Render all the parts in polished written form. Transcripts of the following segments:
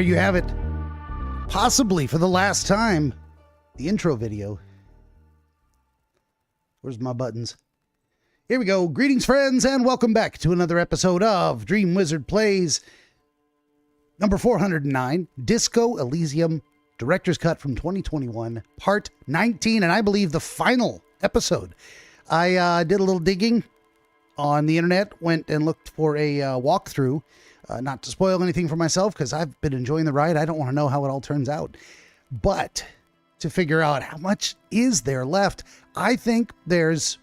there you have it. Possibly for the last time, the intro video. Where's my buttons? Here we go. Greetings, friends, and welcome back to another episode of DreamWizard Plays number 409, Disco Elysium, Director's Cut from 2021, Part 19, and I believe the final episode. I did a little digging on the internet, went and looked for a walkthrough, not to spoil anything for myself because I've been enjoying the ride. I don't want to know how it all turns out, but to figure out how much is there left, I think there's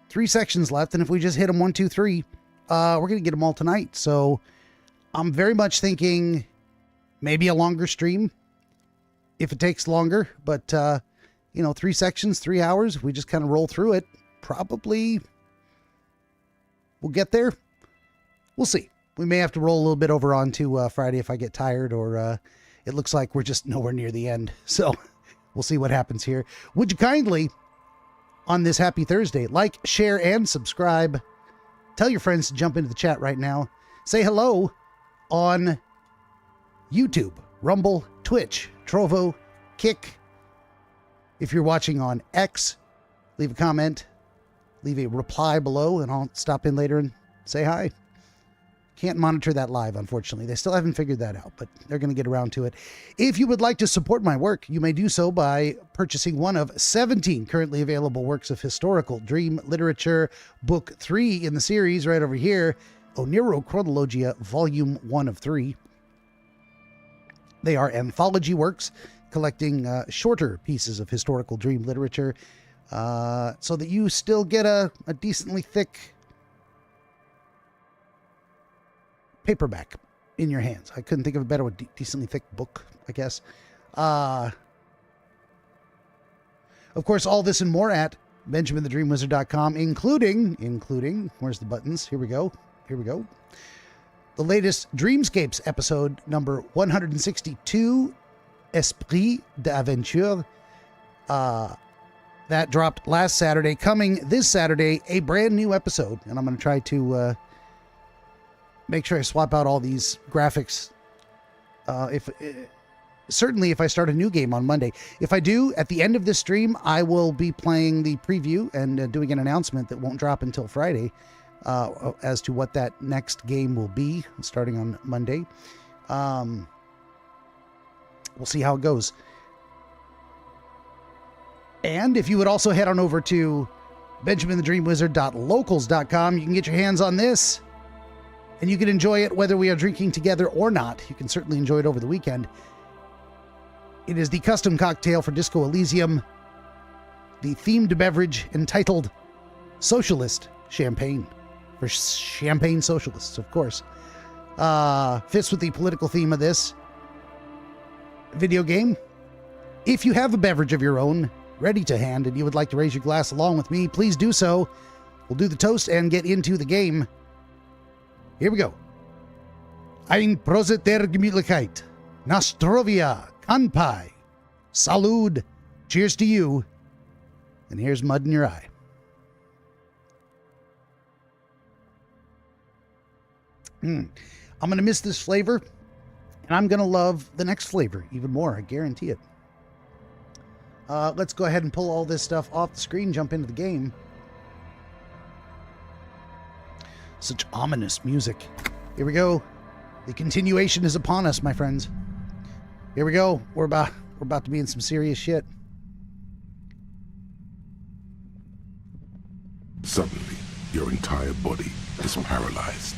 3 sections left, and if we just hit them 1, 2, 3, we're going to get them all tonight. So I'm very much thinking maybe a longer stream if it takes longer, but 3 sections, 3 hours, we just kind of roll through it. Probably we'll get there. We'll see. We may have to roll a little bit over onto Friday if I get tired, or it looks like we're just nowhere near the end. So we'll see what happens here. Would you kindly, on this happy Thursday, like, share, and subscribe? Tell your friends to jump into the chat right now. Say hello on YouTube, Rumble, Twitch, Trovo, Kick. If you're watching on X, leave a comment, leave a reply below, and I'll stop in later and say hi. Can't monitor that live, unfortunately. They still haven't figured that out, but they're going to get around to it. If you would like to support my work, you may do so by purchasing one of 17 currently available works of historical dream literature. Book 3 in the series right over here, Oniro Chronologia, Volume 1 of 3. They are anthology works collecting shorter pieces of historical dream literature so that you still get a decently thick paperback in your hands. I couldn't think of a better one. Decently thick book, I guess. Of course, all this and more at BenjaminTheDreamWizard.com, including, where's the buttons? Here we go. The latest Dreamscapes episode, number 162, Esprit d'Aventure. That dropped last Saturday. Coming this Saturday, a brand new episode. And I'm going to try to make sure I swap out all these graphics. Certainly if I start a new game on Monday. If I do, at the end of this stream, I will be playing the preview and doing an announcement that won't drop until Friday as to what that next game will be starting on Monday. We'll see how it goes. And if you would also head on over to BenjaminTheDreamWizard.locals.com, you can get your hands on this. And you can enjoy it whether we are drinking together or not. You can certainly enjoy it over the weekend. It is the custom cocktail for Disco Elysium. The themed beverage entitled Socialist Champagne. For champagne socialists, of course. Fits with the political theme of this video game. If you have a beverage of your own ready to hand and you would like to raise your glass along with me, please do so. We'll do the toast and get into the game. Here we go. Ein Prosit der Gemütlichkeit. Nostrovia. Kanpai. Salud. Cheers to you. And here's mud in your eye. I'm going to miss this flavor, and I'm going to love the next flavor even more. I guarantee it. Let's go ahead and pull all this stuff off the screen, jump into the game. Such ominous music. Here we go. The continuation is upon us, my friends. Here we go. We're about to be in some serious shit. Suddenly, your entire body is paralyzed.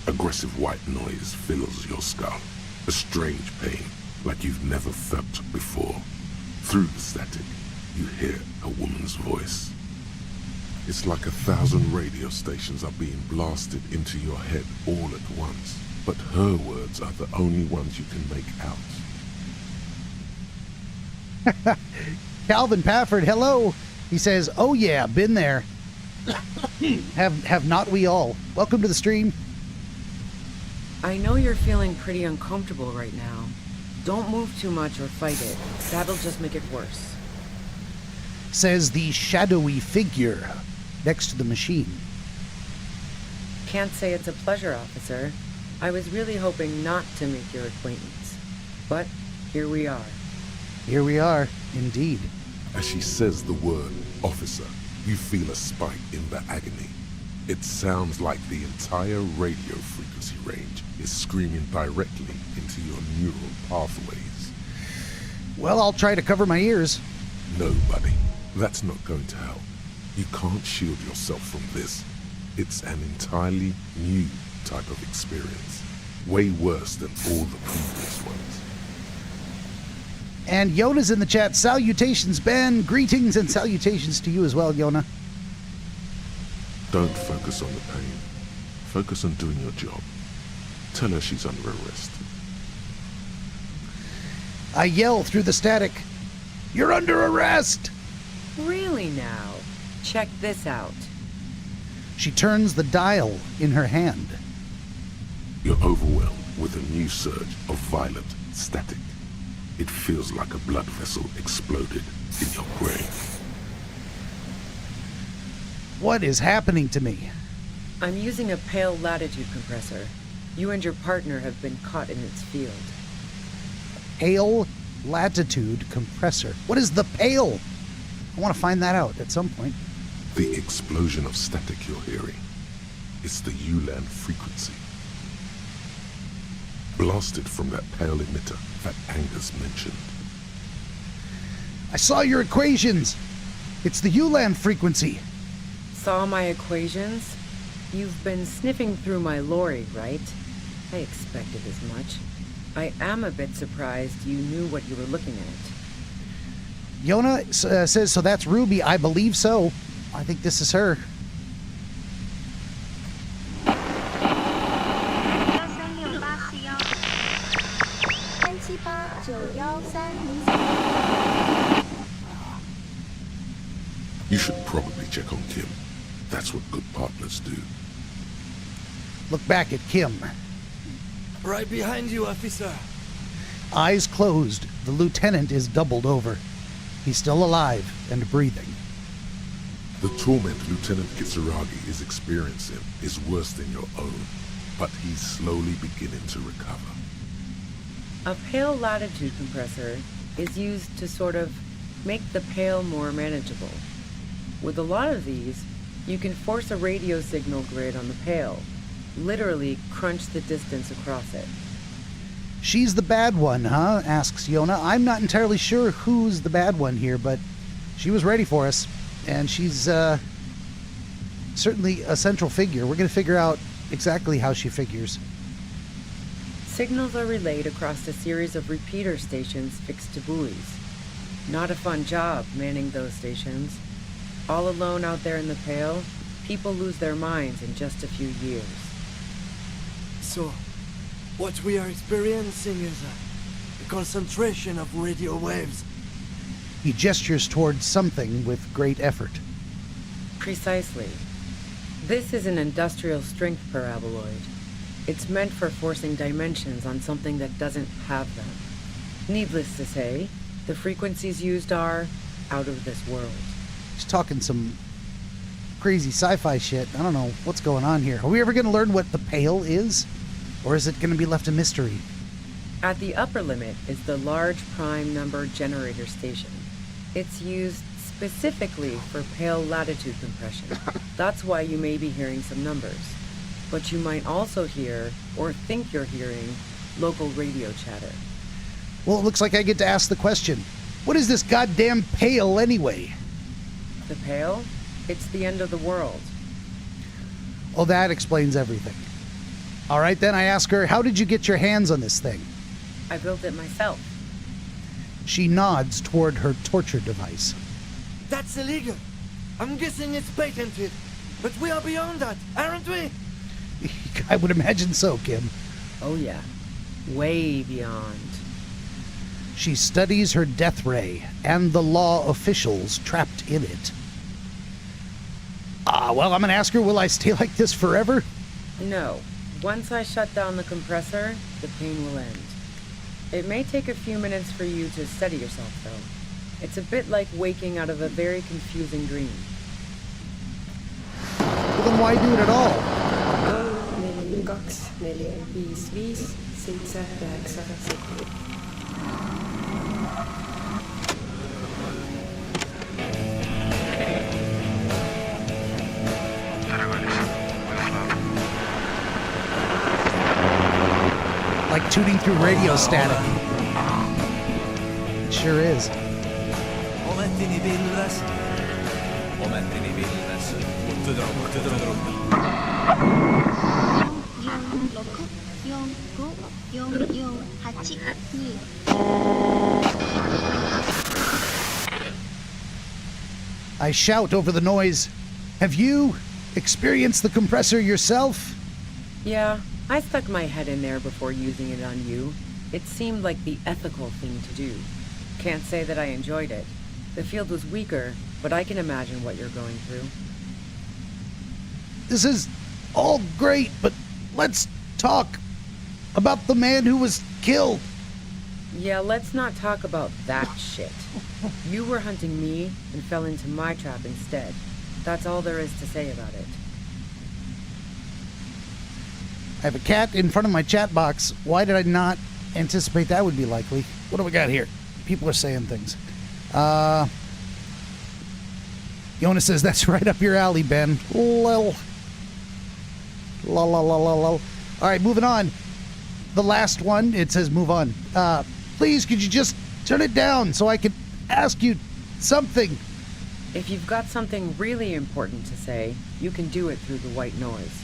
Aggressive white noise fills your skull. A strange pain, like you've never felt before. Through the static, you hear a woman's voice. It's like 1,000 radio stations are being blasted into your head all at once. But her words are the only ones you can make out. Calvin Pafford, hello. He says, oh yeah, been there. Have not we all. Welcome to the stream. I know you're feeling pretty uncomfortable right now. Don't move too much or fight it. That'll just make it worse. Says the shadowy figure next to the machine. Can't say it's a pleasure, officer. I was really hoping not to make your acquaintance. But here we are. Here we are, indeed. As she says the word officer, you feel a spike in the agony. It sounds like the entire radio frequency range is screaming directly into your neural pathways. Well, I'll try to cover my ears. No, buddy, that's not going to help. You can't shield yourself from this. It's an entirely new type of experience. Way worse than all the previous ones. And Yona's in the chat. Salutations, Ben. Greetings and salutations to you as well, Yona. Don't focus on the pain. Focus on doing your job. Tell her she's under arrest. I yell through the static. You're under arrest! Really now? Check this out. She turns the dial in her hand. You're overwhelmed with a new surge of violent static. It feels like a blood vessel exploded in your brain. What is happening to me? I'm using a pale latitude compressor. You and your partner have been caught in its field. Pale latitude compressor. What is the pale? I want to find that out at some point. The explosion of static you're hearing. It's the ULAN frequency. Blasted from that pale emitter that Angus mentioned. I saw your equations. It's the ULAN frequency. Saw my equations? You've been sniffing through my lorry, right? I expected as much. I am a bit surprised you knew what you were looking at. Yona says, so that's Ruby. I believe so. I think this is her. You should probably check on Kim. That's what good partners do. Look back at Kim. Right behind you, officer. Eyes closed. The lieutenant is doubled over. He's still alive and breathing. The torment Lieutenant Kitsuragi is experiencing is worse than your own, but he's slowly beginning to recover. A pale latitude compressor is used to sort of make the pale more manageable. With a lot of these, you can force a radio signal grid on the pale, literally crunch the distance across it. She's the bad one, huh? Asks Yona. I'm not entirely sure who's the bad one here, but she was ready for us. And she's certainly a central figure. We're going to figure out exactly how she figures. Signals are relayed across a series of repeater stations fixed to buoys. Not a fun job manning those stations. All alone out there in the pale, people lose their minds in just a few years. So, what we are experiencing is a concentration of radio waves. He gestures towards something with great effort. Precisely. This is an industrial strength paraboloid. It's meant for forcing dimensions on something that doesn't have them. Needless to say, the frequencies used are out of this world. He's talking some crazy sci-fi shit. I don't know what's going on here. Are we ever going to learn what the pale is? Or is it going to be left a mystery? At the upper limit is the large prime number generator station. It's used specifically for pale latitude compression. That's why you may be hearing some numbers. But you might also hear, or think you're hearing, local radio chatter. Well, it looks like I get to ask the question. What is this goddamn pale anyway? The pale? It's the end of the world. Oh, that explains everything. All right, then I ask her, how did you get your hands on this thing? I built it myself. She nods toward her torture device. That's illegal. I'm guessing it's patented. But we are beyond that, aren't we? I would imagine so, Kim. Oh yeah. Way beyond. She studies her death ray and the law officials trapped in it. Well, I'm going to ask her, will I stay like this forever? No. Once I shut down the compressor, the pain will end. It may take a few minutes for you to steady yourself, though. It's a bit like waking out of a very confusing dream. Well, then why do it at all? 4, 4, 2, 4, 5, 5, 7, 7. Like tooting through radio static. It sure is. Omettini pilves. I shout over the noise. Have you experienced the compressor yourself? Yeah, I stuck my head in there before using it on you. It seemed like the ethical thing to do. Can't say that I enjoyed it. The field was weaker, but I can imagine what you're going through. This is all great, but let's talk about the man who was killed. Yeah, let's not talk about that shit. You were hunting me and fell into my trap instead. That's all there is to say about it. I have a cat in front of my chat box. Why did I not anticipate that would be likely? What do we got here? People are saying things. Jonas says, that's right up your alley, Ben. Lol. Lol, lol, lol, lol, lol. All right, moving on. The last one, it says move on. Please, could you just turn it down so I can ask you something? If you've got something really important to say, you can do it through the white noise.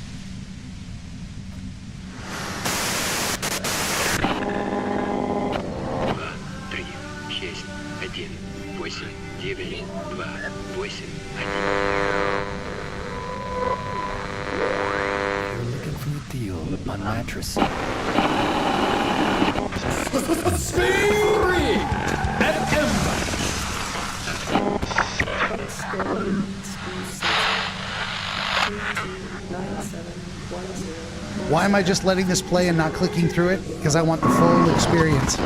You're looking for a deal on mattress. Why am I just letting this play and not clicking through it? Because I want the full experience.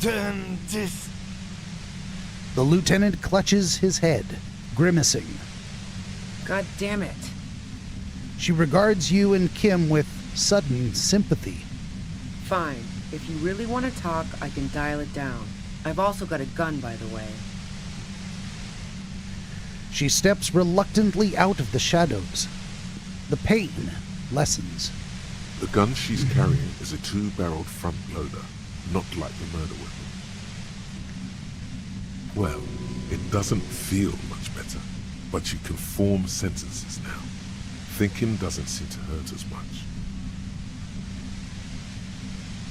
Then this. The lieutenant clutches his head, grimacing. God damn it. She regards you and Kim with sudden sympathy. Fine. If you really want to talk, I can dial it down. I've also got a gun, by the way. She steps reluctantly out of the shadows. The pain lessens. The gun she's carrying is a two-barreled front loader, not like the murder weapon. Well, it doesn't feel much better, but you can form sentences now. Thinking doesn't seem to hurt as much.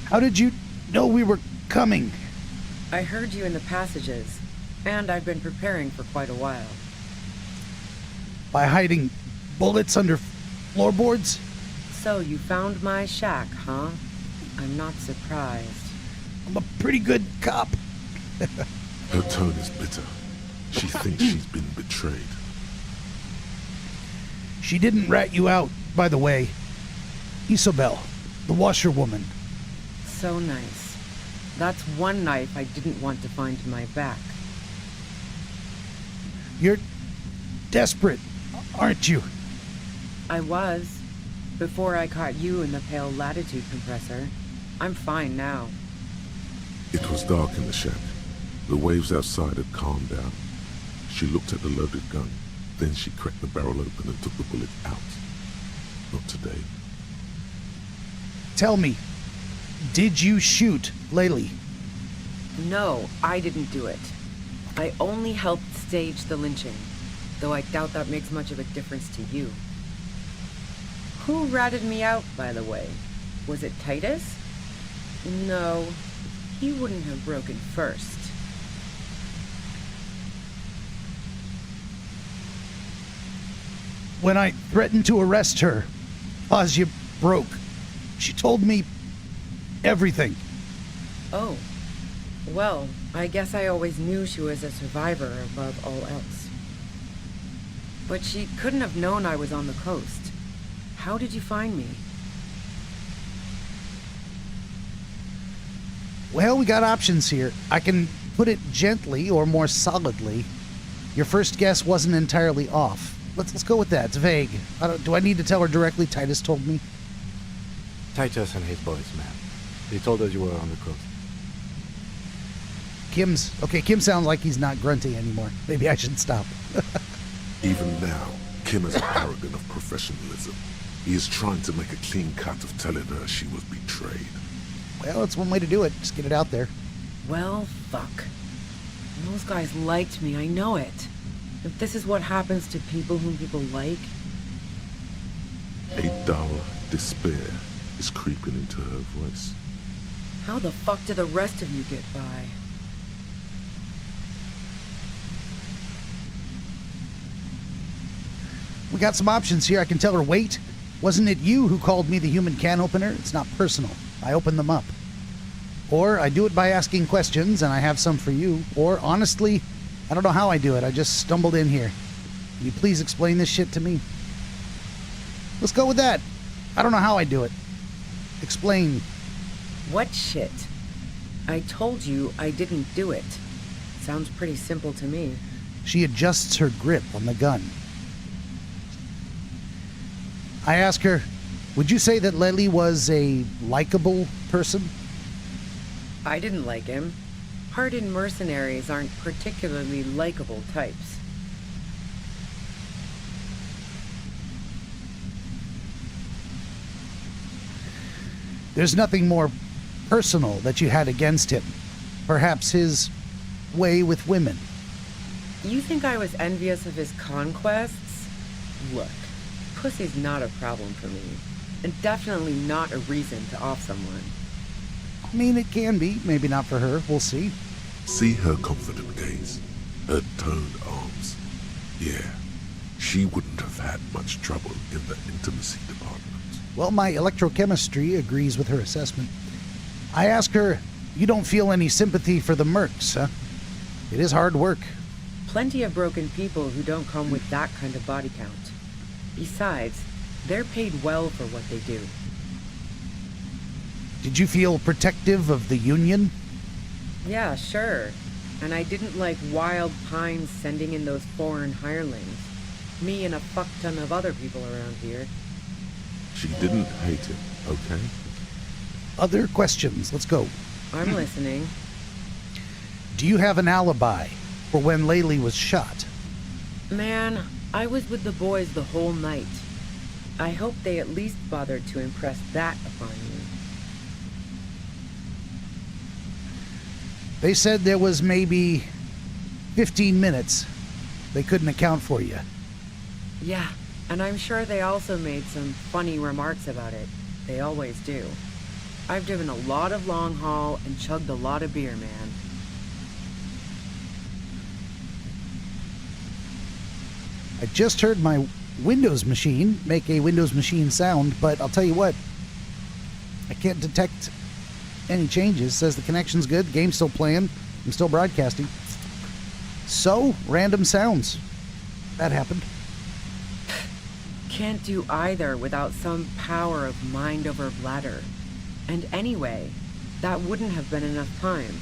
How did you know we were coming? I heard you in the passages, and I've been preparing for quite a while. By hiding bullets under floorboards? So you found my shack, huh? I'm not surprised. I'm a pretty good cop. Her tone is bitter. She thinks she's been betrayed. She didn't rat you out, by the way. Isobel, the washerwoman. So nice. That's one knife I didn't want to find in my back. You're desperate, aren't you? I was. Before I caught you in the pale latitude compressor. I'm fine now. It was dark in the shack. The waves outside had calmed down. She looked at the loaded gun. Then she cracked the barrel open and took the bullet out. Not today. Tell me, did you shoot Laylee? No, I didn't do it. I only helped stage the lynching, though I doubt that makes much of a difference to you. Who ratted me out, by the way? Was it Titus? No, he wouldn't have broken first. When I threatened to arrest her, Asya broke. She told me everything. Oh. Well, I guess I always knew she was a survivor above all else. But she couldn't have known I was on the coast. How did you find me? Well, we got options here. I can put it gently or more solidly. Your first guess wasn't entirely off. Let's go with that. It's vague. Do I need to tell her directly? Titus told me. Titus and his boys, man. They told us you were on the coast. Kim sounds like he's not grunting anymore. Maybe I should stop. Even now, Kim is a paragon of professionalism. He is trying to make a clean cut of telling her she was betrayed. Well, it's one way to do it. Just get it out there. Well, fuck. Those guys liked me, I know it. If this is what happens to people whom people like... A dull despair is creeping into her voice. How the fuck do the rest of you get by? We got some options here. I can tell her, wait. Wasn't it you who called me the human can opener? It's not personal. I open them up. Or I do it by asking questions, and I have some for you. Or, honestly, I don't know how I do it. I just stumbled in here. Can you please explain this shit to me? Let's go with that. I don't know how I do it. Explain. What shit? I told you I didn't do it. Sounds pretty simple to me. She adjusts her grip on the gun. I ask her, would you say that Lely was a likable person? I didn't like him. Hardened mercenaries aren't particularly likable types. There's nothing more personal that you had against him. Perhaps his way with women. You think I was envious of his conquests? Look, pussy's not a problem for me. And definitely not a reason to off someone. I mean, it can be. Maybe not for her. We'll see. See her confident gaze, her toned arms. Yeah, she wouldn't have had much trouble in the intimacy department. Well, my electrochemistry agrees with her assessment. I ask her, you don't feel any sympathy for the mercs, huh? It is hard work. Plenty of broken people who don't come with that kind of body count. Besides, they're paid well for what they do. Did you feel protective of the Union? Yeah, sure. And I didn't like Wild Pines sending in those foreign hirelings. Me and a fuck ton of other people around here. She didn't hate him, okay? Other questions. Let's go. I'm listening. Do you have an alibi for when Lely was shot? Man, I was with the boys the whole night. I hope they at least bothered to impress that upon you. They said there was maybe 15 minutes. They couldn't account for you. Yeah, and I'm sure they also made some funny remarks about it. They always do. I've driven a lot of long haul and chugged a lot of beer, man. I just heard my Windows machine make a Windows machine sound, but I'll tell you what, I can't detect any changes. It says the connection's good, game's still playing, I'm still broadcasting. So, random sounds. That happened. Can't do either without some power of mind over bladder. And anyway, that wouldn't have been enough time.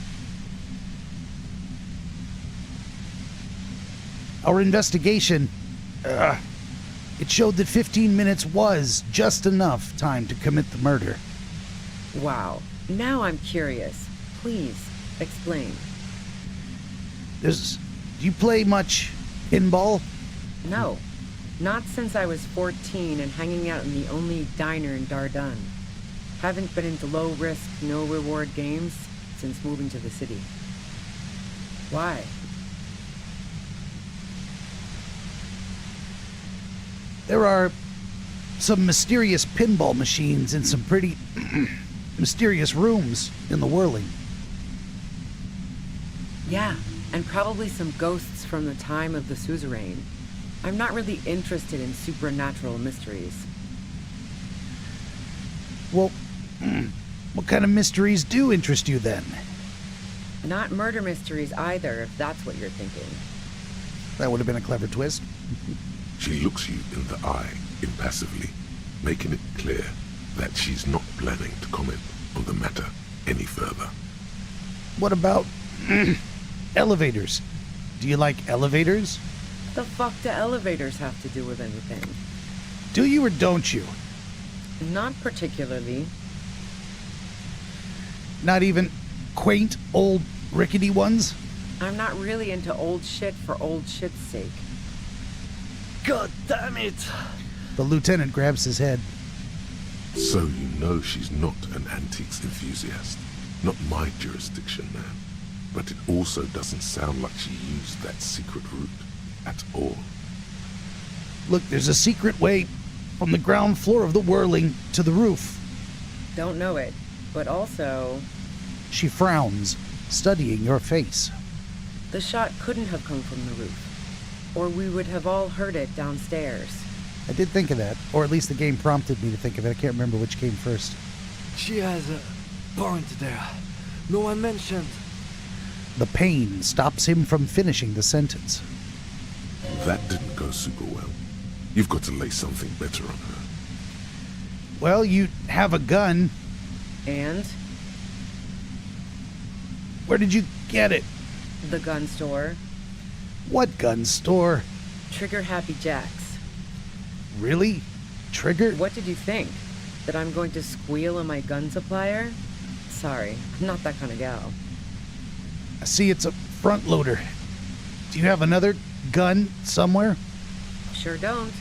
Our investigation, it showed that 15 minutes was just enough time to commit the murder. Wow. Now I'm curious. Please, explain. Do you play much pinball? No. Not since I was 14 and hanging out in the only diner in Dardenne. Haven't been into low-risk, no-reward games since moving to the city. Why? There are some mysterious pinball machines in some pretty mysterious rooms in the whirling. Yeah, and probably some ghosts from the time of the suzerain. I'm not really interested in supernatural mysteries. Well, what kind of mysteries do interest you then? Not murder mysteries either, if that's what you're thinking. That would have been a clever twist. She looks you in the eye impassively, making it clear that she's not planning to comment on the matter any further. What about elevators? Do you like elevators? The fuck do elevators have to do with anything? Do you or don't you? Not particularly. Not even quaint, old, rickety ones? I'm not really into old shit for old shit's sake. God damn it! The lieutenant grabs his head. So you know she's not an antiques enthusiast. Not my jurisdiction, man. But it also doesn't sound like she used that secret route at all. Look, there's a secret way from the ground floor of the Whirling to the roof. Don't know it, but also, She frowns, studying your face. the shot couldn't have come from the roof, or we would have all heard it downstairs. I did think of that, or at least the game prompted me to think of it. I can't remember which came first. She has a point there. No one mentioned. The pain stops him from finishing the sentence. That didn't go super well. You've got to lay something better on her. Well, you have a gun. And Where did you get it? the gun store, What gun store? Trigger Happy Jacks. Really? Trigger? What did you think? That I'm going to squeal on my gun supplier? Sorry, I'm not that kind of gal. I see it's a front loader. Do you have another gun somewhere? Sure don't.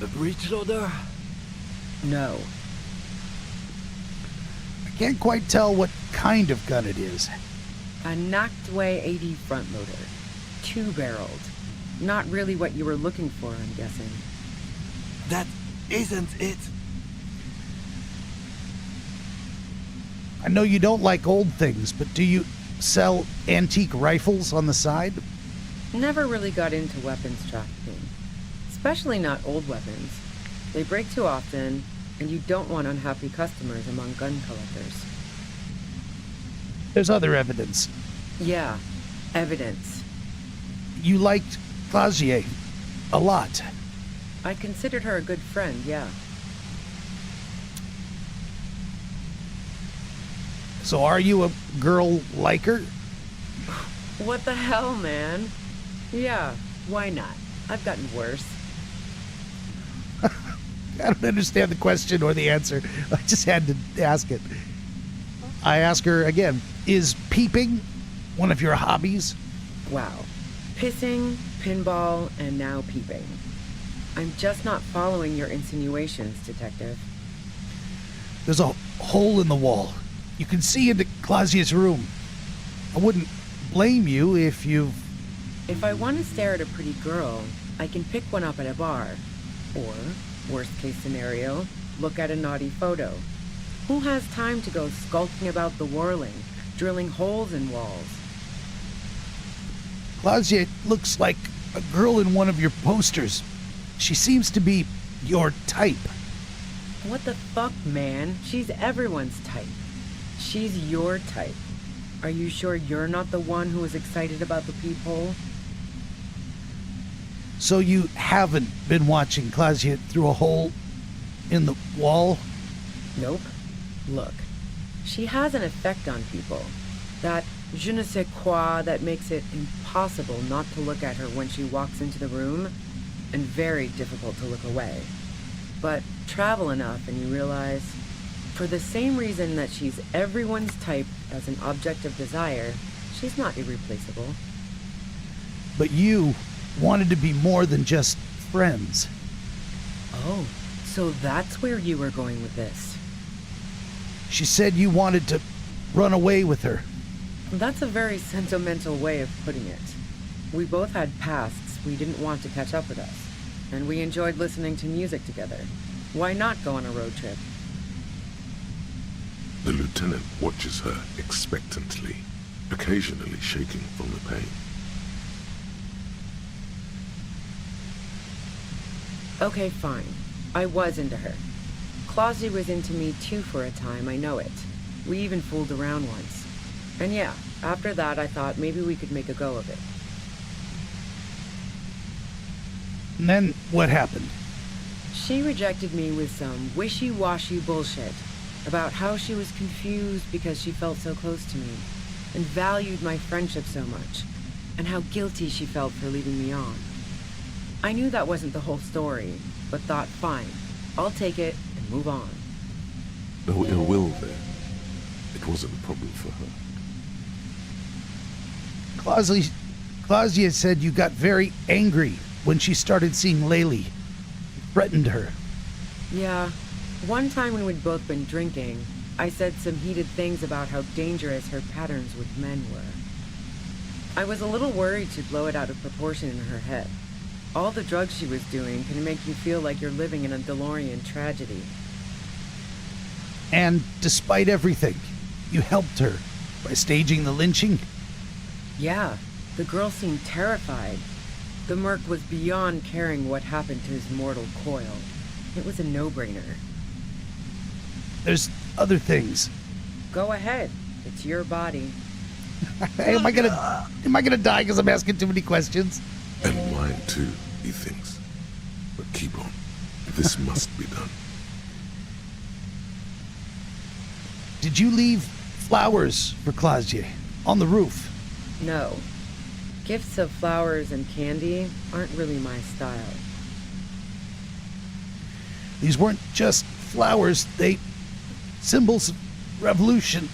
A breech loader? No. I can't quite tell what kind of gun it is. A Nachtway 80 front loader. 2-barreled. Not really what you were looking for, I'm guessing. That isn't it. I know you don't like old things, but do you sell antique rifles on the side? Never really got into weapons trafficking. Especially not old weapons. They break too often, and you don't want unhappy customers among gun collectors. There's other evidence. Yeah, evidence. You liked Clausier a lot. I considered her a good friend, yeah. So are you a girl liker? What the hell, man? Yeah, why not? I've gotten worse. I don't understand the question or the answer. I just had to ask it. I ask her again, is peeping one of your hobbies? Wow. Pissing, pinball, and now peeping. I'm just not following your insinuations, Detective. There's a hole in the wall. You can see into Clausier's room. I wouldn't blame you if you've... If I want to stare at a pretty girl, I can pick one up at a bar. Or, worst case scenario, look at a naughty photo. Who has time to go skulking about the Whirling, drilling holes in walls? Clausier looks like a girl in one of your posters. She seems to be your type. What the fuck, man? She's everyone's type. She's your type. Are you sure you're not the one who was excited about the peephole? So you haven't been watching Clausier through a hole in the wall? Nope. Look, she has an effect on people. That je ne sais quoi that makes it impossible not to look at her when she walks into the room, and very difficult to look away. But travel enough and you realize, for the same reason that she's everyone's type as an object of desire, she's not irreplaceable. But you wanted to be more than just friends. Oh, so that's where you were going with this. She said you wanted to run away with her. That's a very sentimental way of putting it. We both had pasts we didn't want to catch up with us, and we enjoyed listening to music together. Why not go on a road trip? The lieutenant watches her expectantly, occasionally shaking from the pain. Okay, fine. I was into her. Clausie was into me too for a time, I know it. We even fooled around once. And yeah, after that I thought maybe we could make a go of it. And then what happened? She rejected me with some wishy-washy bullshit about how she was confused because she felt so close to me. and valued my friendship so much, and how guilty she felt for leaving me on. I knew that wasn't the whole story, but thought, fine, I'll take it and move on. No ill will there. It wasn't a problem for her. Claudia said you got very angry when she started seeing Laylee. Threatened her. Yeah, one time when we'd both been drinking, I said some heated things about how dangerous her patterns with men were. I was a little worried she'd blow it out of proportion in her head. All the drugs she was doing can make you feel like you're living in a DeLorean tragedy. And despite everything, you helped her by staging the lynching? Yeah, the girl seemed terrified. The merc was beyond caring what happened to his mortal coil. It was a no-brainer. There's other things. Go ahead. It's your body. Hey, am I gonna die because I'm asking too many questions? And mine too, he thinks. But keep on. This must be done. Did you leave flowers for Claudia on the roof? No. Gifts of flowers and candy aren't really my style. These weren't just flowers, they symbols of revolution.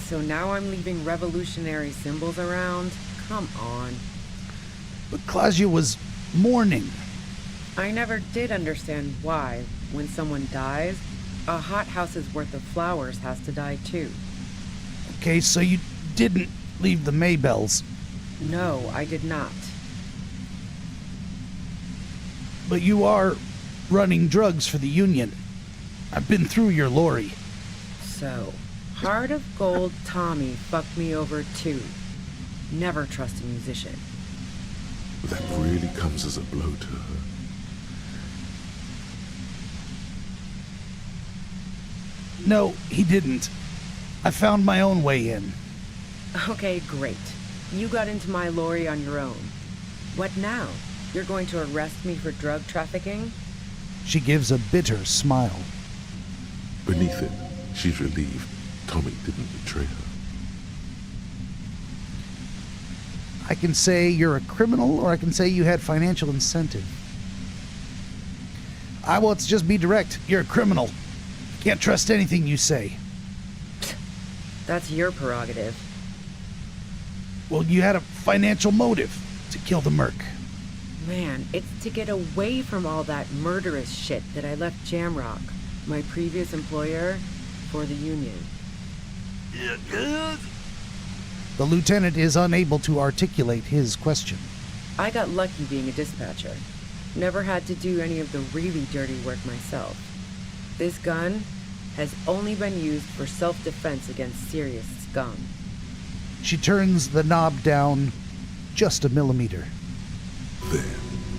So now I'm leaving revolutionary symbols around? Come on. But Claudia was mourning. I never did understand why, when someone dies, a hothouse's worth of flowers has to die too. Okay, so you didn't leave the Maybells, No, I did not. but you are running drugs for the Union. I've been through your lorry. So, Heart of Gold Tommy fucked me over too. Never trust a musician. That really comes as a blow to her. No, he didn't. I found my own way in. Okay, great. You got into my lorry on your own. What now? You're going to arrest me for drug trafficking? She gives a bitter smile. Beneath it, she's relieved Tommy didn't betray her. I can say you're a criminal, or I can say you had financial incentive. I will just be direct. You're a criminal. Can't trust anything you say. That's your prerogative. Well, you had a financial motive to kill the merc. Man, it's to get away from all that murderous shit that I left Jamrock, my previous employer, for the Union. The lieutenant is unable to articulate his question. I got lucky being a dispatcher. Never had to do any of the really dirty work myself. This gun has only been used for self-defense against serious scum. She turns the knob down just a millimeter. There.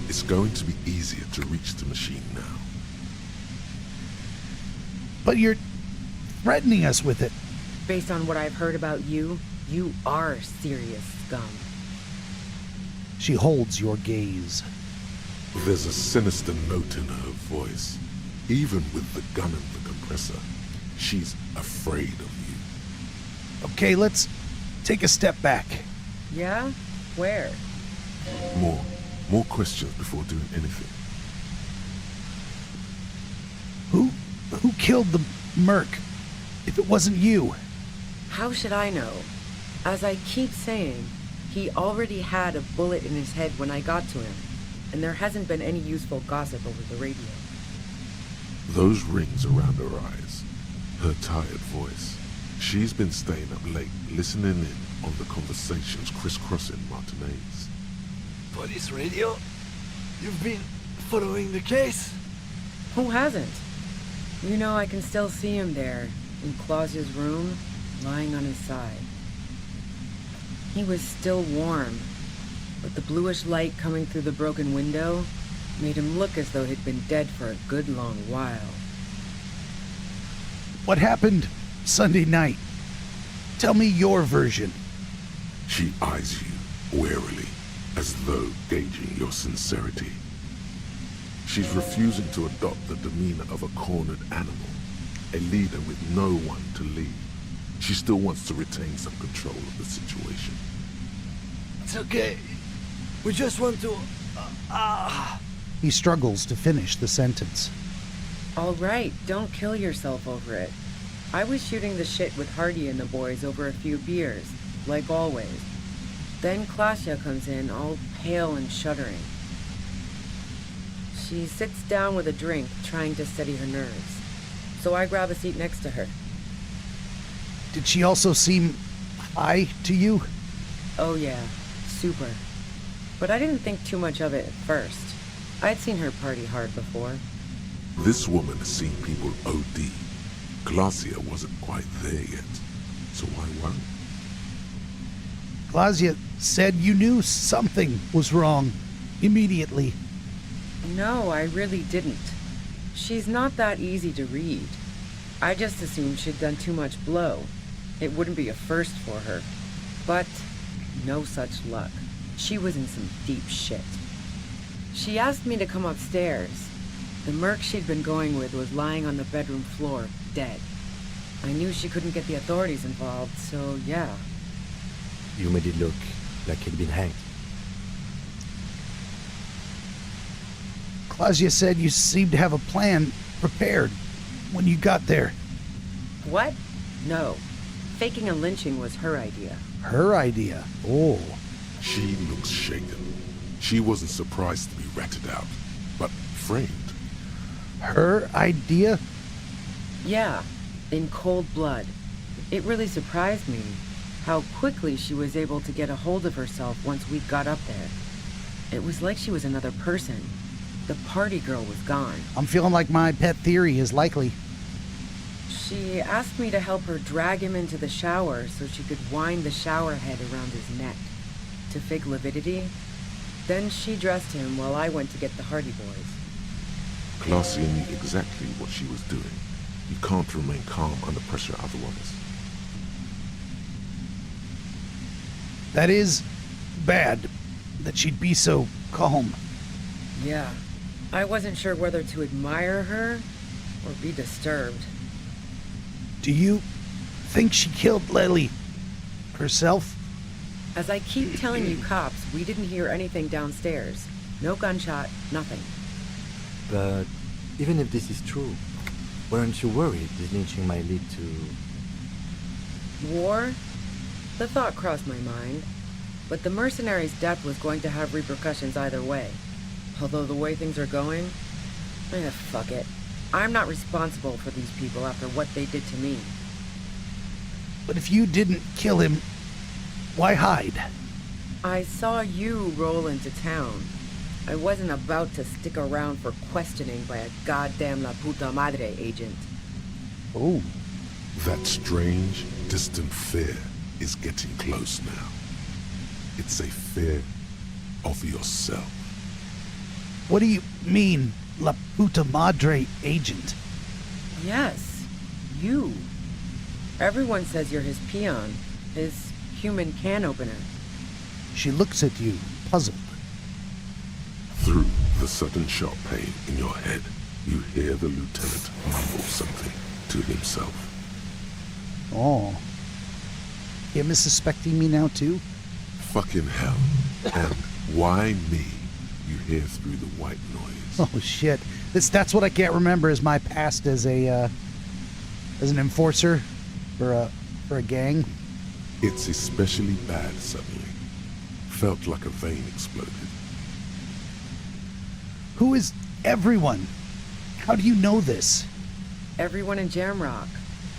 It's going to be easier to reach the machine now. But you're threatening us with it. Based on what I've heard about you, you are serious scum. She holds your gaze. There's a sinister note in her voice. Even with the gun and the compressor, she's afraid of you. Okay, let's take a step back. Yeah? Where? More questions before doing anything. Who killed the merc? If it wasn't you. How should I know? As I keep saying, he already had a bullet in his head when I got to him, and there hasn't been any useful gossip over the radio. Those rings around her eyes, her tired voice. She's been staying up late, listening in on the conversations crisscrossing Martinez. Police radio? You've been following the case? Who hasn't? You know, I can still see him there, in Claudia's room, lying on his side. He was still warm, but the bluish light coming through the broken window made him look as though he'd been dead for a good long while. What happened Sunday night? Tell me your version. She eyes you warily, as though gauging your sincerity. She's refusing to adopt the demeanor of a cornered animal, a leader with no one to lead. She still wants to retain some control of the situation. It's okay. We just want to... He struggles to finish the sentence. All right, don't kill yourself over it. I was shooting the shit with Hardy and the boys over a few beers, like always. Then Klasya comes in, all pale and shuddering. She sits down with a drink, trying to steady her nerves. So I grab a seat next to her. Did she also seem high to you? Oh yeah, super. But I didn't think too much of it at first. I'd seen her party hard before. This woman has seen people OD. Glacia wasn't quite there yet, so why worry? Glazia said you knew something was wrong immediately. No, I really didn't. She's not that easy to read. I just assumed she'd done too much blow. It wouldn't be a first for her. But no such luck. She was in some deep shit. She asked me to come upstairs. The merc she'd been going with was lying on the bedroom floor, dead. I knew she couldn't get the authorities involved, so yeah. You made it look like he'd been hanged. Glazia said you seemed to have a plan prepared when you got there. What? No. Faking a lynching was her idea. Her idea? Oh. She looks shaken. She wasn't surprised to be ratted out, but framed. Her idea? Yeah, in cold blood. It really surprised me how quickly she was able to get a hold of herself once we got up there. It was like she was another person. The party girl was gone. I'm feeling like my pet theory is likely. She asked me to help her drag him into the shower so she could wind the shower head around his neck to fake lividity. Then she dressed him while I went to get the Hardy Boys. Glacia knew exactly what she was doing. You can't remain calm under pressure otherwise. That is bad that she'd be so calm. Yeah, I wasn't sure whether to admire her or be disturbed. Do you think she killed Lily herself? As I keep telling you cops, we didn't hear anything downstairs. No gunshot, nothing. But even if this is true, weren't you worried this lynching might lead to... War? The thought crossed my mind. But the mercenary's death was going to have repercussions either way. Although the way things are going... fuck it. I'm not responsible for these people after what they did to me. But if you didn't kill him, why hide? I saw you roll into town. I wasn't about to stick around for questioning by a goddamn La Puta Madre agent. Oh. That strange, distant fear is getting close now. It's a fear of yourself. What do you mean, La Puta Madre agent? Yes, you. Everyone says you're his peon, his human can opener. She looks at you, puzzled. Through the sudden sharp pain in your head, you hear the lieutenant mumble something to himself. Oh. Him is suspecting me now, too? Fucking hell. And why me? You hear through the white noise. Oh, shit. That's what I can't remember is my past as an enforcer for a gang. It's especially bad suddenly. Felt like a vein exploded. Who is everyone? How do you know this? Everyone in Jamrock.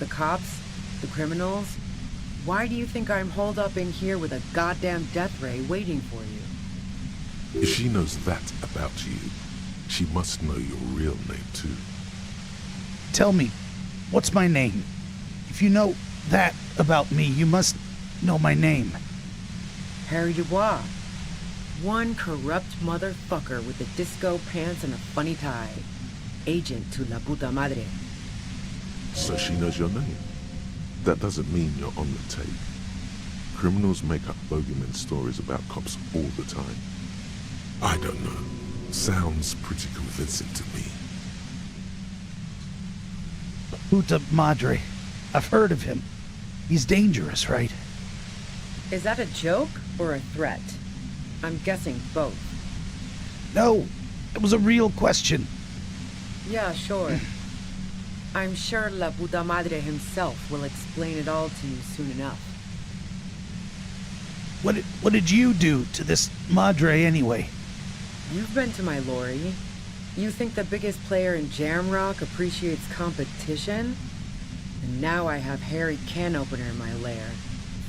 The cops, the criminals. Why do you think I'm holed up in here with a goddamn death ray waiting for you? If she knows that about you, she must know your real name too. Tell me, what's my name? If you know that about me, you must know my name. Harry Dubois. One corrupt motherfucker with the disco pants and a funny tie. Agent to La Puta Madre. So she knows your name. That doesn't mean you're on the take. Criminals make up bogeyman stories about cops all the time. I don't know. Sounds pretty convincing to me. Puta Madre. I've heard of him. He's dangerous, right? Is that a joke or a threat? I'm guessing both. No, it was a real question. Yeah, sure. I'm sure La Puta Madre himself will explain it all to you soon enough. What did you do to this Madre anyway? You've been to my lorry. You think the biggest player in Jamrock appreciates competition? And now I have Harry Can Opener in my lair.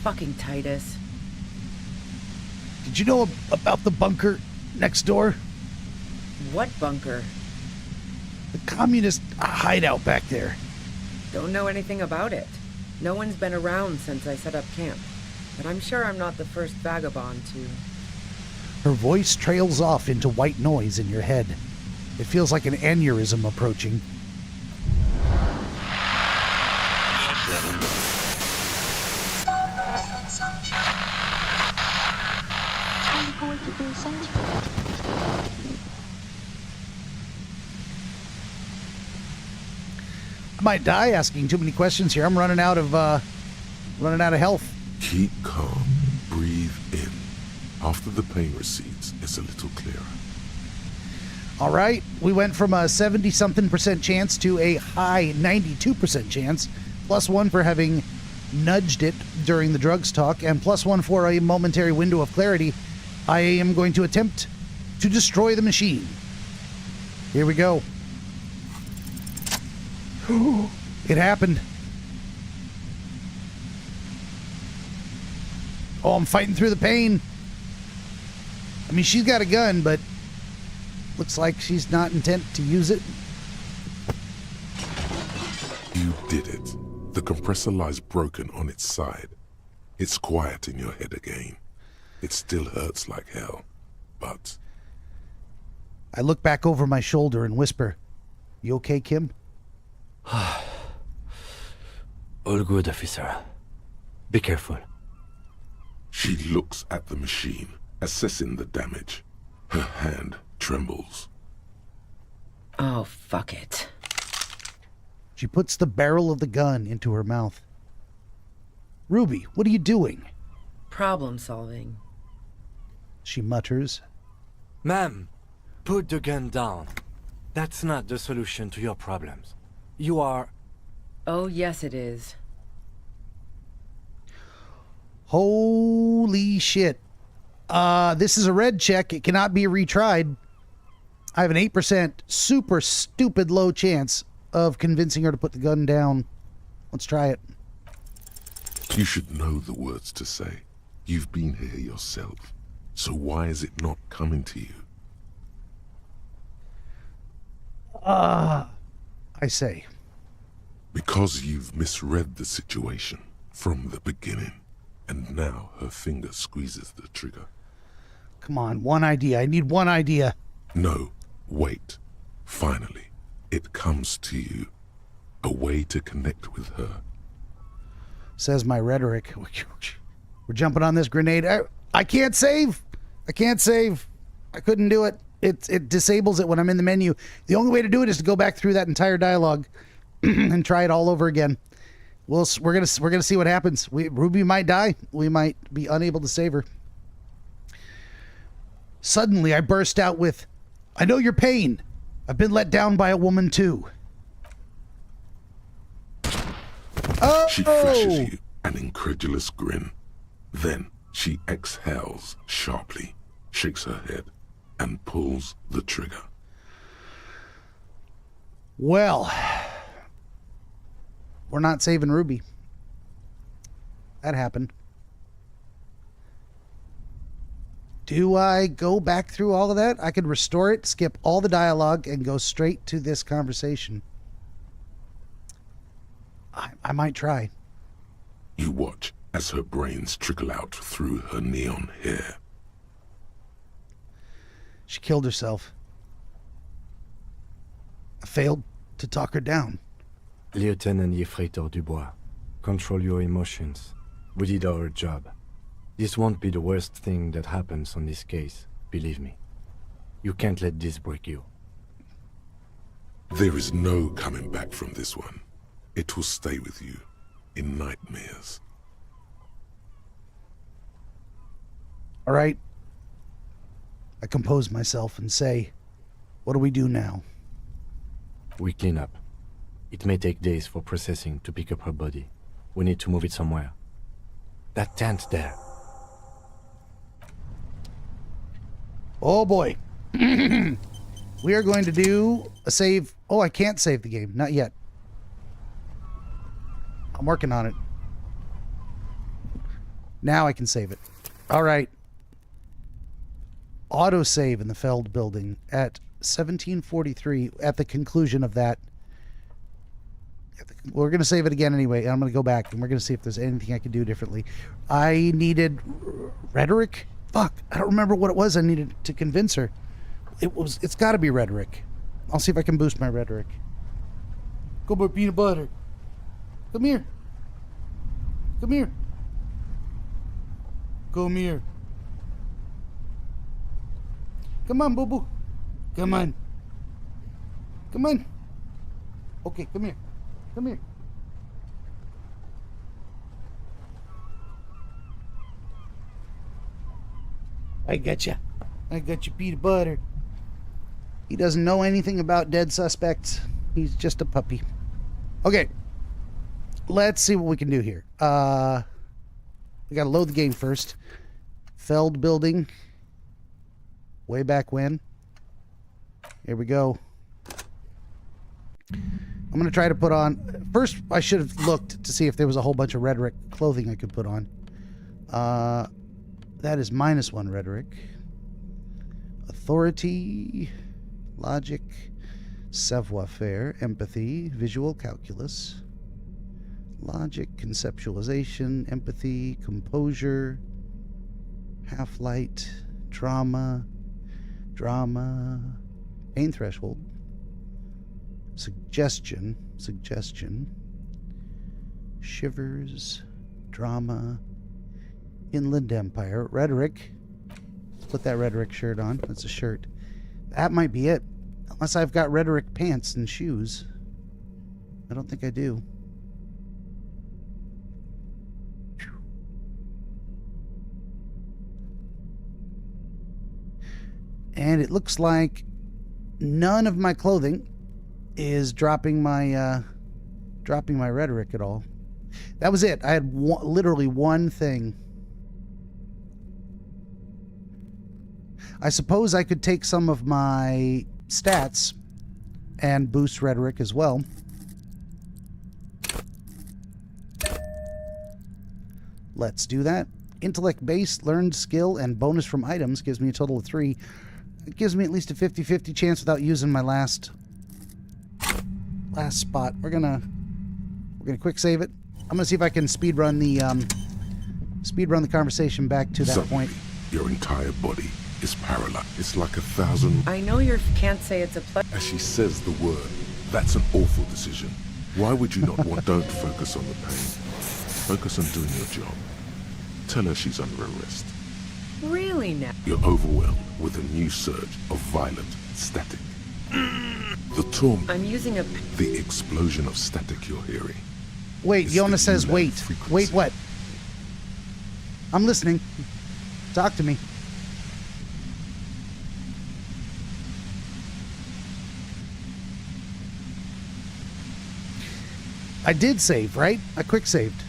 Fucking Titus. Did you know about the bunker next door? What bunker? The communist hideout back there. Don't know anything about it. No one's been around since I set up camp. But I'm sure I'm not the first vagabond to... Her voice trails off into white noise in your head. It feels like an aneurysm approaching. I might die asking too many questions here. I'm running out of health. Keep calm. Breathe in. After the pain recedes, it's a little clearer. All right, we went from a 70-something% chance to a high 92% chance, +1 for having nudged it during the drugs talk, and +1 for a momentary window of clarity. I am going to attempt to destroy the machine. Here we go. It happened. Oh, I'm fighting through the pain. I mean, she's got a gun, but looks like she's not intent to use it. You did it. The compressor lies broken on its side. It's quiet in your head again. It still hurts like hell, but... I look back over my shoulder and whisper, "You okay, Kim?" All good, officer. Be careful. She looks at the machine, assessing the damage. Her hand trembles. Oh, fuck it. She puts the barrel of the gun into her mouth. "Ruby, what are you doing?" Problem solving. She mutters. Ma'am, put the gun down. That's not the solution to your problems. You are... Oh, yes it is. Holy shit. This is a red check. It cannot be retried. I have an 8% super stupid low chance of convincing her to put the gun down. Let's try it. You should know the words to say. You've been here yourself. So why is it not coming to you? I say. Because you've misread the situation from the beginning. And now her finger squeezes the trigger. Come on, one idea. I need one idea. No, wait. Finally, it comes to you. A way to connect with her. Says my rhetoric. We're jumping on this grenade. I can't save. I can't save. I couldn't do it. It disables it when I'm in the menu. The only way to do it is to go back through that entire dialogue and try it all over again. We're gonna see what happens. Ruby might die. We might be unable to save her. Suddenly, I burst out with, "I know your pain. I've been let down by a woman too." Oh! She flashes you an incredulous grin. Then she exhales sharply, shakes her head, and pulls the trigger. Well, we're not saving Ruby. That happened. Do I go back through all of that? I could restore it, skip all the dialogue, and go straight to this conversation. I might try. You watch as her brains trickle out through her neon hair. She killed herself. I failed to talk her down. Lieutenant Yefreitor Dubois, control your emotions. We did our job. This won't be the worst thing that happens on this case, believe me. You can't let this break you. There is no coming back from this one. It will stay with you in nightmares All right. I compose myself and say, what do we do now? We clean up. It may take days for processing to pick up her body. We need to move it somewhere. That tent there. Oh boy. We are going to do a save. Oh, I can't save the game. Not yet. I'm working on it. Now I can save it. All right. Auto save in the Feld building at 1743 at the conclusion of that. We're going to save it again anyway. I'm going to go back and we're going to see if there's anything I can do differently. I needed rhetoric. Fuck. I don't remember what it was I needed to convince her. It's got to be rhetoric. I'll see if I can boost my rhetoric. Go by peanut butter. Come here. Come here. Come here. Come on, boo-boo. Come on. Come on. Okay, come here. Come here. I got you. I got you, peanut butter. He doesn't know anything about dead suspects. He's just a puppy. Okay. Let's see what we can do here. We gotta load the game first. Feld building. Way back when. Here we go. I'm going to try to put on... First, I should have looked to see if there was a whole bunch of rhetoric clothing I could put on. That is -1 rhetoric. Authority, logic, savoir-faire, empathy, visual calculus, logic, conceptualization, empathy, composure, half-light, drama, pain threshold, suggestion, shivers, drama, inland empire, rhetoric. Let's put that rhetoric shirt on. That's a shirt. That might be it. Unless I've got rhetoric pants and shoes. I don't think I do. And it looks like none of my clothing is dropping my rhetoric at all. That was it. I had literally one thing. I suppose I could take some of my stats and boost rhetoric as well. Let's do that. Intellect base, learned skill, and bonus from items gives me a total of 3. It gives me at least a 50-50 chance without using my last spot. We're gonna quick save it. I'm gonna see if I can speed run the conversation back to that Suddenly, point. your entire body is paralyzed. It's like 1,000... I know you can't say it's a pleasure. As she says the word, that's an awful decision. Why would you not want... Don't focus on the pain. Focus on doing your job. Tell her she's under arrest. Really now? You're overwhelmed with a new surge of violent static. The torment... I'm using a... The explosion of static you're hearing. Wait, is Yona the says ULAN wait. frequency. Wait, what? I'm listening. Talk to me. I did save, right? I quick saved.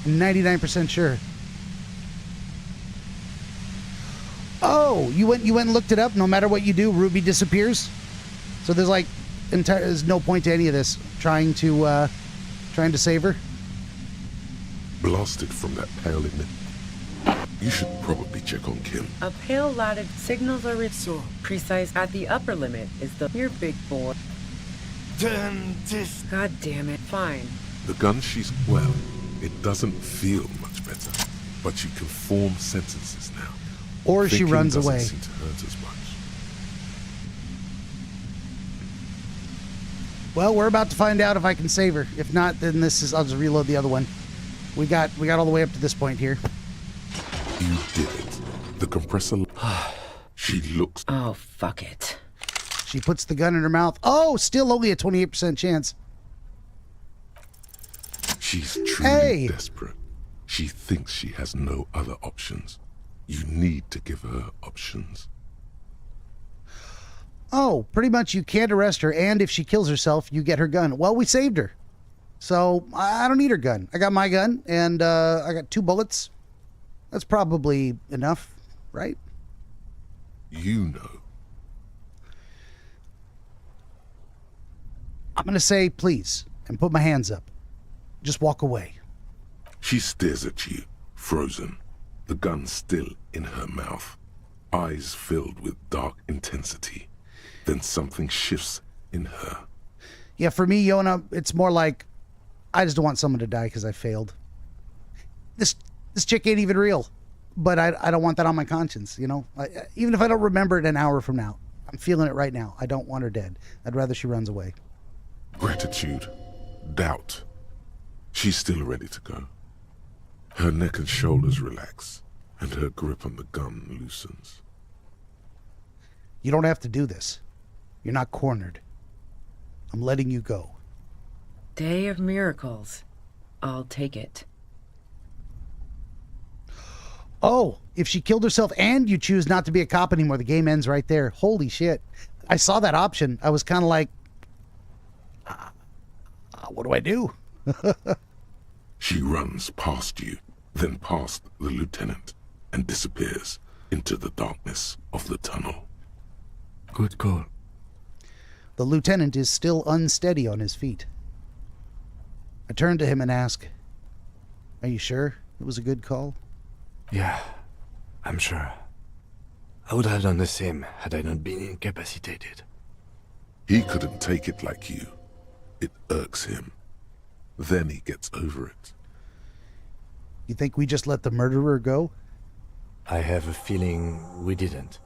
I'm 99% sure. Oh, you went and looked it up. No matter what you do, Ruby disappears. So there's like there's no point to any of this. Trying to save her. Blasted from that pale image. You should probably check on Kim. A pale latitude signals are So, precise at the upper limit is the... Your big boy. then this... God damn it. Fine. The gun she's... Well, it doesn't feel much better, but she can form sentences now. Or she Thinking runs doesn't away. seem to hurt as much. Well, we're about to find out if I can save her. If not, then I'll just reload the other one. We got all the way up to this point here. You did it. The compressor... She looks... Oh, fuck it. She puts the gun in her mouth. Oh, still only a 28% chance. She's truly Hey! desperate. She thinks she has no other options. You need to give her options. Oh, pretty much you can't arrest her, and if she kills herself, you get her gun. Well, we saved her. So I don't need her gun. I got my gun, and I got 2 bullets. That's probably enough, right? You know. I'm going to say please and put my hands up. Just walk away. She stares at you, frozen, the gun still in her mouth, eyes filled with dark intensity. Then something shifts in her. Yeah, for me, Yona, it's more like I just don't want someone to die because I failed. This chick ain't even real, but I don't want that on my conscience, you know? Even if I don't remember it an hour from now, I'm feeling it right now. I don't want her dead. I'd rather she runs away. Gratitude, doubt. She's still ready to go. Her neck and shoulders relax, and her grip on the gun loosens. You don't have to do this. You're not cornered. I'm letting you go. Day of miracles. I'll take it. Oh, if she killed herself and you choose not to be a cop anymore, the game ends right there. Holy shit. I saw that option. I was kind of like, what do I do? She runs past you, then past the lieutenant, and disappears into the darkness of the tunnel. Good call. The lieutenant is still unsteady on his feet. I turn to him and ask, are you sure it was a good call? Yeah, I'm sure. I would have done the same had I not been incapacitated. He couldn't take it like you. It irks him. Then he gets over it. You think we just let the murderer go? I have a feeling we didn't.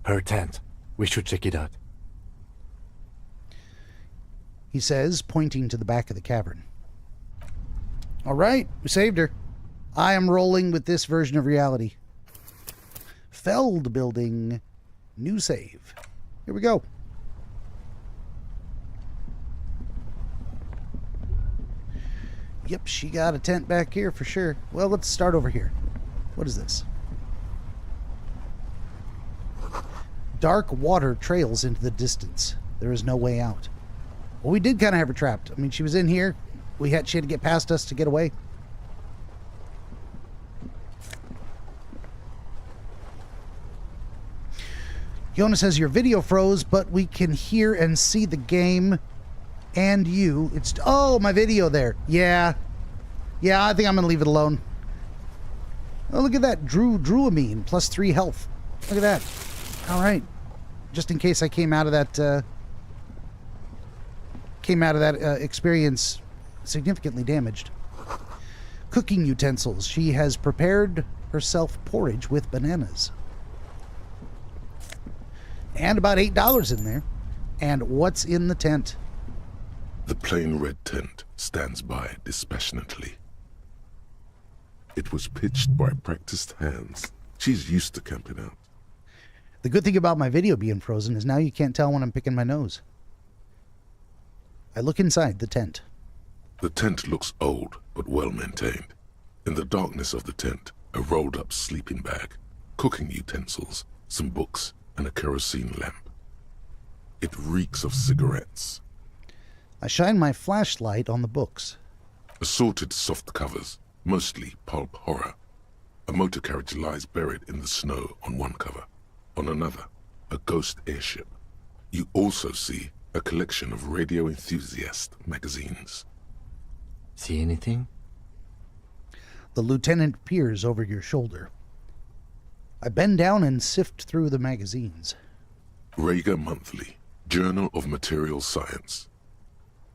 Her tent. We should check it out. He says, pointing to the back of the cavern. All right, we saved her. I am rolling with this version of reality. Feld building. New save. Here we go. Yep, she got a tent back here for sure. Well, let's start over here. What is this? Dark water trails into the distance. There is no way out. Well, we did kind of have her trapped. I mean, she was in here. She had to get past us to get away. Yona says your video froze, but we can hear and see the game and you. It's oh, my video there. Yeah, I think I'm gonna leave it alone. Oh, look at that, Druamine plus 3 health. Look at that. All right, just in case I came out of that experience significantly damaged. Cooking utensils. She has prepared herself porridge with bananas. And about $8 in there. And what's in the tent? The plain red tent stands by dispassionately. It was pitched by practiced hands. She's used to camping out. The good thing about my video being frozen is now you can't tell when I'm picking my nose. I look inside the tent. The tent looks old, but well maintained. In the darkness of the tent, a rolled up sleeping bag, cooking utensils, some books, and a kerosene lamp. It reeks of cigarettes. I shine my flashlight on the books. Assorted soft covers, mostly pulp horror. A motor carriage lies buried in the snow on one cover. On another, a ghost airship. You also see a collection of radio enthusiast magazines. See anything? The lieutenant peers over your shoulder. I bend down and sift through the magazines. Rager Monthly, Journal of Material Science.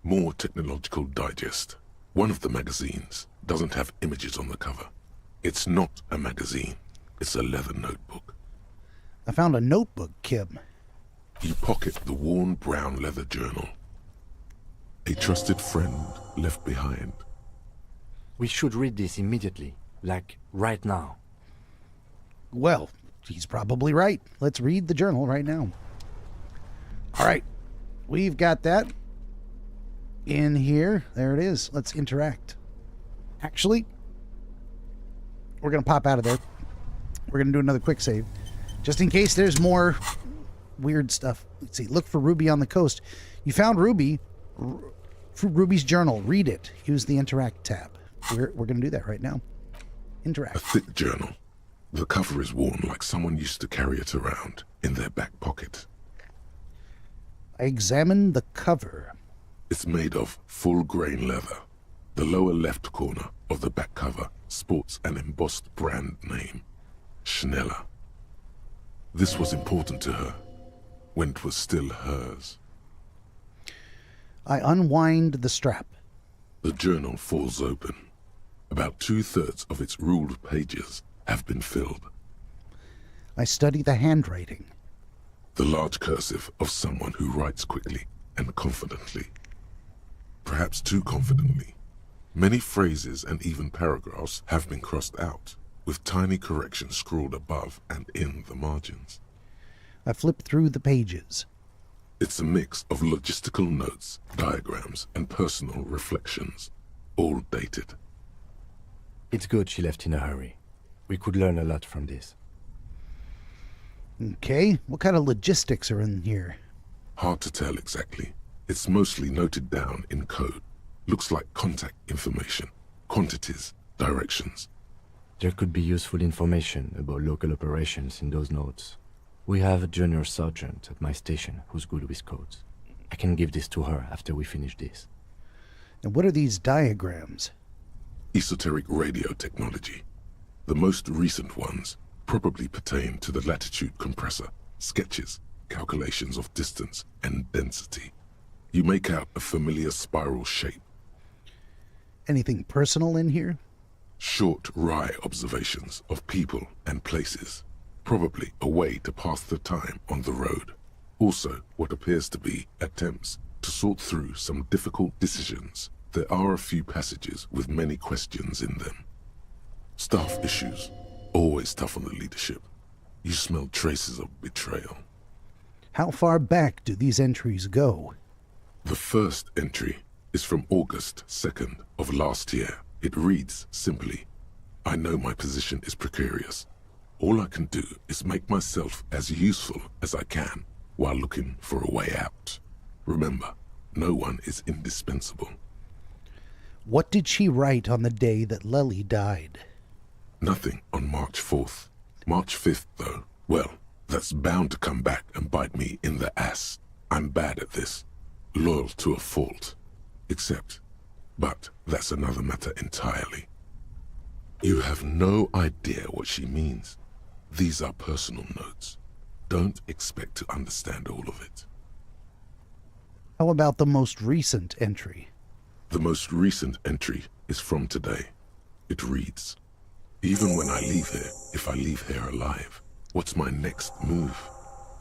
More Technological Digest. One of the magazines doesn't have images on the cover. It's not a magazine. It's a leather notebook. I found a notebook, Kim. You pocket the worn brown leather journal. A trusted friend left behind. We should read this immediately. Like, right now. Well, he's probably right. Let's read the journal right now. All right. We've got that in here. There it is. Let's interact. Actually, we're going to pop out of there. We're going to do another quick save. Just in case there's more weird stuff. Let's see. Look for Ruby on the coast. You found Ruby. Ruby's journal. Read it. Use the interact tab. We're going to do that right now. Interact. A thick journal. The cover is worn like someone used to carry it around in their back pocket. I examined the cover. It's made of full-grain leather. The lower left corner of the back cover sports an embossed brand name, Schneller. This was important to her when it was still hers. I unwind the strap. The journal falls open. About 2/3 of its ruled pages have been filled. I study the handwriting. The large cursive of someone who writes quickly and confidently. Perhaps too confidently. Many phrases and even paragraphs have been crossed out, with tiny corrections scrawled above and in the margins. I flip through the pages. It's a mix of logistical notes, diagrams, and personal reflections, all dated. It's good she left in a hurry. We could learn a lot from this. Okay, what kind of logistics are in here? Hard to tell exactly. It's mostly noted down in code. Looks like contact information, quantities, directions. There could be useful information about local operations in those notes. We have a junior sergeant at my station who's good with codes. I can give this to her after we finish this. And what are these diagrams? Esoteric radio technology. The most recent ones probably pertain to the latitude compressor, sketches, calculations of distance and density. You make out a familiar spiral shape. Anything personal in here? Short, wry observations of people and places. Probably a way to pass the time on the road. Also, what appears to be attempts to sort through some difficult decisions. There are a few passages with many questions in them. Staff issues. Always tough on the leadership. You smell traces of betrayal. How far back do these entries go? The first entry is from August 2nd of last year. It reads simply, I know my position is precarious. All I can do is make myself as useful as I can while looking for a way out. Remember, no one is indispensable. What did she write on the day that Lely died? Nothing on March 4th. March 5th, though, well, that's bound to come back and bite me in the ass. I'm bad at this. Loyal to a fault. But that's another matter entirely. You have no idea what she means. These are personal notes. Don't expect to understand all of it. How about the most recent entry? The most recent entry is from today. It reads, even when I leave here, if I leave here alive, what's my next move?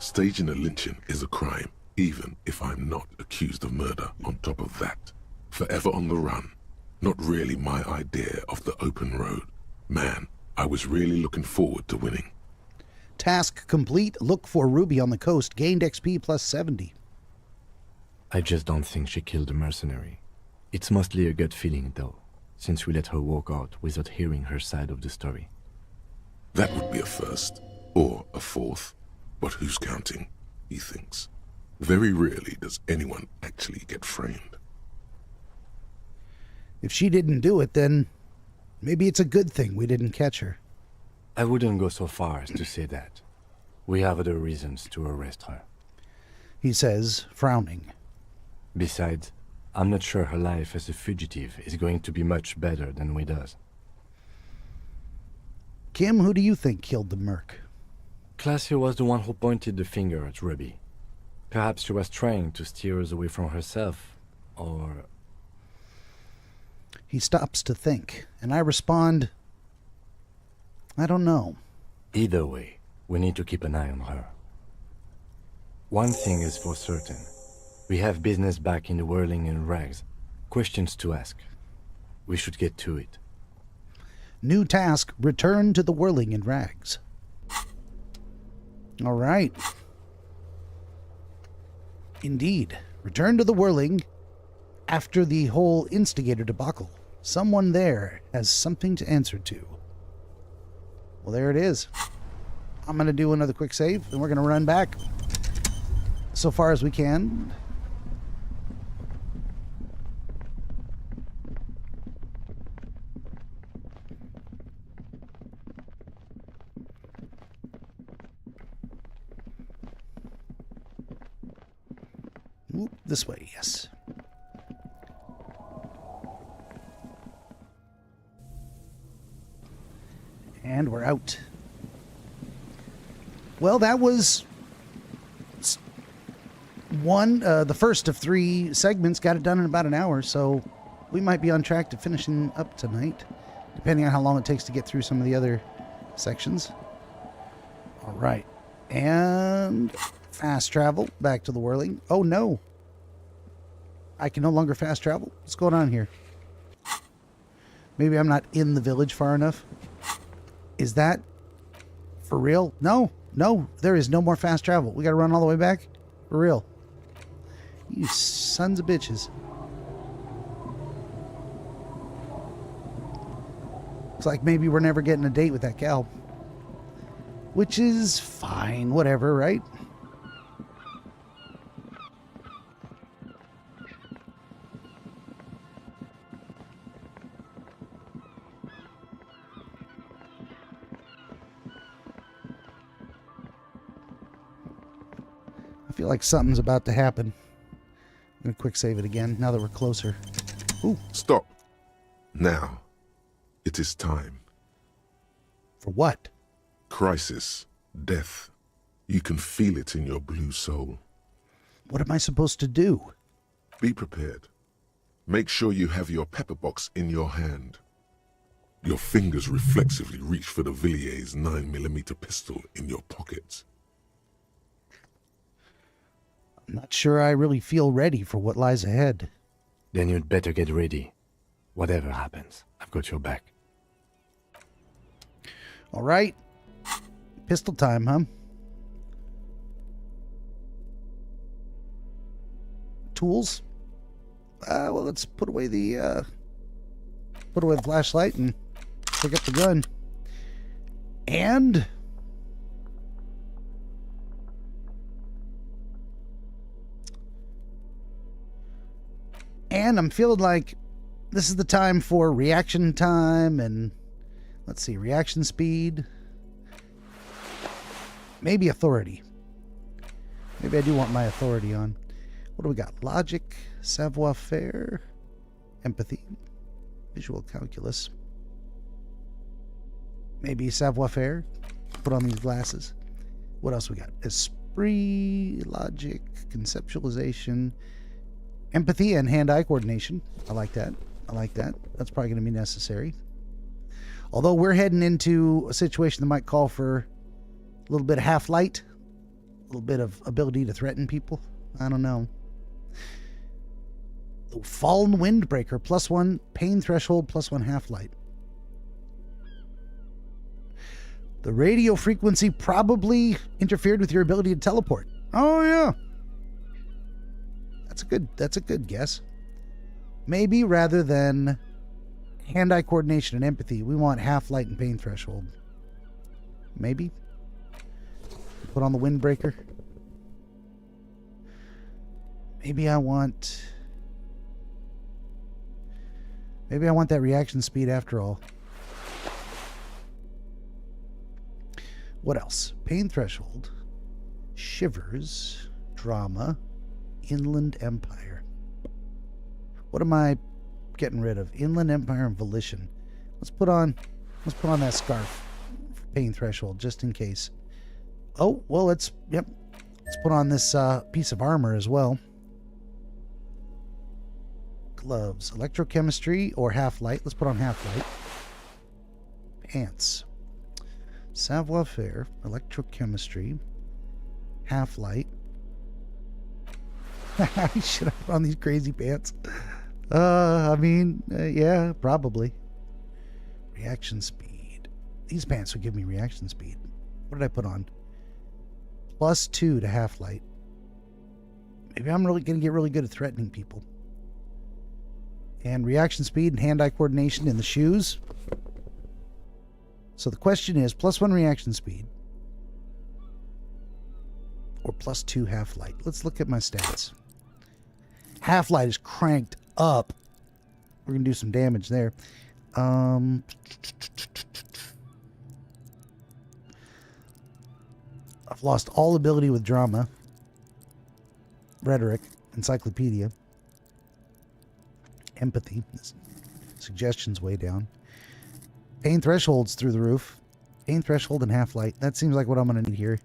Staging a lynching is a crime, even if I'm not accused of murder on top of that. Forever on the run. Not really my idea of the open road. Man, I was really looking forward to winning. Task complete. Look for Ruby on the coast. Gained XP plus 70. I just don't think she killed a mercenary. It's mostly a gut feeling, though, since we let her walk out without hearing her side of the story. That would be a first, or a fourth. But who's counting, he thinks. Very rarely does anyone actually get framed. If she didn't do it, then maybe it's a good thing we didn't catch her. I wouldn't go so far as to say that. We have other reasons to arrest her. He says, frowning. Besides, I'm not sure her life as a fugitive is going to be much better than with us. Kim, who do you think killed the merc? Clausia was the one who pointed the finger at Ruby. Perhaps she was trying to steer us away from herself, or... He stops to think, and I respond, I don't know. Either way, we need to keep an eye on her. One thing is for certain. We have business back in the whirling in rags. Questions to ask. We should get to it. New task, return to the whirling in rags. All right. Indeed. Return to the whirling after the whole instigator debacle. Someone there has something to answer to. Well, there it is. I'm going to do another quick save, and we're going to run back so far as we can. Oop, this way, yes. And we're out. Well, that was the first of 3 segments. Got it done in about an hour, so we might be on track to finishing up tonight, depending on how long it takes to get through some of the other sections. All right. And fast travel back to the whirling. Oh, no. I can no longer fast travel. What's going on here? Maybe I'm not in the village far enough. Is that for real? No, there is no more fast travel. We got to run all the way back? For real. You sons of bitches. Looks like maybe we're never getting a date with that gal. Which is fine, whatever, right? I feel like something's about to happen. I'm going to quick save it again now that we're closer. Ooh. Stop. Now. It is time. For what? Crisis. Death. You can feel it in your blue soul. What am I supposed to do? Be prepared. Make sure you have your pepper box in your hand. Your fingers reflexively reach for the Villiers 9mm pistol in your pocket. I'm not sure I really feel ready for what lies ahead. Then you'd better get ready. Whatever happens, I've got your back. All right. Pistol time, huh? Tools? Well, let's put away the flashlight and pick up the gun. And I'm feeling like this is the time for reaction time and, let's see, reaction speed. Maybe authority. Maybe I do want my authority on. What do we got? Logic, savoir-faire, empathy, visual calculus. Maybe savoir-faire. Put on these glasses. What else we got? Esprit, logic, conceptualization, empathy, and hand-eye coordination. I like that. That's probably going to be necessary. Although we're heading into a situation that might call for a little bit of half-light, a little bit of ability to threaten people. I don't know. Fallen Windbreaker, +1 pain threshold, +1 half-light. The radio frequency probably interfered with your ability to teleport. Oh, yeah. That's a good guess. Maybe rather than hand-eye coordination and empathy, we want half-light and pain threshold. Maybe. Put on the Windbreaker. Maybe I want that reaction speed after all. What else? Pain threshold, shivers, drama, Inland Empire. What am I getting rid of? Inland Empire and Volition. Let's put on that scarf for pain threshold just in case. Oh, well, let's put on this piece of armor as well. Gloves, electrochemistry or half-light. Let's put on half-light. Pants, savoir-faire, electrochemistry, half-light. Should I put on these crazy pants? Yeah, probably. Reaction speed. These pants would give me reaction speed. What did I put on? +2 to half-light. Maybe I'm really going to get really good at threatening people. And reaction speed and hand-eye coordination in the shoes. So the question is, +1 reaction speed, or +2 half-light. Let's look at my stats. Half-light is cranked up. We're going to do some damage there. I've lost all ability with drama, rhetoric, encyclopedia, empathy. Suggestions way down. Pain thresholds through the roof. Pain threshold and half-light. That seems like what I'm going to need here.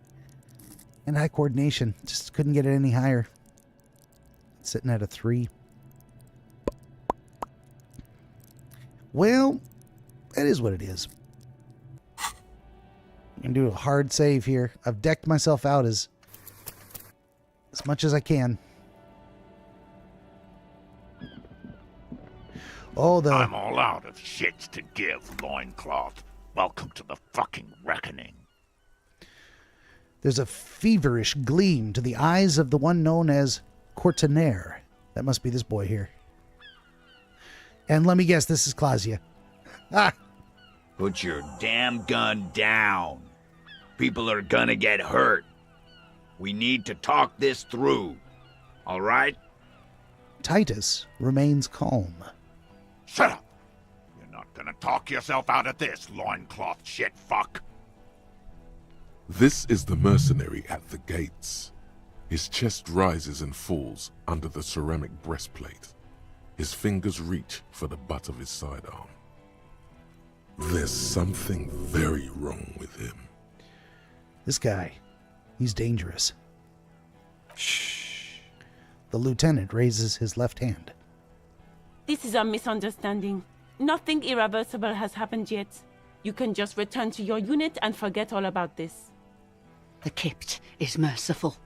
And high coordination. Just couldn't get it any higher. It's sitting at a 3. Well, that is what it is. I'm going to do a hard save here. I've decked myself out as much as I can. Oh, I'm all out of shits to give, loincloth. Welcome to the fucking reckoning. There's a feverish gleam to the eyes of the one known as Courtenaire. That must be this boy here. And let me guess, this is Clausia. Ah! Put your damn gun down. People are gonna get hurt. We need to talk this through. All right? Titus remains calm. Shut up! You're not gonna talk yourself out of this, loincloth shit fuck. This is the mercenary at the gates. His chest rises and falls under the ceramic breastplate. His fingers reach for the butt of his sidearm. There's something very wrong with him. This guy, he's dangerous. Shh. The lieutenant raises his left hand. This is a misunderstanding. Nothing irreversible has happened yet. You can just return to your unit and forget all about this. The Kypt is merciful,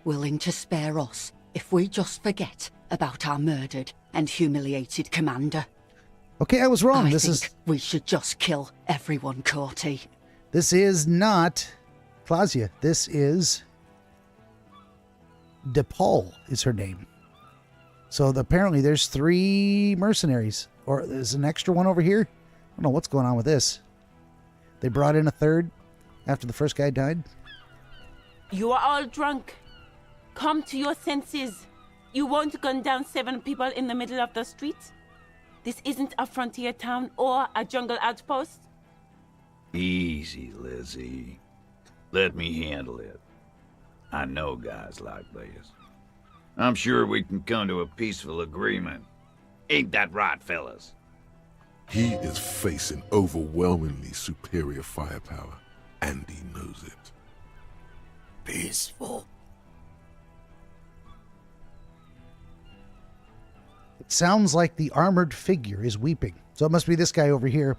willing to spare us if we just forget about our murdered and humiliated commander. Okay, I was wrong. I think we should just kill everyone, Corty. This is not Clausia. This is DePaul is her name. So apparently there's 3 mercenaries. Or there's an extra one over here. I don't know what's going on with this. They brought in a third after the first guy died. You are all drunk. Come to your senses. You won't gun down 7 people in the middle of the street. This isn't a frontier town or a jungle outpost. Easy, Lizzie. Let me handle it. I know guys like this. I'm sure we can come to a peaceful agreement. Ain't that right, fellas? He is facing overwhelmingly superior firepower, and he knows it. Peaceful. It sounds like the armored figure is weeping. So it must be this guy over here.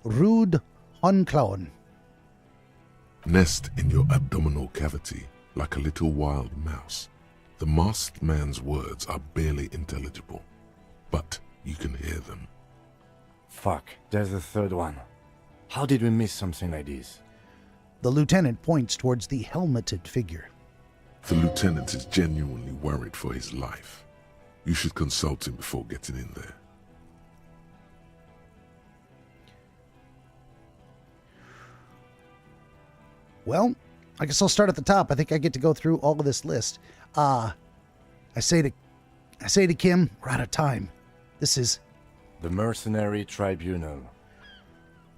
Rude Honklauen. Nest in your abdominal cavity like a little wild mouse. The masked man's words are barely intelligible, but you can hear them. Fuck, there's the third one. How did we miss something like this? The lieutenant points towards the helmeted figure. The lieutenant is genuinely worried for his life. You should consult him before getting in there. Well, I guess I'll start at the top. I think I get to go through all of this list. I say to Kim, we're out of time. This is... The Mercenary Tribunal.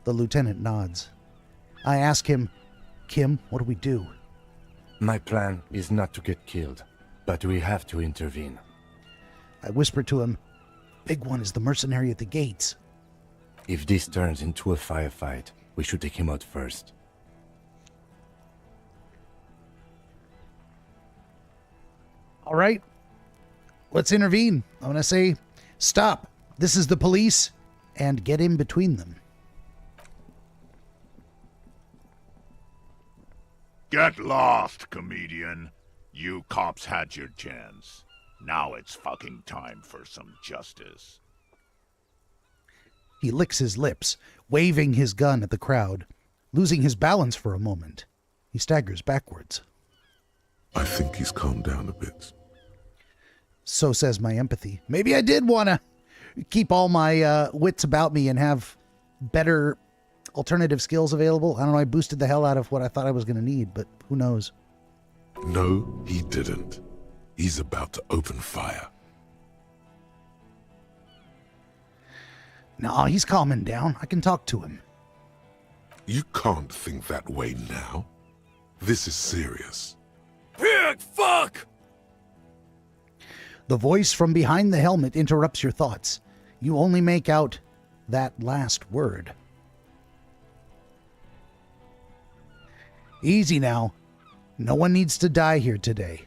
The lieutenant nods. I ask him, Kim, what do we do? My plan is not to get killed, but we have to intervene. I whisper to him, Big one is the mercenary at the gates. If this turns into a firefight, we should take him out first. All right, let's intervene. I'm going to say, stop. This is the police, and get in between them. Get lost, comedian. You cops had your chance. Now it's fucking time for some justice. He licks his lips, waving his gun at the crowd. Losing his balance for a moment, he staggers backwards. I think he's calmed down a bit. So says my empathy. Maybe I did want to keep all my wits about me and have better alternative skills available. I don't know, I boosted the hell out of what I thought I was going to need, but who knows? No, he didn't. He's about to open fire. No, he's calming down. I can talk to him. You can't think that way now. This is serious. Pig fuck! The voice from behind the helmet interrupts your thoughts. You only make out that last word. Easy now. No one needs to die here today.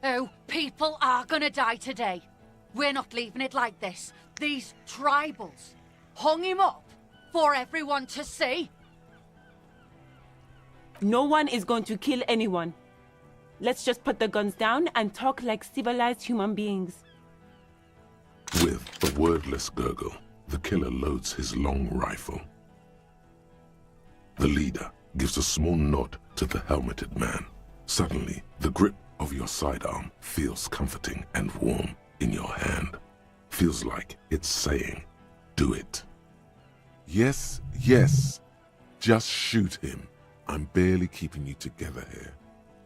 Oh, people are gonna die today. We're not leaving it like this. These tribals hung him up for everyone to see. No one is going to kill anyone. Let's just put the guns down and talk like civilized human beings. With a wordless gurgle, the killer loads his long rifle. The leader gives a small nod to the helmeted man. Suddenly, the grip of your sidearm feels comforting and warm in your hand. Feels like it's saying, do it. Yes, yes. Just shoot him. I'm barely keeping you together here.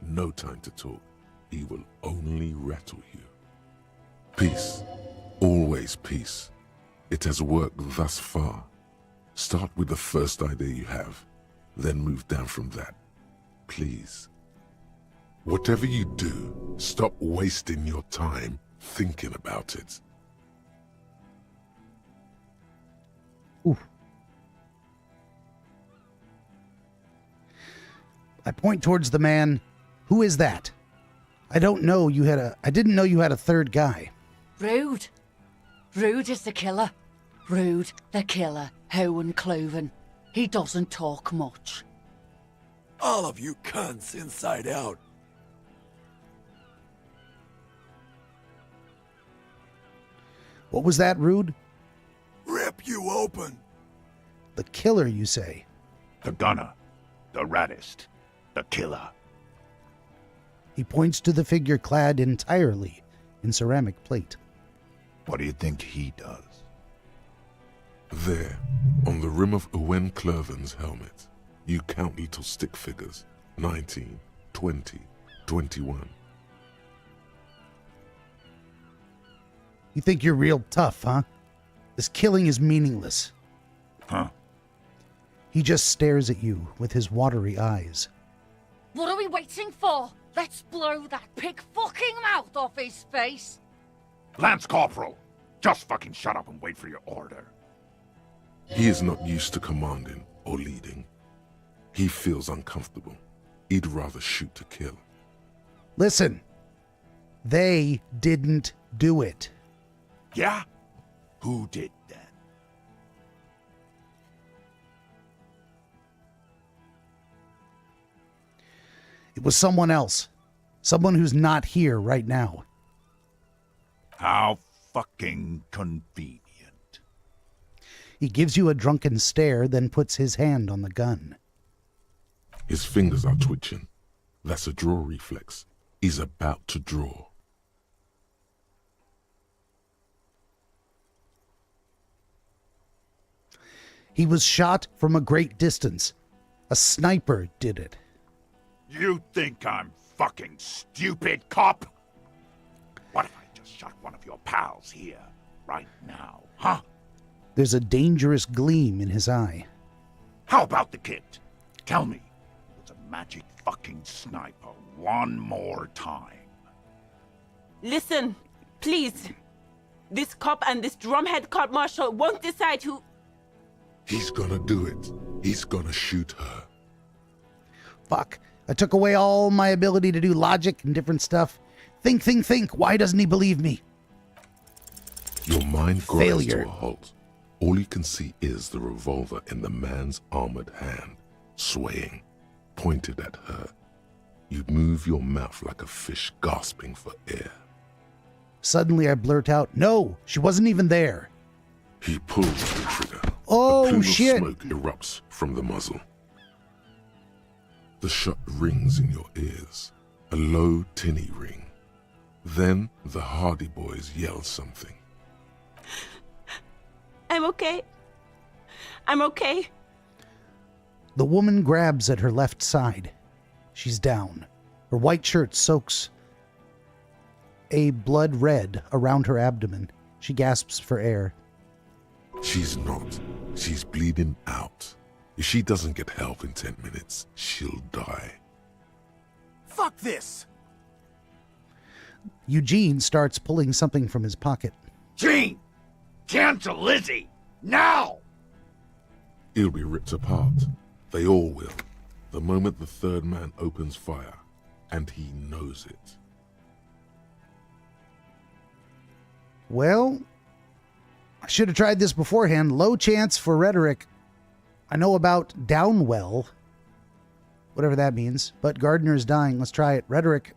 No time to talk. He will only rattle you. Peace. Always peace. It has worked thus far. Start with the first idea you have, then move down from that. Please. Whatever you do, stop wasting your time thinking about it. Ooh. I point towards the man. Who is that? I didn't know you had a third guy. Rude. Rude is the killer. Rude, the killer, Howen Cloven. He doesn't talk much. All of you cunts inside out. What was that, Rude? Rip you open. The killer, you say? The gunner. The raddest. The killer. He points to the figure clad entirely in ceramic plate. What do you think he does? There, on the rim of Owen Cloven's helmet, you count little stick figures. 19, 20, 21. You think you're real tough, huh? This killing is meaningless. Huh? He just stares at you with his watery eyes. What are we waiting for? Let's blow that pig fucking mouth off his face. Lance Corporal! Just fucking shut up and wait for your order. He is not used to commanding or leading. He feels uncomfortable. He'd rather shoot to kill. Listen, they didn't do it. Yeah? Who did then? It was someone else. Someone who's not here right now. How fucking convenient. He gives you a drunken stare, then puts his hand on the gun. His fingers are twitching. That's a draw reflex. He's about to draw. He was shot from a great distance. A sniper did it. You think I'm fucking stupid, cop? What if I just shot one of your pals here, right now, huh? There's a dangerous gleam in his eye. How about the kid? Tell me, it was a magic fucking sniper one more time. Listen, please. This cop and this drumhead court marshal won't decide who... He's gonna do it. He's gonna shoot her. Fuck. I took away all my ability to do logic and different stuff. Think. Why doesn't he believe me? Your mind grinds Failure. to a halt. All you can see is the revolver in the man's armored hand, swaying, pointed at her. You move your mouth like a fish gasping for air. Suddenly I blurt out, no, she wasn't even there. He pulls the trigger. Oh, a plume shit. of smoke erupts from the muzzle. The shot rings in your ears, a low, tinny ring. Then the Hardy Boys yell something. I'm okay. I'm okay. The woman grabs at her left side. She's down. Her white shirt soaks a blood red around her abdomen. She gasps for air. She's not. She's bleeding out. If she doesn't get help in 10 minutes, she'll die. Fuck this! Eugene starts pulling something from his pocket. Gene! Cancel Lizzie! Now! He'll be ripped apart. They all will. The moment the third man opens fire. And he knows it. Well, I should have tried this beforehand. Low chance for rhetoric. I know about Downwell. Whatever that means. But Gardner is dying. Let's try it. Rhetoric.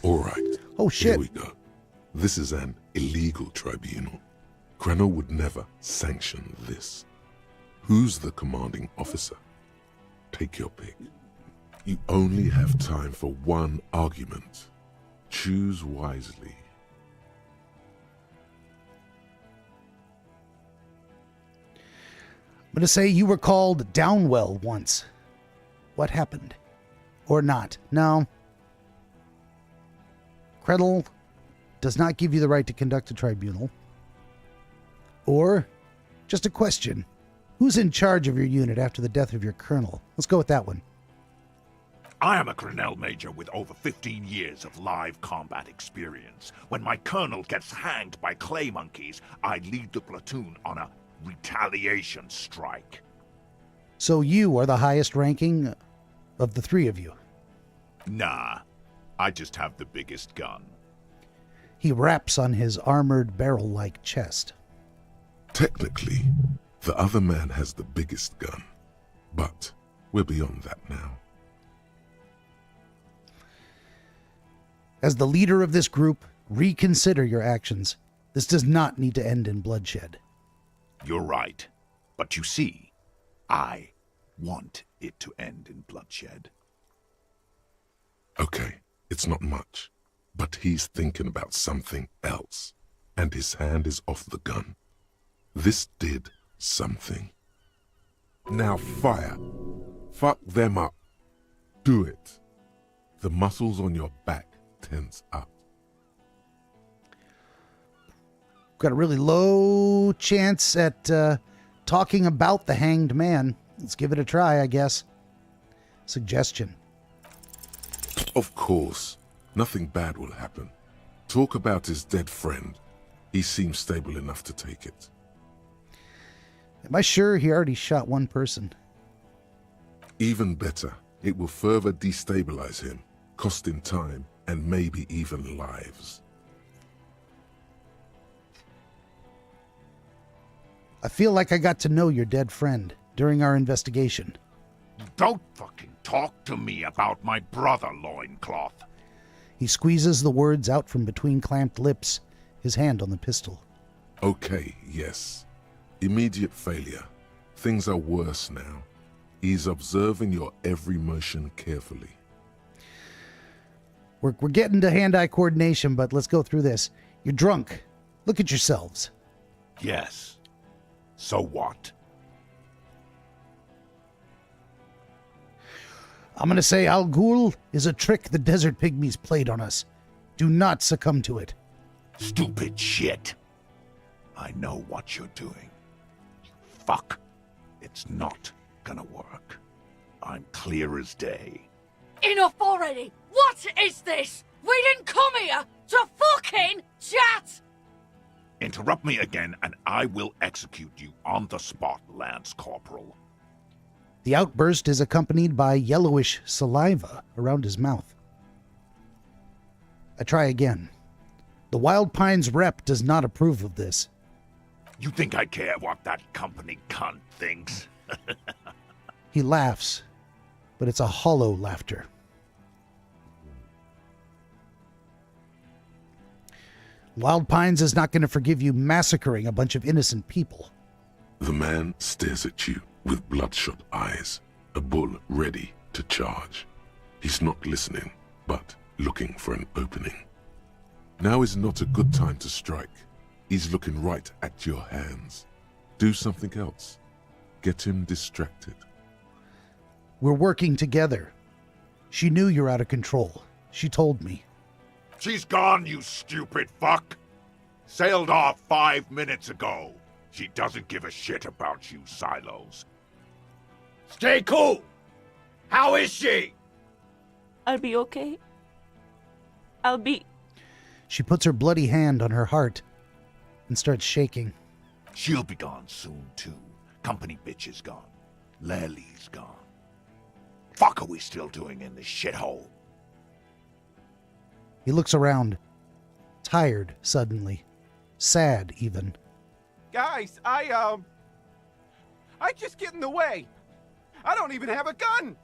All right. Oh, shit. Here we go. This is an illegal tribunal. Krenner would never sanction this. Who's the commanding officer? Take your pick. You only have time for one argument. Choose wisely. I'm going to say you were called Downwell once. What happened? Or not? No. Kreddle does not give you the right to conduct a tribunal. Or, just a question. Who's in charge of your unit after the death of your colonel? Let's go with that one. I am a Grinnell Major with over 15 years of live combat experience. When my colonel gets hanged by clay monkeys, I lead the platoon on a retaliation strike. So you are the highest ranking of the three of you. Nah, I just have the biggest gun. He raps on his armored barrel-like chest. Technically, the other man has the biggest gun. But we're beyond that now. As the leader of this group, reconsider your actions. This does not need to end in bloodshed. You're right. But you see, I want it to end in bloodshed. Okay, it's not much. But he's thinking about something else. And his hand is off the gun. This did something. Now fire. Fuck them up. Do it. The muscles on your back tense up. Got a really low chance at talking about the hanged man. Let's give it a try, I guess. Suggestion. Of course. Nothing bad will happen. Talk about his dead friend. He seems stable enough to take it. Am I sure he already shot one person? Even better. It will further destabilize him, cost him time, and maybe even lives. I feel like I got to know your dead friend during our investigation. Don't fucking talk to me about my brother, Loincloth. He squeezes the words out from between clamped lips, his hand on the pistol. Okay, yes. Immediate failure. Things are worse now. He's observing your every motion carefully. We're getting to hand-eye coordination, but let's go through this. You're drunk. Look at yourselves. Yes. So what? I'm going to say Al Ghul is a trick the desert pygmies played on us. Do not succumb to it. Stupid shit. I know what you're doing. Fuck. It's not gonna work. I'm clear as day. Enough already! What is this? We didn't come here to fucking chat! Interrupt me again and I will execute you on the spot, Lance Corporal. The outburst is accompanied by yellowish saliva around his mouth. I try again. The Wild Pines rep does not approve of this. You think I care what that company cunt thinks? He laughs, but it's a hollow laughter. Wild Pines is not going to forgive you massacring a bunch of innocent people. The man stares at you with bloodshot eyes, a bull ready to charge. He's not listening, but looking for an opening. Now is not a good time to strike. He's looking right at your hands. Do something else. Get him distracted. We're working together. She knew you're out of control. She told me. She's gone, you stupid fuck. Sailed off 5 minutes ago. She doesn't give a shit about you, Silos. Stay cool! How is she? I'll be okay. I'll be... She puts her bloody hand on her heart and starts shaking. She'll be gone soon, too. Company bitch is gone. Lely's gone. Fuck are we still doing in this shithole? He looks around, tired suddenly, sad even. Guys, I just get in the way. I don't even have a gun.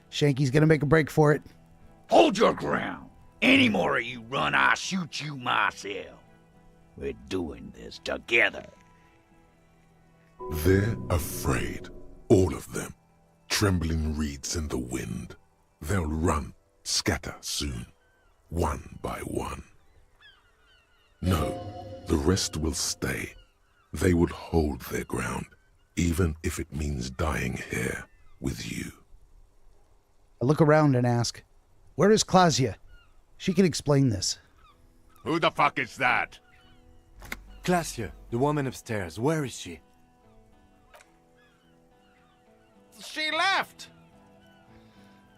Shanky's gonna make a break for it. Hold your ground. Any more of you run, I'll shoot you myself. We're doing this together. They're afraid, all of them. Trembling reeds in the wind. They'll run, scatter soon, one by one. No, the rest will stay. They would hold their ground, even if it means dying here with you. I look around and ask, where is Klasia? She can explain this. Who the fuck is that? Klasia, the woman upstairs, where is she? She left.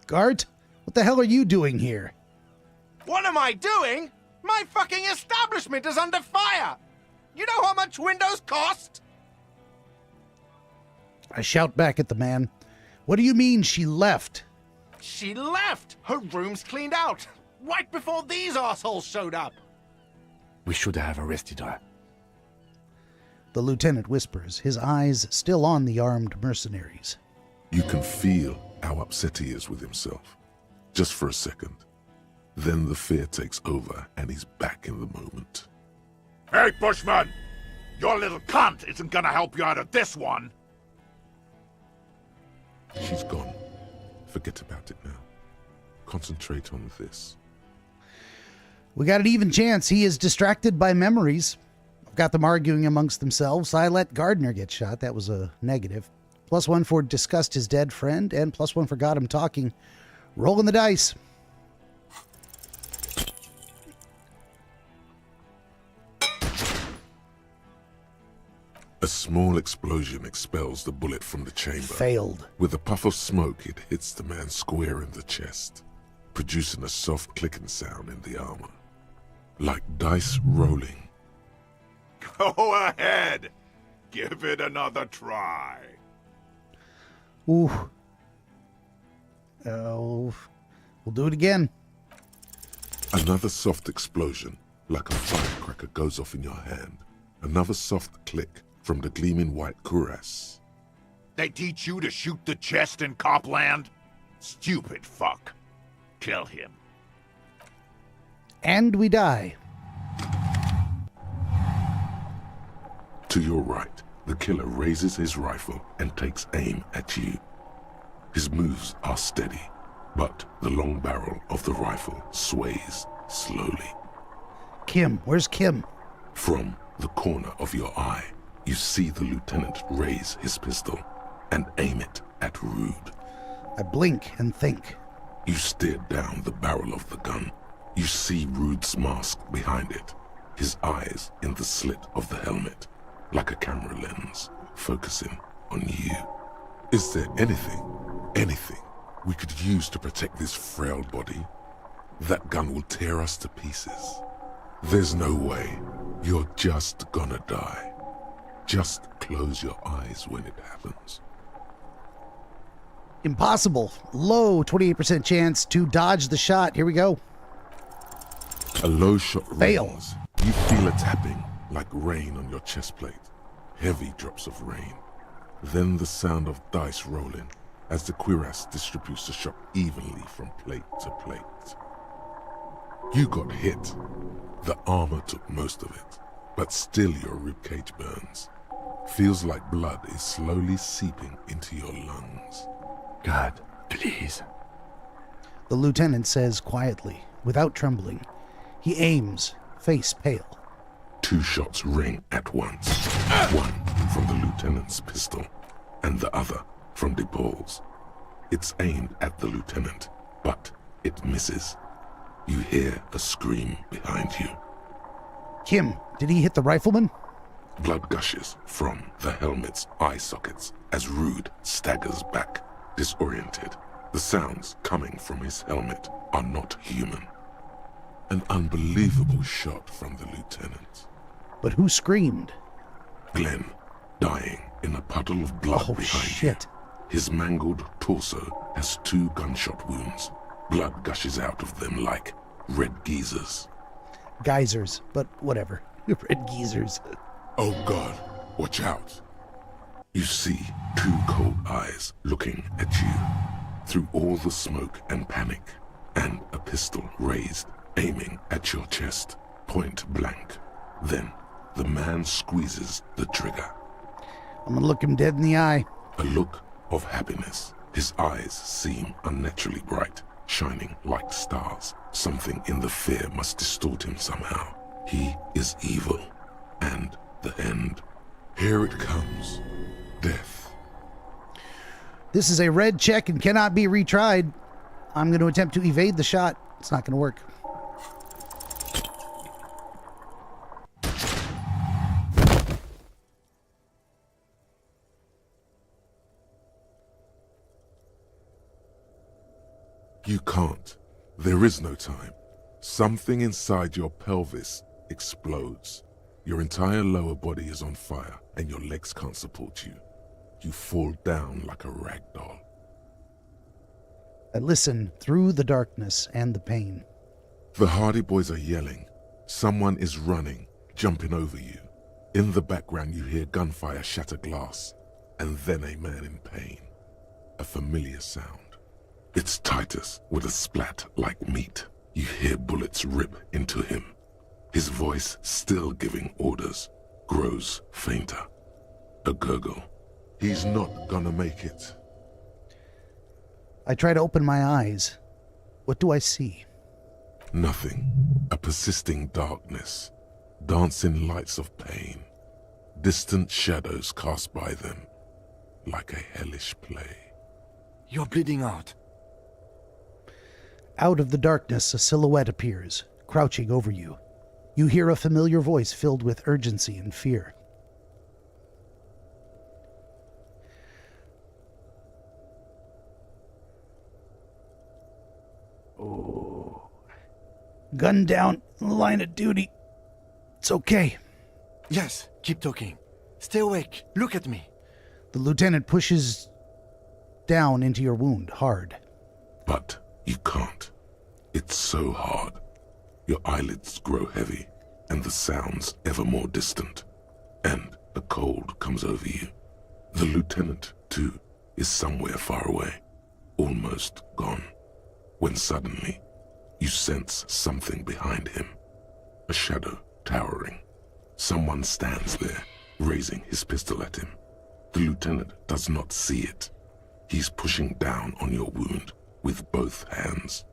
Gart, what the hell are you doing here? What am I doing? My fucking establishment is under fire. You know how much windows cost? I shout back at the man. What do you mean she left? She left. Her room's cleaned out. Right before these assholes showed up. We should have arrested her. The lieutenant whispers, his eyes still on the armed mercenaries. You can feel how upset he is with himself. Just for a second. Then the fear takes over and he's back in the moment. Hey, Bushman! Your little cunt isn't gonna help you out of this one! She's gone. Forget about it now. Concentrate on this. We got an even chance. He is distracted by memories. I've got them arguing amongst themselves. I let Gardner get shot. That was a negative. +1 for discussed his dead friend, and +1 for got him talking. Rolling the dice. A small explosion expels the bullet from the chamber. Failed. With a puff of smoke, it hits the man square in the chest, producing a soft clicking sound in the armor. Like dice rolling. Go ahead! Give it another try. Ooh. Oh. We'll do it again. Another soft explosion, like a firecracker, goes off in your hand. Another soft click from the gleaming white cuirass. They teach you to shoot the chest in Copland? Stupid fuck. Kill him. And we die. To your right, the killer raises his rifle and takes aim at you. His moves are steady, but the long barrel of the rifle sways slowly. Kim, where's Kim? From the corner of your eye, you see the lieutenant raise his pistol and aim it at Rude. I blink and think. You stare down the barrel of the gun. You see Rude's mask behind it, his eyes in the slit of the helmet, like a camera lens, focusing on you. Is there anything we could use to protect this frail body? That gun will tear us to pieces. There's no way. You're just gonna die. Just close your eyes when it happens. Impossible. Low 28% chance to dodge the shot. Here we go. A low shot Fail. rings. You feel a tapping like rain on your chest plate. Heavy drops of rain. Then the sound of dice rolling as the cuirass distributes the shot evenly from plate to plate. You got hit. The armor took most of it, but still your ribcage burns. Feels like blood is slowly seeping into your lungs. God, please. The lieutenant says quietly, without trembling. He aims, face pale. 2 shots ring at once. One from the lieutenant's pistol, and the other from DePaul's. It's aimed at the lieutenant, but It misses. You hear a scream behind you. Kim, did he hit the rifleman? Blood gushes from the helmet's eye sockets as Rude staggers back, disoriented. The sounds coming from his helmet are not human. An unbelievable shot from the lieutenant. But who screamed? Glenn, dying in a puddle of blood Oh, behind shit. you. His mangled torso has 2 gunshot wounds. Blood gushes out of them like red geysers. Geysers, but whatever. Red geezers. Oh God, watch out. You see 2 cold eyes looking at you through all the smoke and panic, and a pistol raised, aiming at your chest, point blank. Then the man squeezes the trigger. I'm gonna look him dead in the eye. A look of happiness. His eyes seem unnaturally bright, shining like stars. Something in the fear must distort him somehow. He is evil, and the end. Here it comes. Death. This is a red check and cannot be retried. I'm going to attempt to evade the shot. It's not going to work. You can't. There is no time. Something inside your pelvis explodes. Your entire lower body is on fire, and your legs can't support you. You fall down like a rag doll. I listen through the darkness and the pain. The Hardy Boys are yelling. Someone is running, jumping over you. In the background you hear gunfire shatter glass, and then a man in pain. A familiar sound. It's Titus with a splat like meat. You hear bullets rip into him. His voice, still giving orders, grows fainter. A gurgle. He's not gonna make it. I try to open my eyes. What do I see? Nothing. A persisting darkness. Dancing lights of pain. Distant shadows cast by them. Like a hellish play. You're bleeding out. Out of the darkness, a silhouette appears, crouching over you. You hear a familiar voice filled with urgency and fear. Oh. Gun down, line of duty. It's okay. Yes, keep talking. Stay awake. Look at me. The lieutenant pushes down into your wound, hard. But you can't. It's so hard. Your eyelids grow heavy, and the sounds ever more distant. And the cold comes over you. The lieutenant, too, is somewhere far away, almost gone. When suddenly, you sense something behind him. A shadow towering. Someone stands there, raising his pistol at him. The lieutenant does not see it. He's pushing down on your wound with both hands.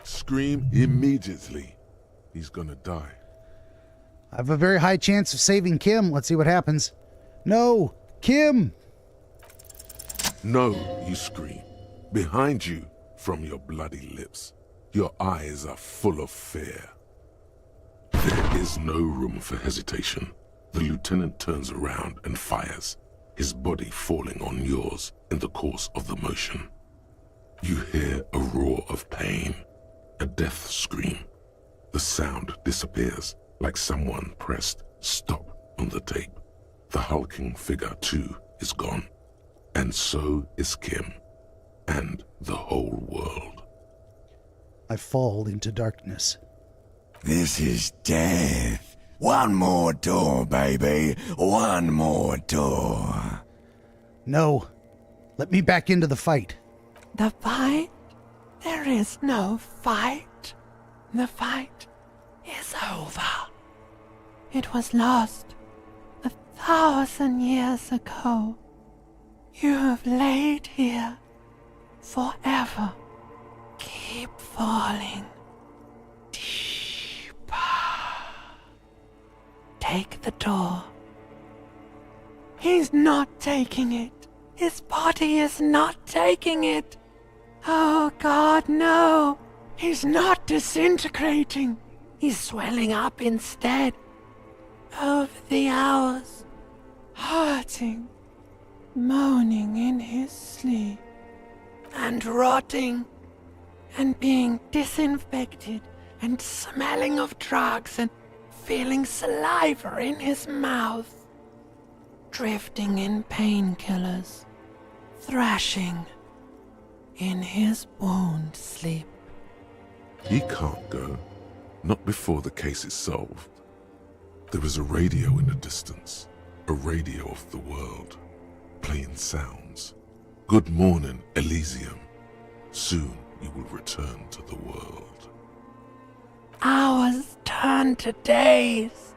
Scream immediately. He's gonna die. I have a very high chance of saving Kim. Let's see what happens. No! Kim! No, you scream. Behind you, from your bloody lips, your eyes are full of fear. There is no room for hesitation. The lieutenant turns around and fires, his body falling on yours in the course of the motion. You hear a roar of pain, a death scream. The sound disappears like someone pressed stop on the tape. The hulking figure, too, is gone. And so is Kim, and the whole world. I fall into darkness. This is death. One more door, baby. One more door. No. Let me back into the fight. The fight? There is no fight. The fight is over. It was lost 1,000 years ago. You have laid here forever. Keep falling deeper. Take the door. He's not taking it. His body is not taking it. Oh God, no! He's not disintegrating. He's swelling up instead. Over the hours, hurting, moaning in his sleep, and rotting, and being disinfected, and smelling of drugs, and feeling saliva in his mouth, drifting in painkillers, thrashing in his wound sleep. He can't go. Not before the case is solved. There is a radio in the distance. A radio of the world. Playing sounds. Good morning, Elysium. Soon you will return to the world. Hours turn to days.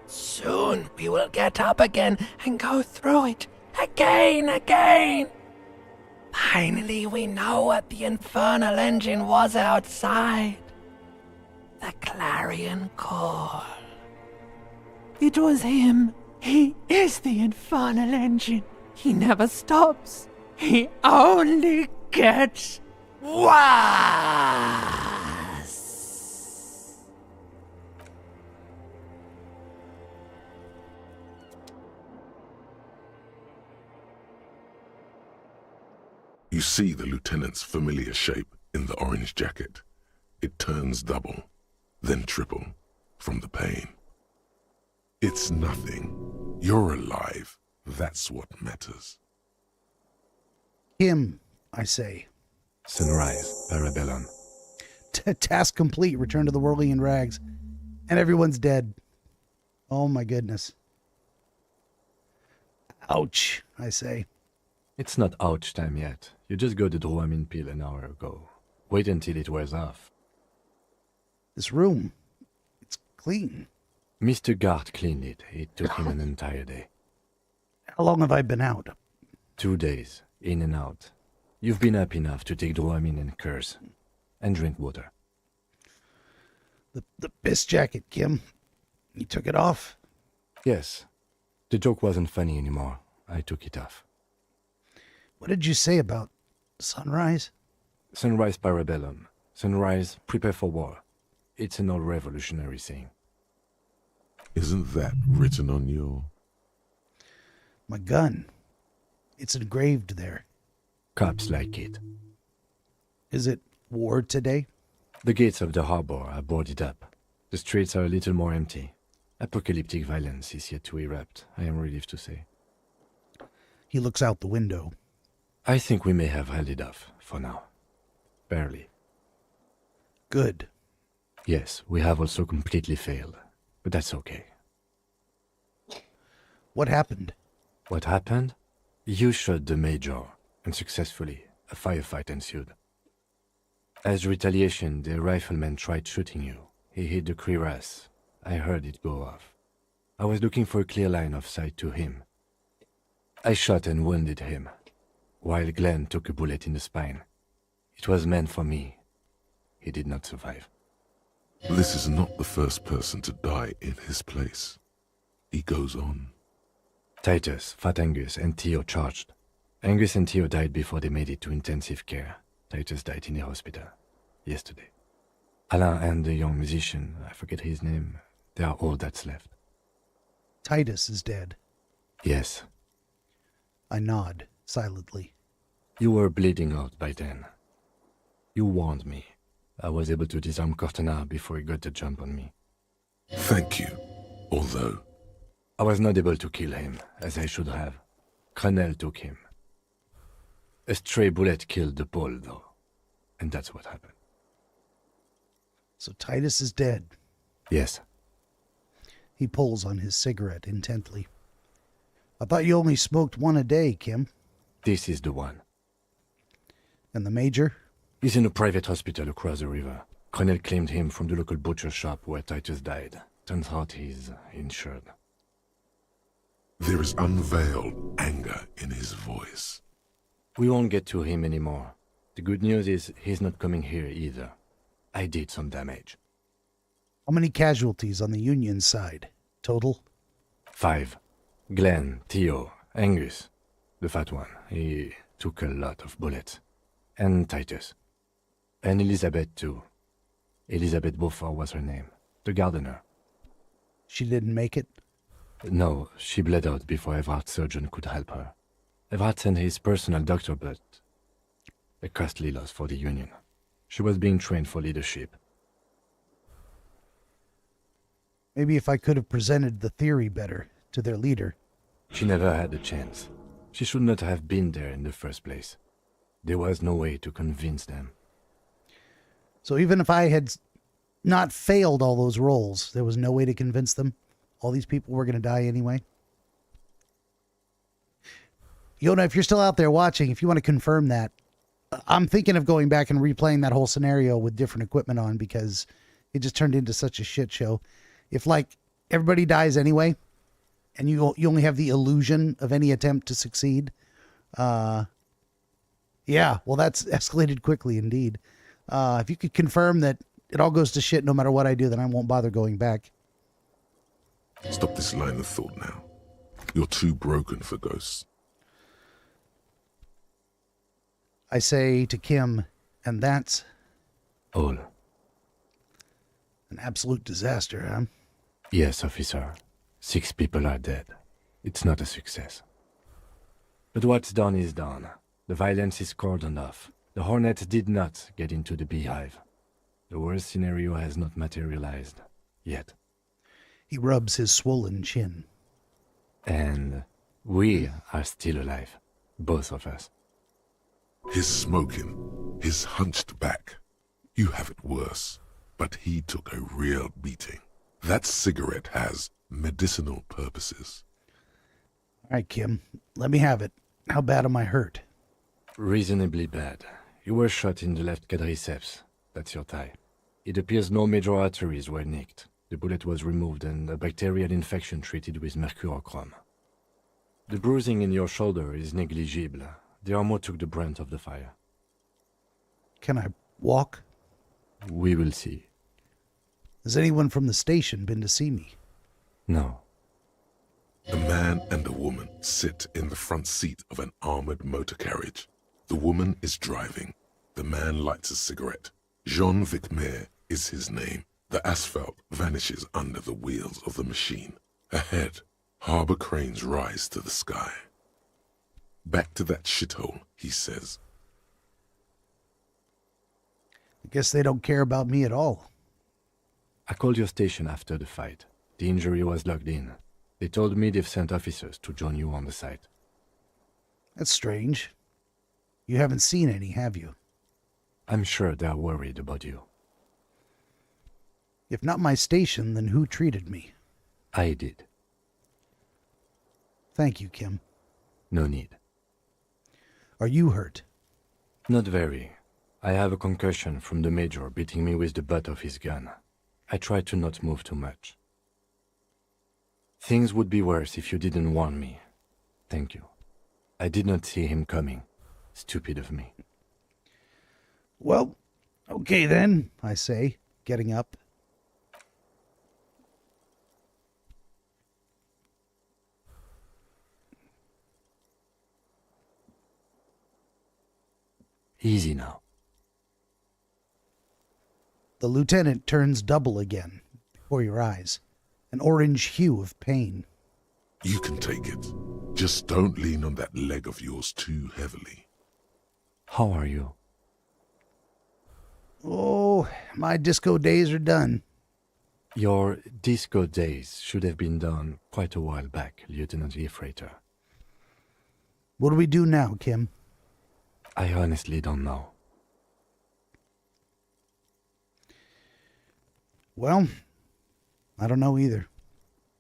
Soon we will get up again and go through it again. Finally, we know what the infernal engine was outside. The clarion call. It was him. He is the infernal engine. He never stops. He only gets worse. You see the lieutenant's familiar shape in the orange jacket. It turns double, then triple, from the pain. It's nothing. You're alive. That's what matters. Kim, I say. Sunrise, Parabellum. Task complete. Return to the whirling rags. And everyone's dead. Oh my goodness. Ouch, I say. It's not ouch time yet. You just got the Dramamine pill an hour ago. Wait until it wears off. This room, it's clean. Mr. Gart cleaned it. It took him an entire day. How long have I been out? 2 days, in and out. You've been up enough to take Dramamine and curse. And drink water. The piss jacket, Kim. You took it off? Yes. The joke wasn't funny anymore. I took it off. What did you say about sunrise? Sunrise Parabellum. Sunrise, prepare for war. It's an old revolutionary saying. Isn't that written on your... My gun. It's engraved there. Cops like it. Is it war today? The gates of the harbor are boarded up. The streets are a little more empty. Apocalyptic violence is yet to erupt, I am relieved to say. He looks out the window. I think we may have held it off, for now. Barely. Good. Yes, we have also completely failed. But that's okay. What happened? What happened? You shot the Major, and successfully, a firefight ensued. As retaliation, the rifleman tried shooting you. He hit the cuirass. I heard it go off. I was looking for a clear line of sight to him. I shot and wounded him, while Glenn took a bullet in the spine. It was meant for me. He did not survive. This is not the first person to die in his place. He goes on. Titus, Fat Angus, and Theo charged. Angus and Theo died before they made it to intensive care. Titus died in the hospital yesterday. Alain and the young musician, I forget his name, they are all that's left. Titus is dead. Yes. I nod silently. You were bleeding out by then. You warned me. I was able to disarm Cortana before he got the jump on me. Thank you. Although... I was not able to kill him, as I should have. Crenel took him. A stray bullet killed the Pole, though. And that's what happened. So Titus is dead. Yes. He pulls on his cigarette intently. I thought you only smoked one a day, Kim. This is the one. And the Major? He's in a private hospital across the river. Crenel claimed him from the local butcher shop where Titus died. Turns out he's insured. There is unveiled anger in his voice. We won't get to him anymore. The good news is he's not coming here either. I did some damage. How many casualties on the Union side? Total? 5. Glenn, Theo, Angus. The fat one. He took a lot of bullets. And Titus. And Elizabeth, too. Elizabeth Beaufort was her name. The gardener. She didn't make it? No, she bled out before Everard's surgeon could help her. Everard sent his personal doctor, but a costly loss for the Union. She was being trained for leadership. Maybe if I could have presented the theory better to their leader. She never had a chance. She should not have been there in the first place. There was no way to convince them. So even if I had not failed all those roles, there was no way to convince them? All these people were going to die anyway? Yoda, if you're still out there watching, if you want to confirm that, I'm thinking of going back and replaying that whole scenario with different equipment on because it just turned into such a shit show. If, like, everybody dies anyway, and you only have the illusion of any attempt to succeed, yeah, well, that's escalated quickly indeed. If you could confirm that it all goes to shit no matter what I do, then I won't bother going back. Stop this line of thought now. You're too broken for ghosts. I say to Kim, and that's... All. An absolute disaster, huh? Yes, officer. 6 people are dead. It's not a success. But what's done is done. The violence is cordoned off. The Hornets did not get into the beehive. The worst scenario has not materialized. Yet. He rubs his swollen chin. And we are still alive. Both of us. His smoking, his hunched back. You have it worse, but he took a real beating. That cigarette has medicinal purposes. All right, Kim, let me have it. How bad am I hurt? Reasonably bad. You were shot in the left quadriceps. That's your thigh. It appears no major arteries were nicked. The bullet was removed and a bacterial infection treated with mercurochrome. The bruising in your shoulder is negligible. The armor took the brunt of the fire. Can I walk? We will see. Has anyone from the station been to see me? No. A man and a woman sit in the front seat of an armored motor carriage. The woman is driving. The man lights a cigarette. Jean Vicmer is his name. The asphalt vanishes under the wheels of the machine. Ahead, harbor cranes rise to the sky. Back to that shithole, he says. I guess they don't care about me at all. I called your station after the fight. The injury was logged in. They told me they've sent officers to join you on the site. That's strange. You haven't seen any, have you? I'm sure they're worried about you. If not my station, then who treated me? I did. Thank you, Kim. No need. Are you hurt? Not very. I have a concussion from the major beating me with the butt of his gun. I tried to not move too much. Things would be worse if you didn't warn me. Thank you. I did not see him coming. Stupid of me. Well, okay then, I say, getting up. Easy now. The lieutenant turns double again before your eyes, an orange hue of pain. You can take it. Just don't lean on that leg of yours too heavily. How are you? Oh, my disco days are done. Your disco days should have been done quite a while back, Lieutenant Gefreiter. What do we do now, Kim? I honestly don't know. Well, I don't know either.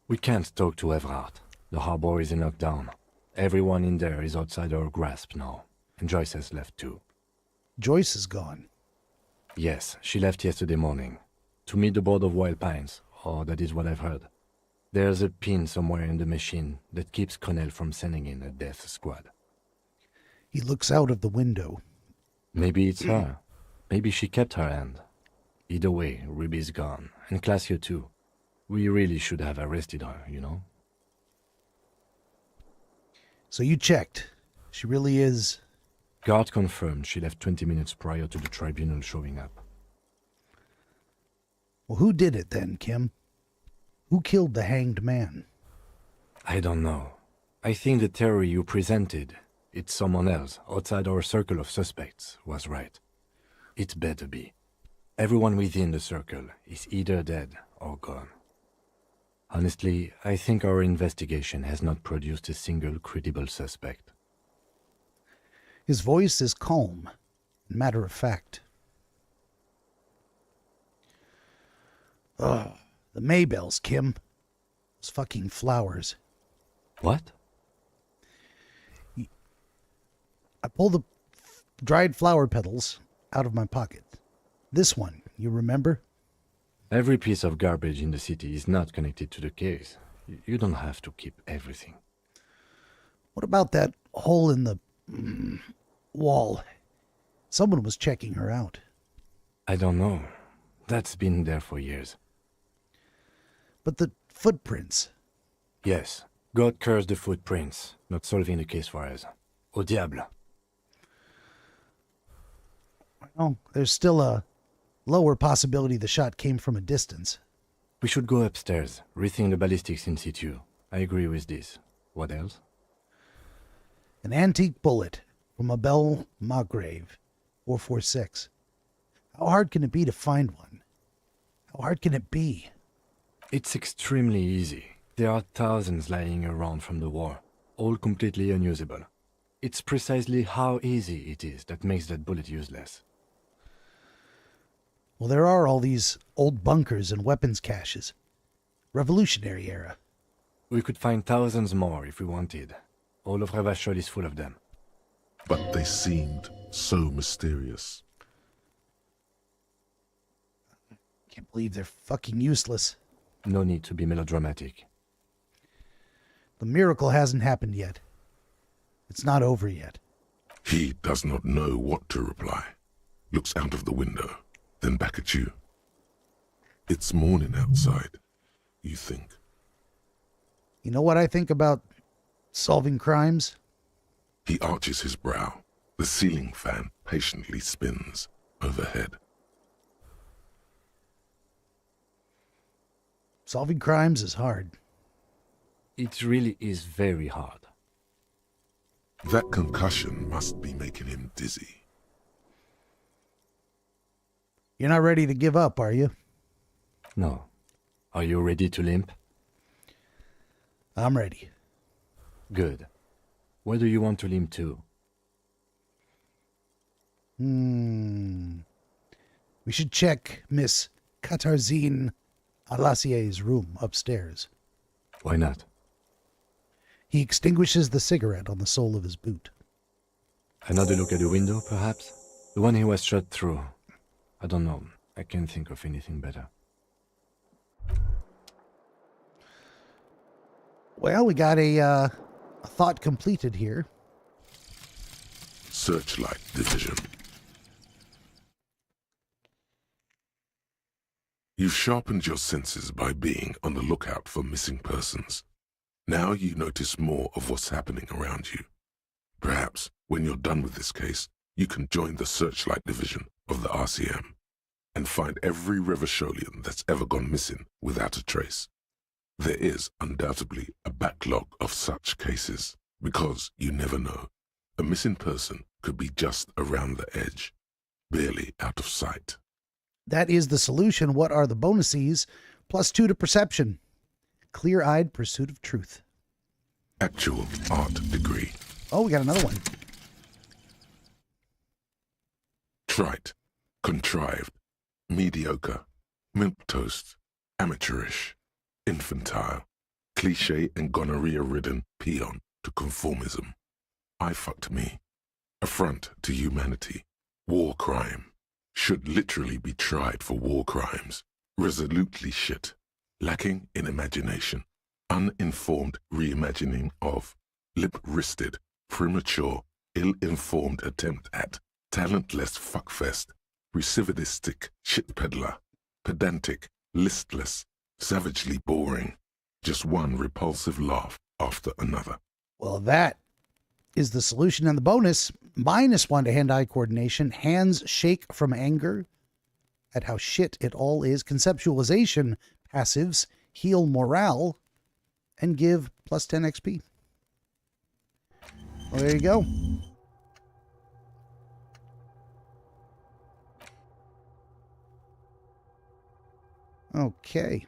We can't talk to Everard. The harbor is in lockdown. Everyone in there is outside our grasp now. And Joyce has left too. Joyce is gone. Yes, she left yesterday morning. To meet the board of Wild Pines, or that is what I've heard. There's a pin somewhere in the machine that keeps Connell from sending in a death squad. He looks out of the window. Maybe it's her. Maybe she kept her hand. Either way, Ruby's gone. And Classio too. We really should have arrested her, you know? So you checked. She really is... Guard confirmed she left 20 minutes prior to the tribunal showing up. Well, who did it then, Kim? Who killed the hanged man? I don't know. I think the theory you presented, it's someone else outside our circle of suspects, was right. It better be. Everyone within the circle is either dead or gone. Honestly, I think our investigation has not produced a single credible suspect. His voice is calm and matter of fact. Ugh, the Maybells, Kim. Those fucking flowers. What? I pulled the dried flower petals out of my pocket. This one, you remember? Every piece of garbage in the city is not connected to the case. You don't have to keep everything. What about that hole in the wall? Someone was checking her out. I don't know. That's been there for years. But the footprints. Yes. God cursed the footprints, not solving the case for us. Au diable. Oh, there's still a lower possibility the shot came from a distance. We should go upstairs, rethink the ballistics in situ. I agree with this. What else? An antique bullet from a Belle Margrave 446. How hard can it be to find one? How hard can it be? It's extremely easy. There are thousands lying around from the war, all completely unusable. It's precisely how easy it is that makes that bullet useless. Well, there are all these old bunkers and weapons caches. Revolutionary era. We could find thousands more if we wanted. All of Revachol is full of them. But they seemed so mysterious. Can't believe they're fucking useless. No need to be melodramatic. The miracle hasn't happened yet. It's not over yet. He does not know what to reply. Looks out of the window, then back at you. It's morning outside, you think. You know what I think about solving crimes? He arches his brow. The ceiling fan patiently spins overhead. Solving crimes is hard. It really is very hard. That concussion must be making him dizzy. You're not ready to give up, are you? No. Are you ready to limp? I'm ready. Good. Where do you want to limp to? We should check Miss Katarzyne Alassier's room upstairs. Why not? He extinguishes the cigarette on the sole of his boot. Another look at the window, perhaps? The one he was shot through. I don't know. I can't think of anything better. Well, we got a thought completed here. Searchlight Division. You've sharpened your senses by being on the lookout for missing persons. Now you notice more of what's happening around you. Perhaps, when you're done with this case, you can join the Searchlight Division of the RCM and find every Revacholian that's ever gone missing without a trace. There is undoubtedly a backlog of such cases, because you never know. A missing person could be just around the edge, barely out of sight. That is the solution. What are the bonuses? +2 to perception. Clear-eyed pursuit of truth. Actual art degree. Oh, we got another one. Trite, contrived, mediocre, milquetoast, amateurish, infantile, cliché and gonorrhea-ridden peon to conformism. I fucked me. Affront to humanity. War crime. Should literally be tried for war crimes. Resolutely shit. Lacking in imagination. Uninformed reimagining of. Lip-wristed, premature, ill-informed attempt at. Talentless fuckfest. Recidivistic shit peddler. Pedantic, listless, savagely boring. Just one repulsive laugh after another. Well, that is the solution. And the bonus, -1 to hand-eye coordination, hands shake from anger at how shit it all is, conceptualization passives, heal morale, and give +10 XP. Well, there you go. Okay.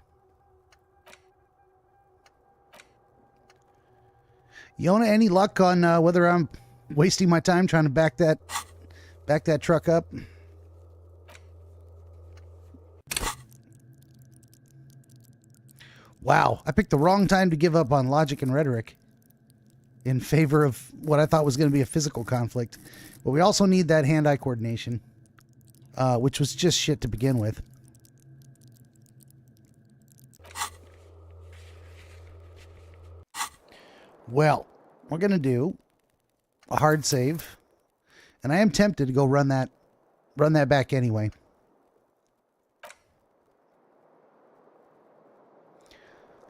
Yona, any luck on whether I'm wasting my time trying to back that truck up? Wow, I picked the wrong time to give up on logic and rhetoric in favor of what I thought was going to be a physical conflict. But we also need that hand-eye coordination, which was just shit to begin with. Well, we're going to do a hard save, and I am tempted to go run that back anyway.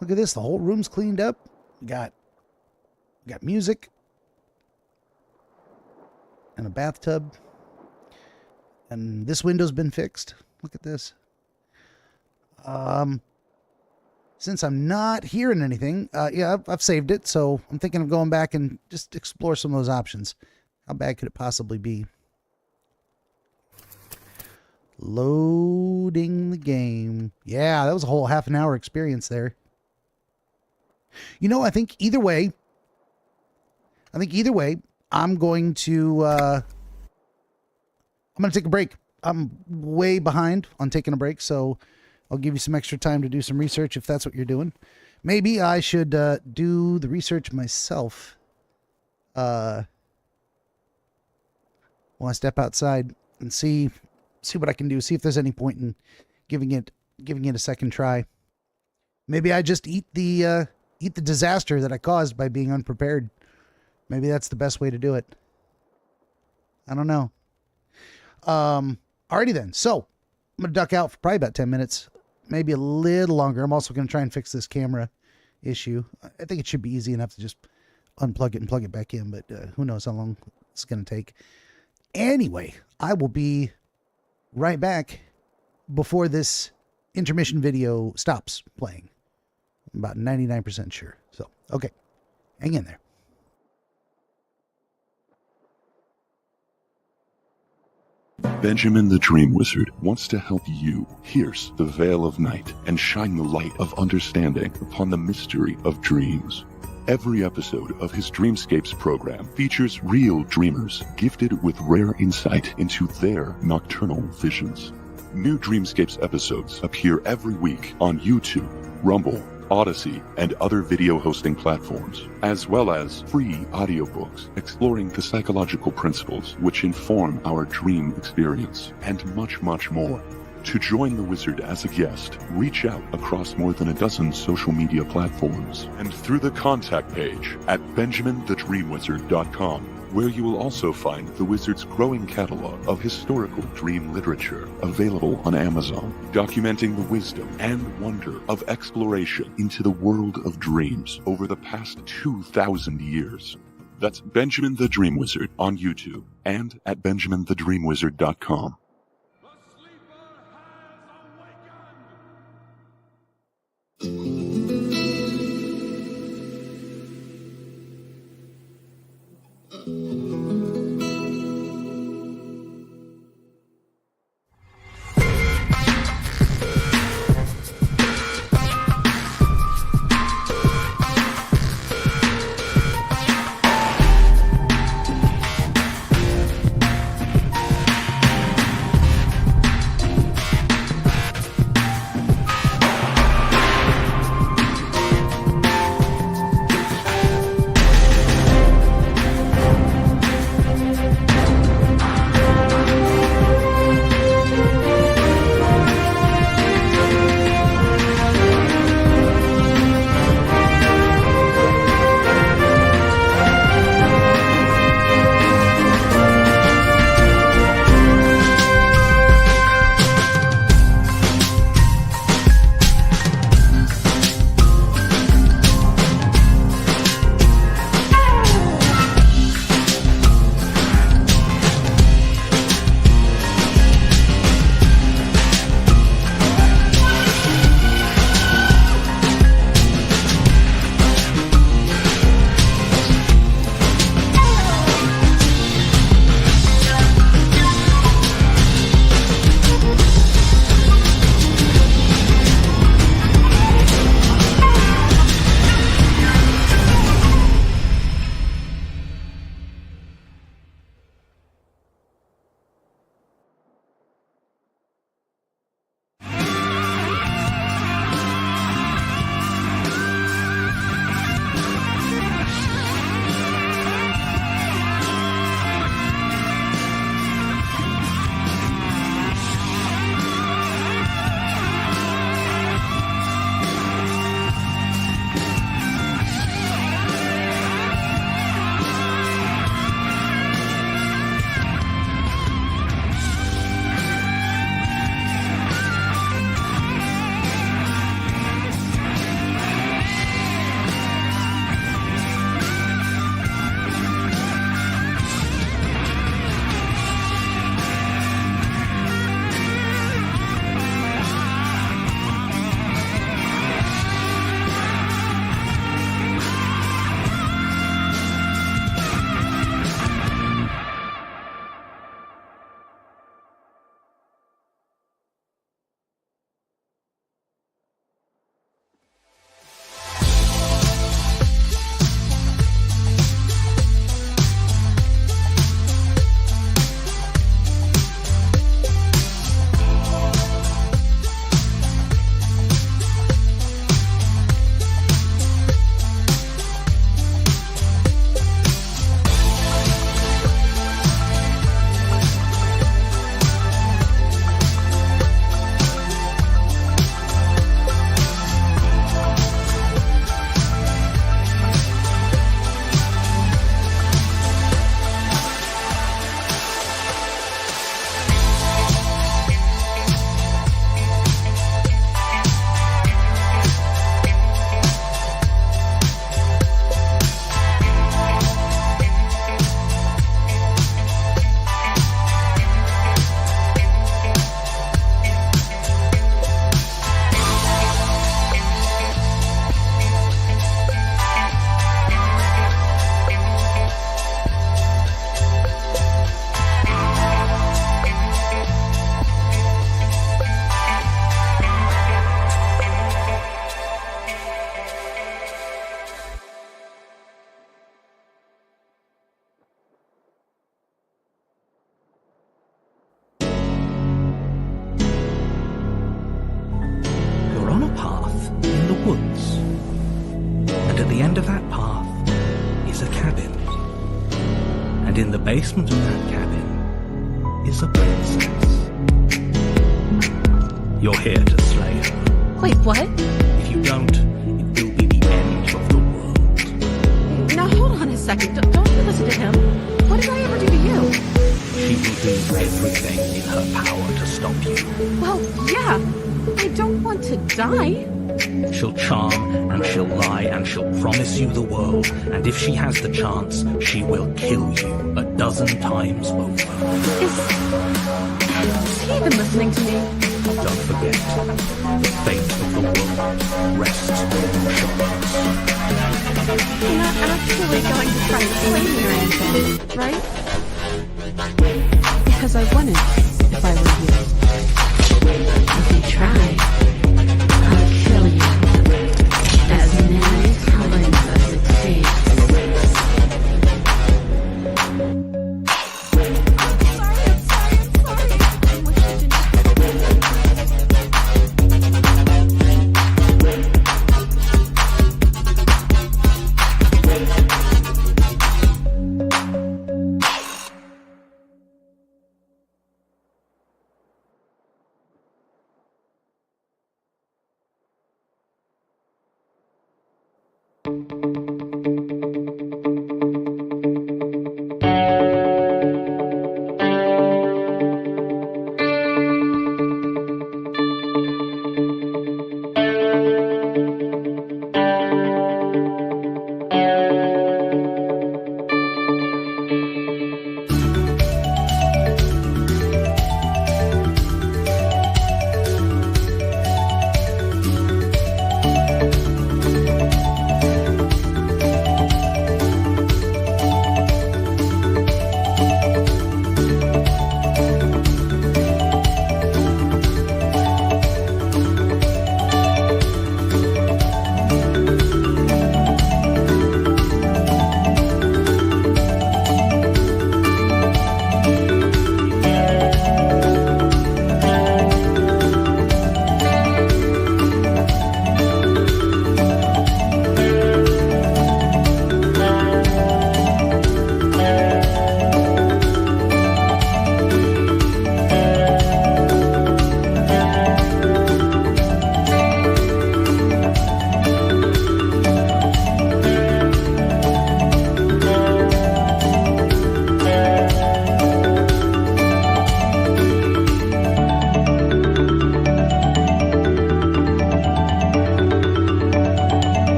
Look at this, the whole room's cleaned up. We got music and a bathtub, and this window's been fixed. Look at this. Since I'm not hearing anything, yeah, I've saved it, so I'm thinking of going back and just explore some of those options. How bad could it possibly be? Loading the game. Yeah, that was a whole half an hour experience there. You know, I think either way, I'm going to take a break. I'm way behind on taking a break, so I'll give you some extra time to do some research if that's what you're doing. Maybe I should do the research myself while I step outside and see what I can do. See if there's any point in giving it a second try. Maybe I just eat the disaster that I caused by being unprepared. Maybe that's the best way to do it. I don't know. Alrighty then. So I'm gonna duck out for probably about 10 minutes. Maybe a little longer. I'm also going to try and fix this camera issue. I think it should be easy enough to just unplug it and plug it back in, but who knows how long it's going to take. Anyway, I will be right back before this intermission video stops playing. I'm about 99% sure. So, okay. Hang in there. Benjamin the Dream Wizard wants to help you pierce the veil of night and shine the light of understanding upon the mystery of dreams. Every episode of his Dreamscapes program features real dreamers gifted with rare insight into their nocturnal visions. New Dreamscapes episodes appear every week on YouTube, Rumble, Odyssey, and other video hosting platforms, as well as free audiobooks exploring the psychological principles which inform our dream experience, and much, much more. To join the Wizard as a guest, reach out across more than a dozen social media platforms and through the contact page at benjaminthedreamwizard.com, where you will also find the Wizard's growing catalog of historical dream literature available on Amazon, documenting the wisdom and wonder of exploration into the world of dreams over the past 2,000 years. That's Benjamin the Dream Wizard on YouTube and at benjaminthedreamwizard.com. the end of that path is a cabin. And in the basement of that cabin is a princess. You're here to slay her. Wait, what? If you don't, it will be the end of the world. Now hold on a second. Don't you listen to him. What did I ever do to you? She will do everything in her power to stop you. Well, yeah. I don't want to die. She'll charm, and she'll lie, and she'll promise you the world. And if she has the chance, she will kill you 12 times over. Is he even listening to me? Don't forget, the fate of the world rests on your shoulders. You're not actually going to try and slay me or anything, right? Because I wouldn't if I were you. If you try, I'll kill you. As many times as it takes.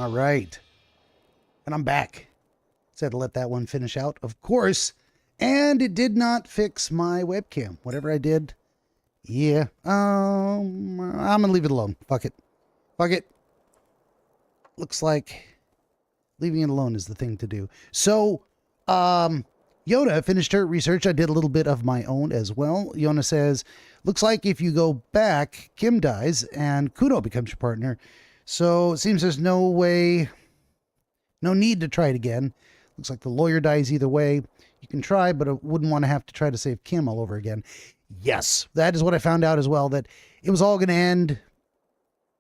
All right. And I'm back. Said to let that one finish out, of course. And it did not fix my webcam. Whatever I did. Yeah. I'm going to leave it alone. Fuck it. Fuck it. Looks like leaving it alone is the thing to do. So, Yona finished her research. I did a little bit of my own as well. Yona says, looks like if you go back, Kim dies and Kuno becomes your partner. So it seems there's no need to try it again. Looks like the lawyer dies either way. You can try, but I wouldn't want to have to try to save Kim all over again. Yes, that is what I found out as well, that it was all going to end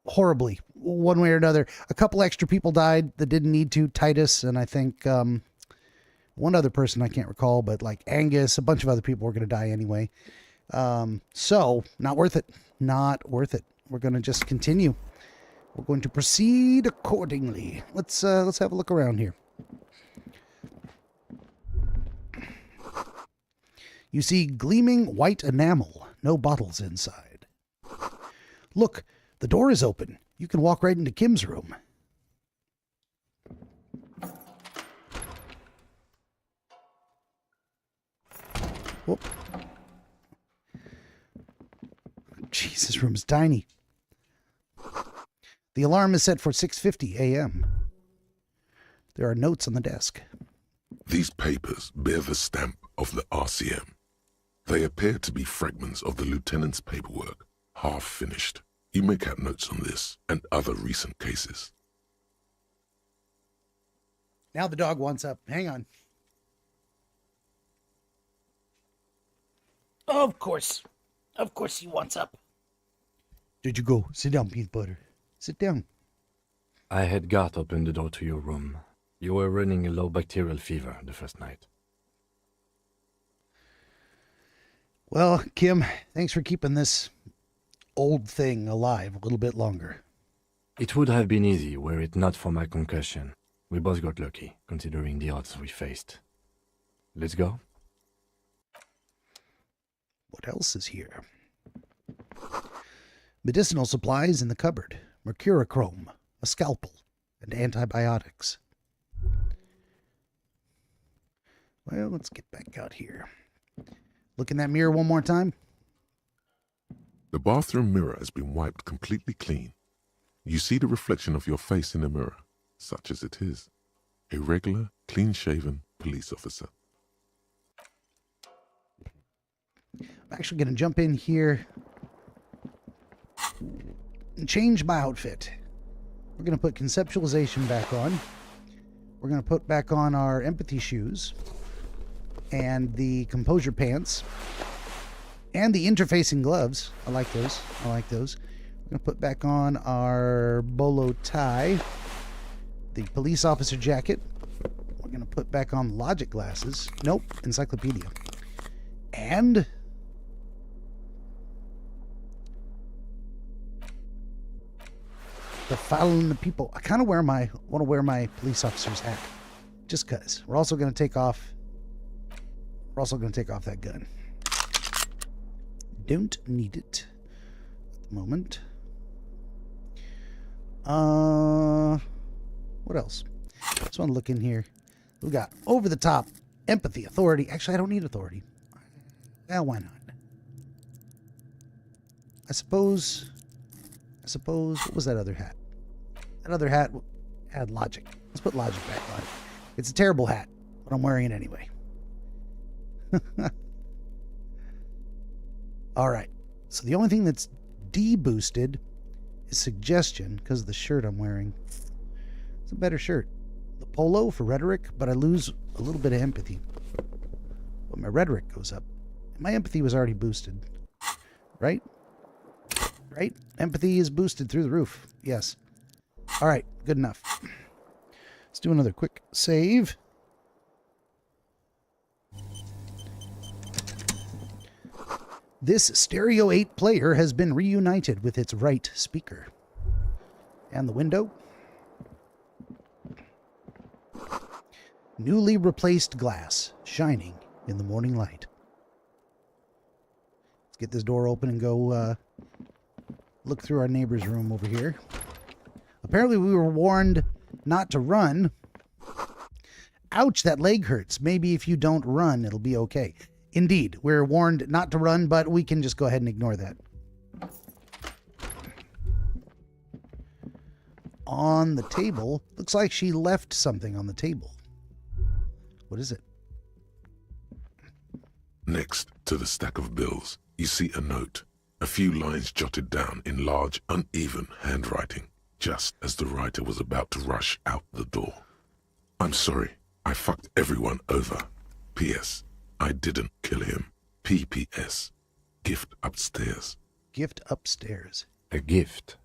horribly, one way or another. A couple extra people died that didn't need to. Titus, and I think one other person I can't recall, but like Angus, a bunch of other people were going to die anyway. So, not worth it. Not worth it. We're going to just continue. We're going to proceed accordingly. Let's have a look around here. You see gleaming white enamel. No bottles inside. Look, the door is open. You can walk right into Kim's room. Whoop. Jeez, this room is tiny. The alarm is set for 6:50 a.m. There are notes on the desk. These papers bear the stamp of the RCM. They appear to be fragments of the lieutenant's paperwork, half finished. You may have notes on this and other recent cases. Now the dog wants up. Hang on. Of course. Of course he wants up. Did you go? Sit down, peanut butter. Sit down. I had Garth open the door to your room. You were running a low bacterial fever the first night. Well, Kim, thanks for keeping this old thing alive a little bit longer. It would have been easy were it not for my concussion. We both got lucky, considering the odds we faced. Let's go. What else is here? Medicinal supplies in the cupboard. Mercurochrome, a scalpel, and antibiotics. Well, let's get back out here. Look in that mirror one more time. The bathroom mirror has been wiped completely clean. You see the reflection of your face in the mirror, such as it is. A regular, clean-shaven police officer. I'm actually going to jump in here and change my outfit. We're going to put conceptualization back on. We're going to put back on our empathy shoes and the composure pants and the interfacing gloves. I like those. I like those. We're going to put back on our bolo tie, the police officer jacket. We're going to put back on logic glasses. Nope, Encyclopedia. And the following the people. I kind of want to wear my police officer's hat, just cause. We're also going to take off that gun. Don't need it at the moment. What else? Just want to look in here. We got over the top empathy, authority. Actually, I don't need authority. Well, why not? I suppose, what was that other hat? That other hat had logic. Let's put logic back on. It's a terrible hat, but I'm wearing it anyway. All right. So the only thing that's de-boosted is suggestion because of the shirt I'm wearing. It's a better shirt. The polo for rhetoric, but I lose a little bit of empathy. But my rhetoric goes up. My empathy was already boosted. Right? Right? Empathy is boosted through the roof. Yes. All right. Good enough. Let's do another quick save. This Stereo 8 player has been reunited with its right speaker. And the window. Newly replaced glass, shining in the morning light. Let's get this door open and go look through our neighbor's room over here. Apparently we were warned not to run. Ouch, that leg hurts. Maybe if you don't run, it'll be okay. Indeed, we're warned not to run, but we can just go ahead and ignore that. On the table, looks like she left something on the table. What is it? Next to the stack of bills, you see a note. A few lines jotted down in large, uneven handwriting, just as the writer was about to rush out the door. I'm sorry, I fucked everyone over. P.S. I didn't kill him. P.P.S. Gift upstairs. Gift upstairs. A gift.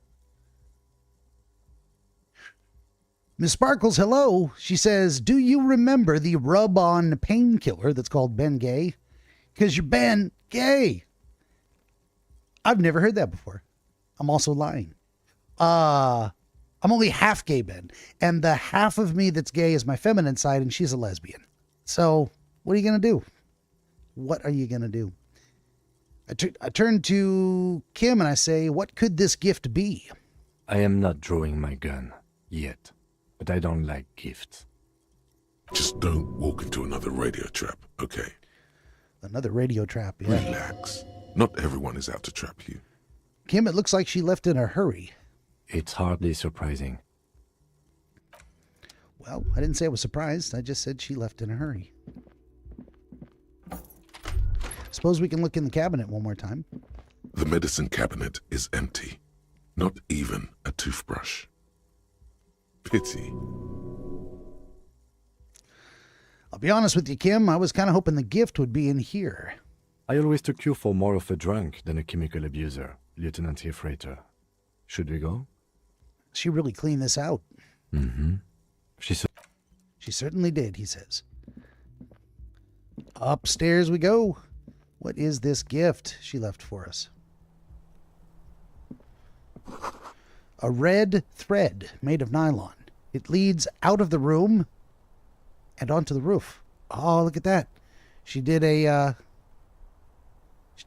Miss Sparkles, hello. She says, do you remember the rub-on painkiller that's called Ben Gay? Because you're Ben Gay. I've never heard that before. I'm also lying. I'm only half gay, Ben. And the half of me that's gay is my feminine side, and she's a lesbian. So, what are you going to do? What are you going to do? I turn to Kim and I say, what could this gift be? I am not drawing my gun. Yet. But I don't like gifts. Just don't walk into another radio trap, okay? Another radio trap, yeah. Relax. Not everyone is out to trap you. Kim, it looks like she left in a hurry. It's hardly surprising. Well, I didn't say I was surprised. I just said she left in a hurry. Suppose we can look in the cabinet one more time. The medicine cabinet is empty. Not even a toothbrush. Pity. I'll be honest with you, Kim. I was kind of hoping the gift would be in here. I always took you for more of a drunk than a chemical abuser, Lieutenant Hefreighter. Should we go? She really cleaned this out. Mm-hmm. She certainly did, he says. Upstairs we go. What is this gift she left for us? A red thread made of nylon. It leads out of the room and onto the roof. Oh, look at that. She did a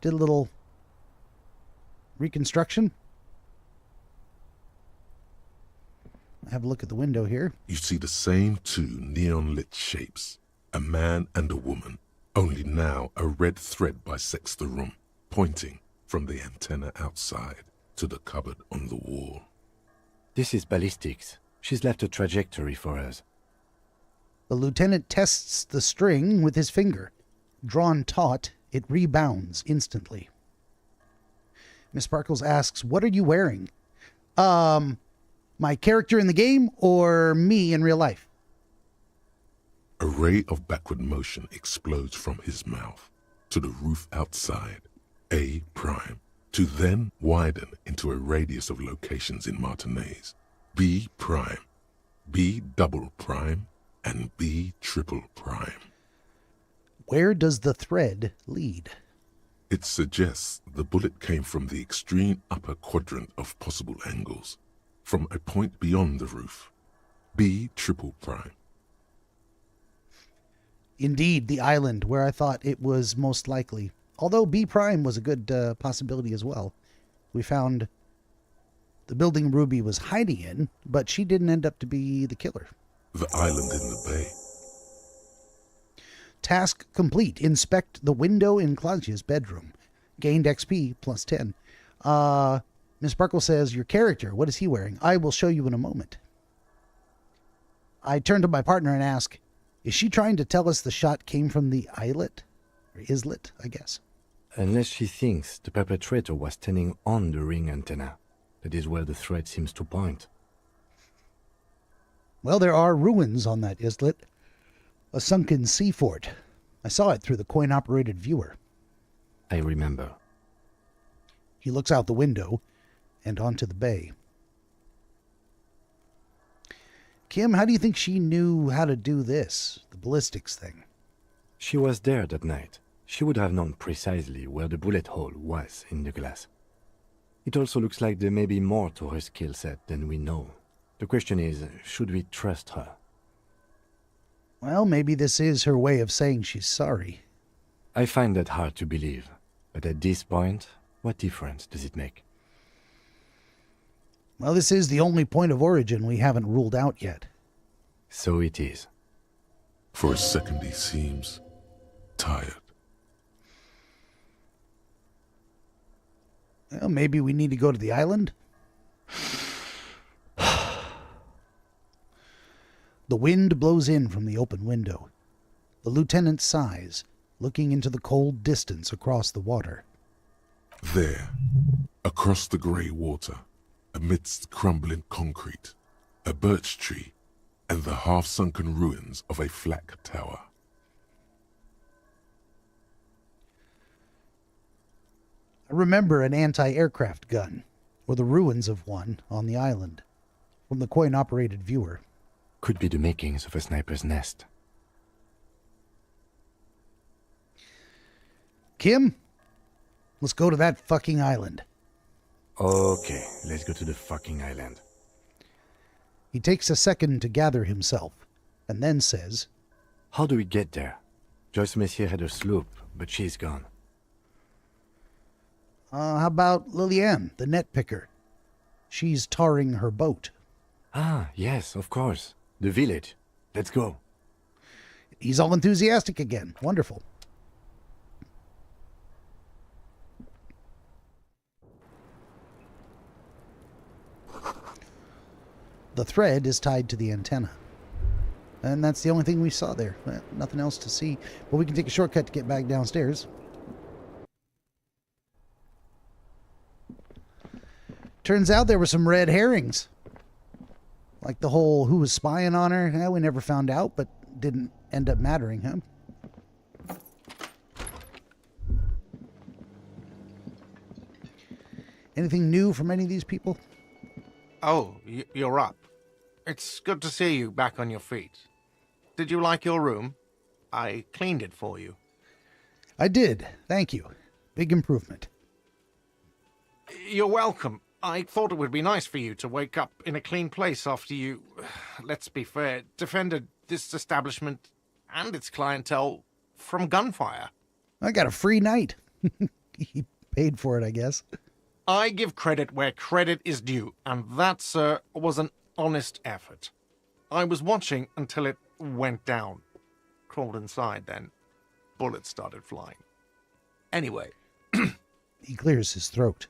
little reconstruction. Have a look at the window here. You see the same two neon-lit shapes, a man and a woman, only now a red thread bisects the room, pointing from the antenna outside to the cupboard on the wall. This is ballistics. She's left a trajectory for us. The lieutenant tests the string with his finger. Drawn taut, it rebounds instantly. Miss Sparkles asks, what are you wearing? My character in the game or me in real life? A ray of backward motion explodes from his mouth to the roof outside, A prime, to then widen into a radius of locations in Martinez, B prime, B double prime, and B triple prime. Where does the thread lead? It suggests the bullet came from the extreme upper quadrant of possible angles, from a point beyond the roof, B triple prime. Indeed, the island where I thought it was most likely. Although B prime was a good possibility as well. We found the building Ruby was hiding in, but she didn't end up to be the killer. The island in the bay. Task complete. Inspect the window in Claudia's bedroom. Gained XP plus 10. Miss Sparkle says, your character, what is he wearing? I will show you in a moment. I turn to my partner and ask, is she trying to tell us the shot came from the islet? Or islet, I guess. Unless she thinks the perpetrator was standing on the ring antenna. That is where the thread seems to point. Well, there are ruins on that islet. A sunken sea fort. I saw it through the coin-operated viewer. I remember. He looks out the window and onto the bay. Kim, how do you think she knew how to do this, the ballistics thing? She was there that night. She would have known precisely where the bullet hole was in the glass. It also looks like there may be more to her skill set than we know. The question is, should we trust her? Well, maybe this is her way of saying she's sorry. I find that hard to believe. But at this point, what difference does it make? Well, this is the only point of origin we haven't ruled out yet. So it is. For a second he seems tired. Well, maybe we need to go to the island? The wind blows in from the open window. The lieutenant sighs, looking into the cold distance across the water. There, across the grey water, amidst crumbling concrete, a birch tree, and the half-sunken ruins of a flak tower. I remember an anti-aircraft gun, or the ruins of one, on the island, from the coin-operated viewer. Could be the makings of a sniper's nest. Kim, let's go to that fucking island. Okay, let's go to the fucking island. He takes a second to gather himself, and then says, How do we get there? Joyce Messier had her sloop, but she's gone. How about Liliane, the net picker? She's tarring her boat. Ah, yes, of course. The village. Let's go. He's all enthusiastic again. Wonderful. The thread is tied to the antenna. And that's the only thing we saw there. Nothing else to see. But we can take a shortcut to get back downstairs. Turns out there were some red herrings. Like the whole who was spying on her. We never found out, but didn't end up mattering, huh? Anything new from any of these people? Oh, you're up. It's good to see you back on your feet. Did you like your room? I cleaned it for you. I did. Thank you. Big improvement. You're welcome. I thought it would be nice for you to wake up in a clean place after you, let's be fair, defended this establishment and its clientele from gunfire. I got a free night. He paid for it, I guess. I give credit where credit is due, and that, sir, was an honest effort. I was watching until it went down. Crawled inside then. Bullets started flying. Anyway. He clears his throat.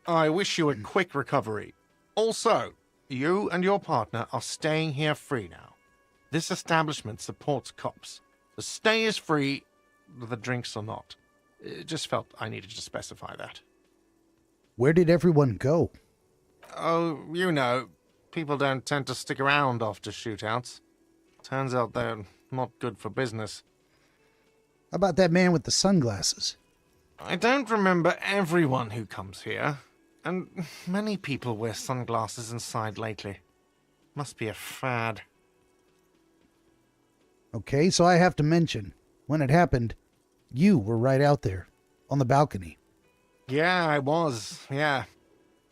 I wish you a quick recovery. Also, you and your partner are staying here free now. This establishment supports cops. The stay is free, the drinks are not. It just felt I needed to specify that. Where did everyone go? Oh, you know, people don't tend to stick around after shootouts. Turns out they're not good for business. How about that man with the sunglasses? I don't remember everyone who comes here. And many people wear sunglasses inside lately. Must be a fad. Okay, so I have to mention, when it happened, you were right out there, on the balcony. Yeah, I was, yeah.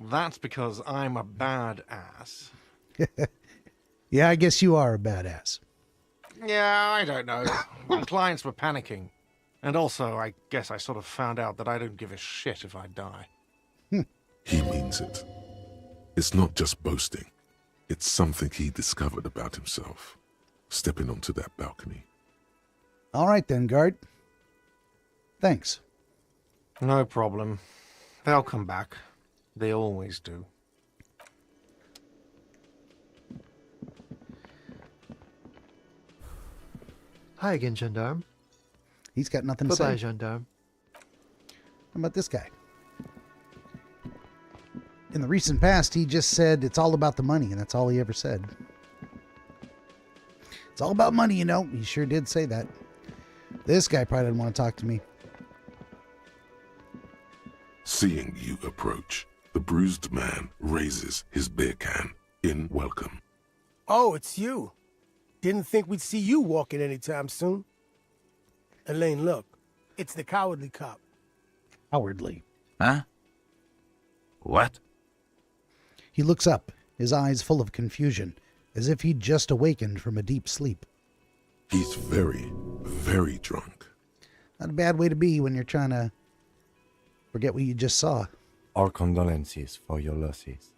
That's because I'm a badass. Yeah, I guess you are a badass. Yeah, I don't know. My clients were panicking. And also, I guess I sort of found out that I don't give a shit if I die. He means it. It's not just boasting. It's something he discovered about himself, stepping onto that balcony. All right then, guard. Thanks. No problem. They'll come back. They always do. Hi again, Gendarme. He's got nothing to Bye-bye, say. Gendarme. How about this guy? In the recent past, he just said it's all about the money, and that's all he ever said. It's all about money, you know. He sure did say that. This guy probably didn't want to talk to me. Seeing you approach, the bruised man raises his beer can in welcome. Oh, it's you. Didn't think we'd see you walking anytime soon. Elaine, look. It's the cowardly cop. Cowardly. Huh? What? He looks up, his eyes full of confusion, as if he'd just awakened from a deep sleep. He's very, very drunk. Not a bad way to be when you're trying to forget what you just saw. Our condolences for your losses.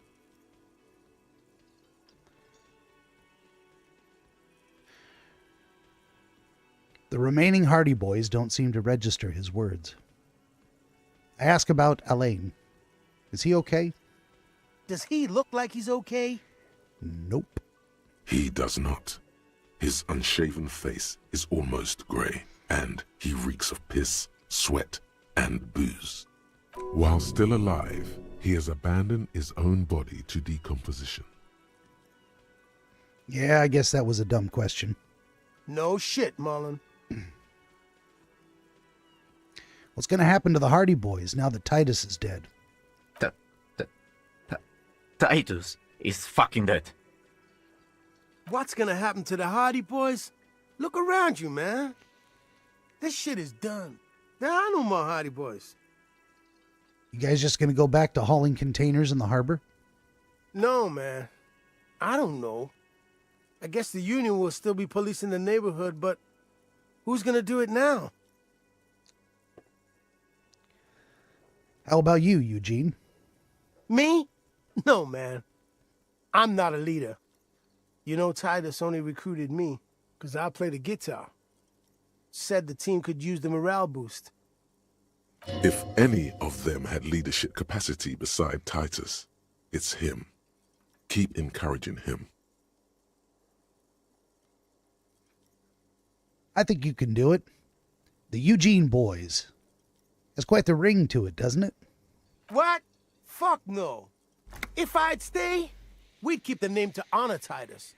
The remaining Hardy Boys don't seem to register his words. I ask about Alain. Is he okay? Does he look like he's okay? Nope. He does not. His unshaven face is almost grey, and he reeks of piss, sweat, and booze. While still alive, he has abandoned his own body to decomposition. Yeah, I guess that was a dumb question. No shit, Mullen. What's going to happen to the Hardy Boys now that Titus is dead? Titus is fucking dead. What's gonna happen to the Hardy Boys? Look around you, man. This shit is done. There are no more Hardy Boys. You guys just going to go back to hauling containers in the harbor? No, man. I don't know. I guess the Union will still be policing the neighborhood, but who's gonna do it now? How about you, Eugene? Me? No, man. I'm not a leader. You know, Titus only recruited me because I play the guitar. Said the team could use the morale boost. If any of them had leadership capacity beside Titus, it's him. Keep encouraging him. I think you can do it. The Eugene Boys. Has quite the ring to it, doesn't it? What? Fuck no. If I'd stay, we'd keep the name to honor Titus.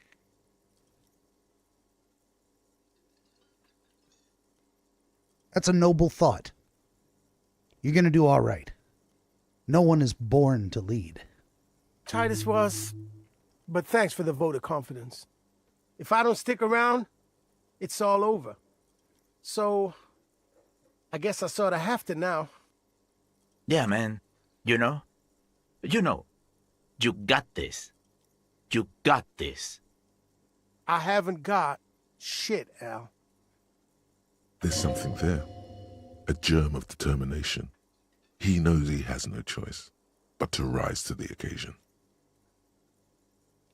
That's a noble thought. You're going to do all right. No one is born to lead. Titus was, but thanks for the vote of confidence. If I don't stick around, it's all over. So, I guess I sort of have to now. Yeah, man. You know, you got this. You got this. I haven't got shit, Al. There's something there. A germ of determination. He knows he has no choice but to rise to the occasion.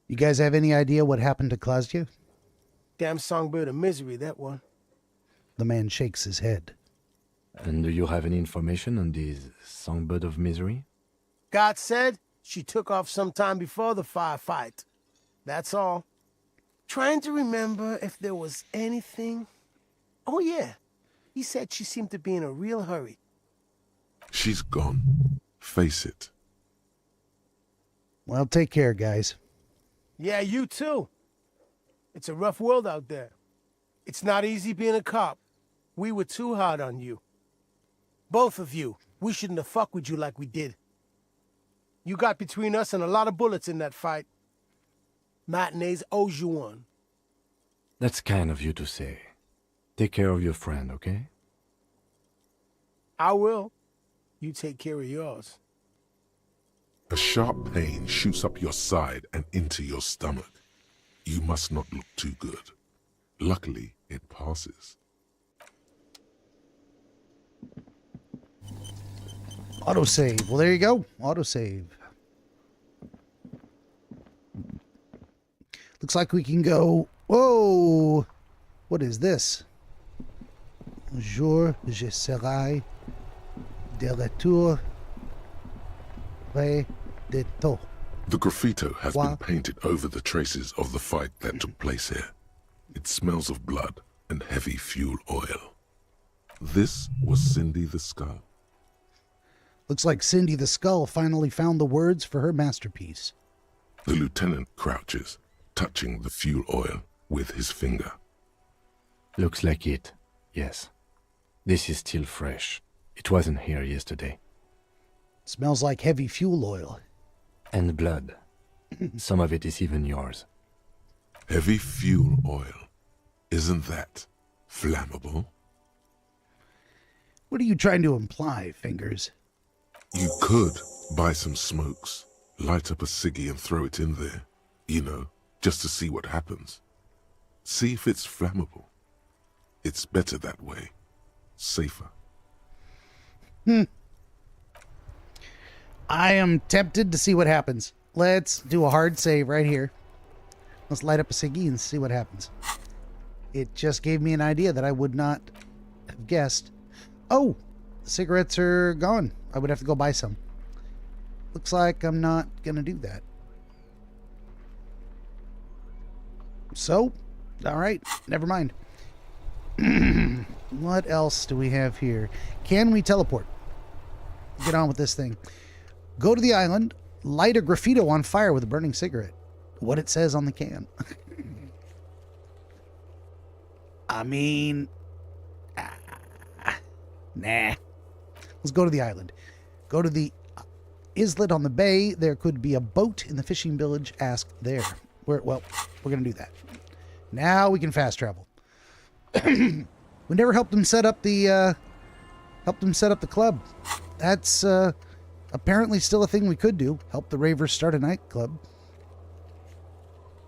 You guys have any idea what happened to Klausdia? Damn songbird of misery, that one. The man shakes his head. And do you have any information on this songbird of misery? God said she took off sometime before the firefight. That's all. Trying to remember if there was anything. Oh, yeah. He said she seemed to be in a real hurry. She's gone. Face it. Well, take care, guys. Yeah, you too. It's a rough world out there. It's not easy being a cop. We were too hard on you. Both of you. We shouldn't have fucked with you like we did. You got between us and a lot of bullets in that fight. Matinees owes you one. That's kind of you to say. Take care of your friend, okay? I will. You take care of yours. A sharp pain shoots up your side and into your stomach. You must not look too good. Luckily, it passes. Autosave. Well, there you go. Autosave. Looks like we can go... Whoa! What is this? Un jour, je serai de retour près de toi. The graffito has been painted over the traces of the fight that took place here. It smells of blood and heavy fuel oil. This was Cindy the Skull. Looks like Cindy the Skull finally found the words for her masterpiece. The lieutenant crouches, touching the fuel oil with his finger. Looks like it, yes. This is still fresh. It wasn't here yesterday. Smells like heavy fuel oil. And blood. Some of it is even yours. Heavy fuel oil. Isn't that flammable? What are you trying to imply, Fingers? You could buy some smokes, light up a ciggy and throw it in there. You know, just to see what happens. See if it's flammable. It's better that way. Safer. I am tempted to see what happens. Let's do a hard save right here. Let's light up a ciggy and see what happens. It just gave me an idea that I would not have guessed. Oh, the cigarettes are gone. I would have to go buy some. Looks like I'm not going to do that. So, all right, never mind. What else do we have here? Can we teleport? Get on with this thing. Go to the island, light a graffito on fire with a burning cigarette. What it says on the can. I mean, nah. Let's go to the island. Go to the islet on the bay. There could be a boat in the fishing village. Ask there. Well, we're going to do that. Now we can fast travel. We never helped them set up the club. That's apparently still a thing we could do. Help the ravers start a nightclub.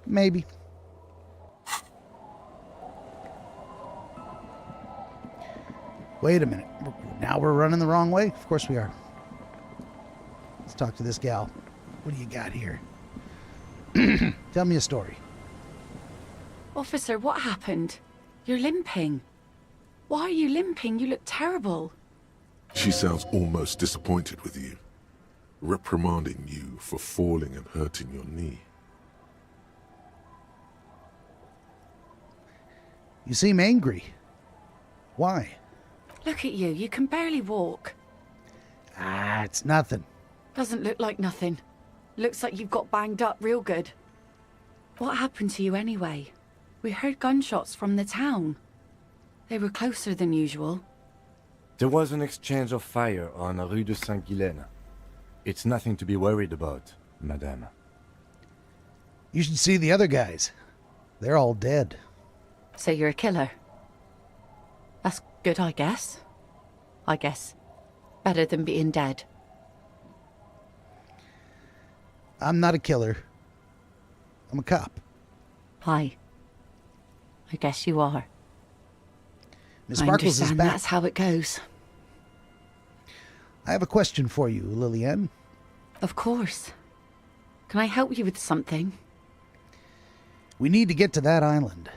Maybe. Wait a minute. Now we're running the wrong way? Of course we are. Let's talk to this gal. What do you got here? Tell me a story. Officer, what happened? You're limping. Why are you limping? You look terrible. She sounds almost disappointed with you, reprimanding you for falling and hurting your knee. You seem angry. Why? Look at you. You can barely walk. Ah, it's nothing. Doesn't look like nothing. Looks like you've got banged up real good. What happened to you anyway? We heard gunshots from the town. They were closer than usual. There was an exchange of fire on Rue de Saint-Guylaine. It's nothing to be worried about, madame. You should see the other guys. They're all dead. So you're a killer? That's good, I guess. Better than being dead. I'm not a killer. I'm a cop. Hi. I guess you are. Miss Sparkles is back. That's how it goes. I have a question for you, Lillian. Of course. Can I help you with something? We need to get to that island.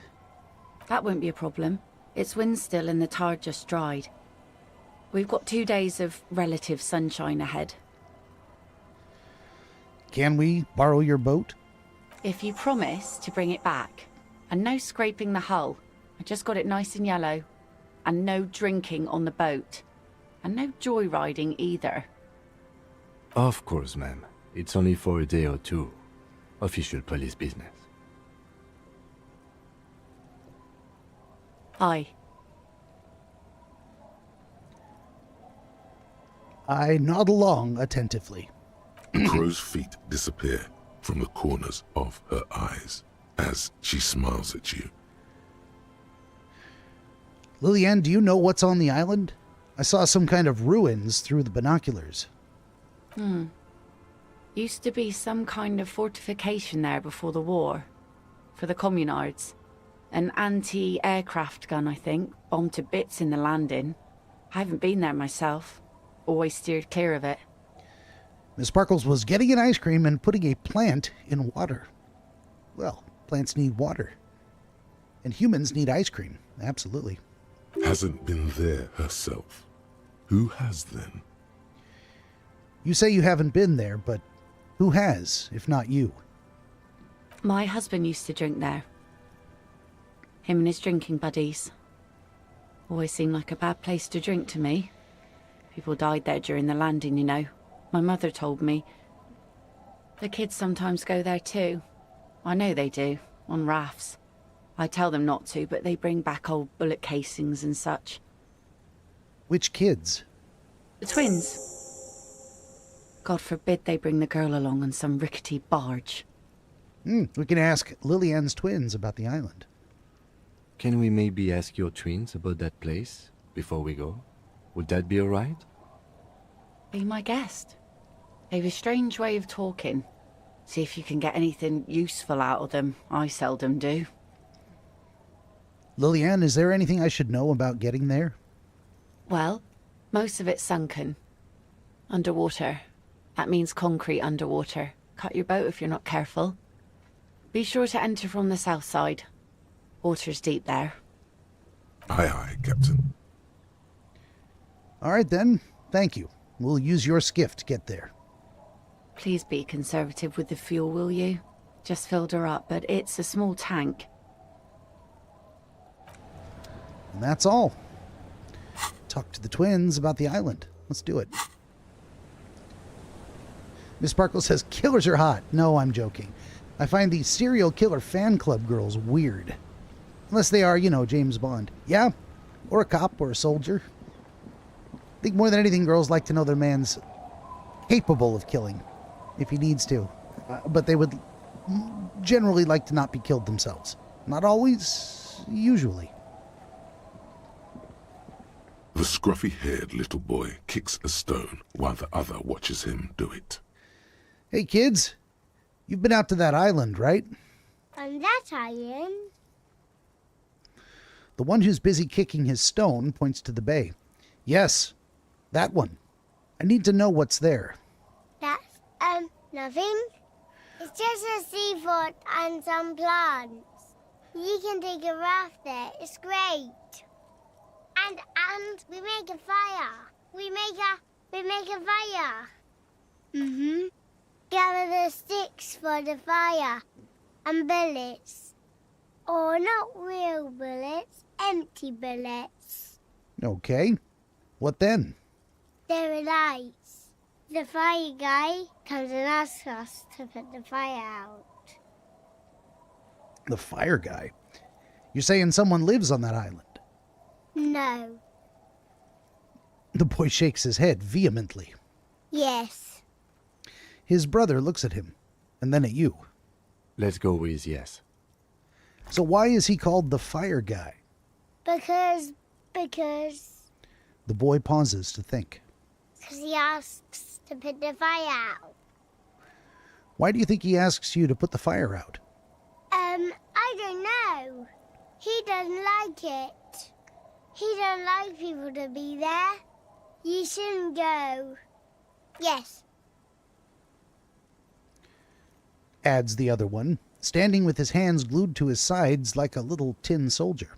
That won't be a problem. It's wind still and the tide just dried. We've got 2 days of relative sunshine ahead. Can we borrow your boat? If you promise to bring it back. And no scraping the hull. I just got it nice and yellow. And no drinking on the boat. And no joyriding either. Of course, ma'am. It's only for a day or two. Official police business. Hi. I nod along attentively. The crow's feet disappear from the corners of her eyes as she smiles at you. Lillian, do you know what's on the island? I saw some kind of ruins through the binoculars. Used to be some kind of fortification there before the war. For the communards. An anti-aircraft gun, I think. Bombed to bits in the landing. I haven't been there myself. Always steered clear of it. Miss Sparkles was getting an ice cream and putting a plant in water. Well, plants need water. And humans need ice cream. Absolutely. Hasn't been there herself. Who has then? You say you haven't been there, but who has, if not you? My husband used to drink there. Him and his drinking buddies. Always seemed like a bad place to drink to me. People died there during the landing, you know. My mother told me. The kids sometimes go there too. I know they do, on rafts. I tell them not to, but they bring back old bullet casings and such. Which kids? The twins. God forbid they bring the girl along on some rickety barge. We can ask Lillian's twins about the island. Can we maybe ask your twins about that place before we go? Would that be alright? Be my guest. They've a strange way of talking. See if you can get anything useful out of them. I seldom do. Lillian, is there anything I should know about getting there? Well, most of it's sunken. Underwater. That means concrete underwater. Cut your boat if you're not careful. Be sure to enter from the south side. Water's deep there. Aye, aye, Captain. All right, then. Thank you. We'll use your skiff to get there. Please be conservative with the fuel, will you? Just filled her up, but it's a small tank. And that's all. Talk to the twins about the island. Let's do it. Miss Sparkle says, killers are hot. No, I'm joking. I find these serial killer fan club girls weird. Unless they are, you know, James Bond. Yeah, or a cop or a soldier. I think more than anything, girls like to know their man's capable of killing, if he needs to. But they would generally like to not be killed themselves. Not always, usually. The scruffy-haired little boy kicks a stone while the other watches him do it. Hey, kids. You've been out to that island, right? On that island? The one who's busy kicking his stone points to the bay. Yes, that one. I need to know what's there. That's, nothing. It's just a seafort and some plants. You can take a raft there. It's great. And we make a fire. We make a fire. Mm-hmm. Gather the sticks for the fire. And bullets. Or not real bullets, empty bullets. Okay. What then? There are lights. The fire guy comes and asks us to put the fire out. The fire guy? You're saying someone lives on that island? No. The boy shakes his head vehemently. Yes. His brother looks at him, and then at you. Let's go with yes. So why is he called the fire guy? Because The boy pauses to think. he asks to put the fire out. Why do you think he asks you to put the fire out? I don't know. He doesn't like it. He don't like people to be there. You shouldn't go. Yes. Adds the other one, standing with his hands glued to his sides like a little tin soldier.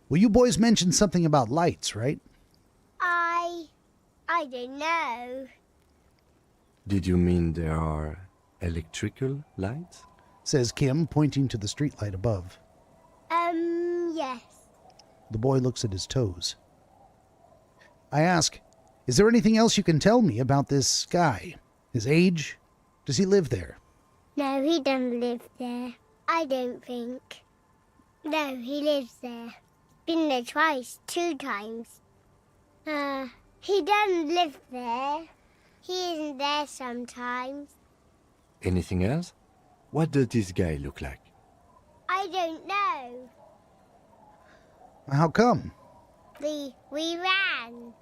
Well, you boys mentioned something about lights, right? I don't know. Did you mean there are electrical lights? Says Kim, pointing to the streetlight above. Yes. The boy looks at his toes. I ask, is there anything else you can tell me about this guy? His age? Does he live there? No, he doesn't live there. I don't think. No, he lives there. Been there twice, 2 times. He doesn't live there. He isn't there sometimes. Anything else? What does this guy look like? I don't know. How come? We ran.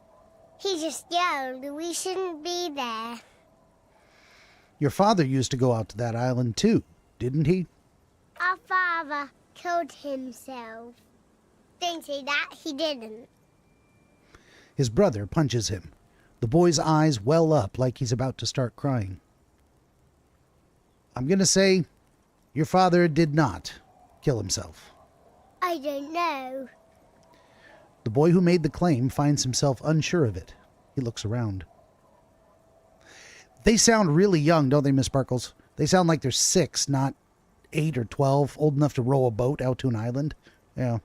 He just yelled we shouldn't be there. Your father used to go out to that island too, didn't he? Our father killed himself. Don't say that, he didn't. His brother punches him. The boy's eyes well up like he's about to start crying. I'm going to say your father did not kill himself. I don't know. The boy who made the claim finds himself unsure of it. He looks around. They sound really young, don't they, Miss Sparkles? They sound like they're 6, not 8 or 12, old enough to row a boat out to an island. Yeah.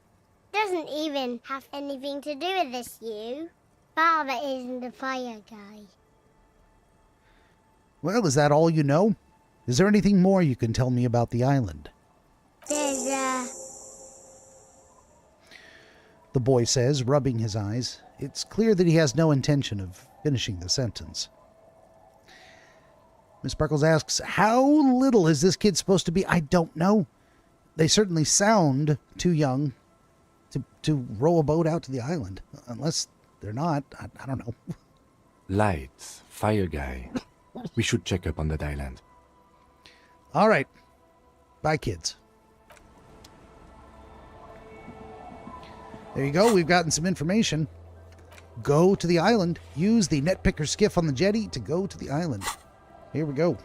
Doesn't even have anything to do with this, you. Father isn't the fire guy. Well, is that all you know? Is there anything more you can tell me about the island? The boy says, rubbing his eyes. It's clear that he has no intention of finishing the sentence. Miss Sparkles asks, how little is this kid supposed to be? I don't know. They certainly sound too young to row a boat out to the island. Unless they're not. I don't know. Lights, fire guy. We should check up on that island. All right. Bye, kids. There you go. We've gotten some information. Go to the island. Use the net picker skiff on the jetty to go to the island. Here we go.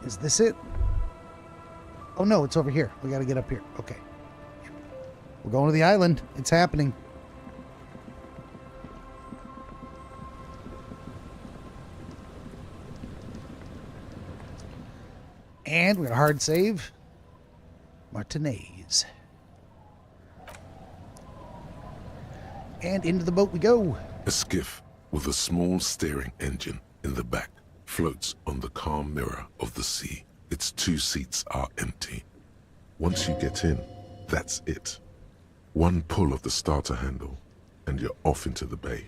Is this it? Oh no, it's over here. We gotta get up here. Okay. We're going to the island. It's happening. And we're gonna hard save. Martinez. And into the boat we go. A skiff with a small steering engine in the back floats on the calm mirror of the sea. Its 2 seats are empty. Once you get in, that's it. One pull of the starter handle, and you're off into the bay.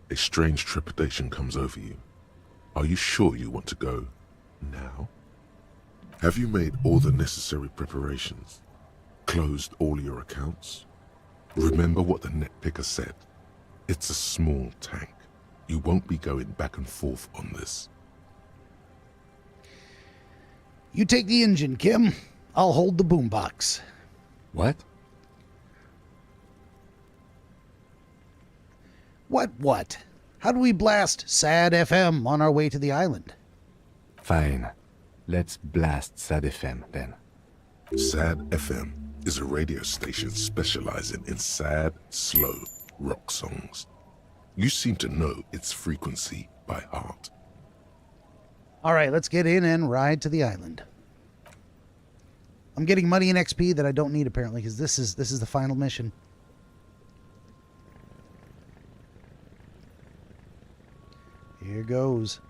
A strange trepidation comes over you. Are you sure you want to go now? Have you made all the necessary preparations? Closed all your accounts? Remember what the net picker said. It's a small tank. You won't be going back and forth on this. You take the engine, Kim. I'll hold the boombox. What? What? How do we blast Sad FM on our way to the island? Fine. Let's blast Sad FM then. Sad FM is a radio station specializing in sad, slow rock songs. You seem to know its frequency by heart. All right, let's get in and ride to the island. I'm getting money and XP that I don't need apparently, because this is the final mission. Here goes.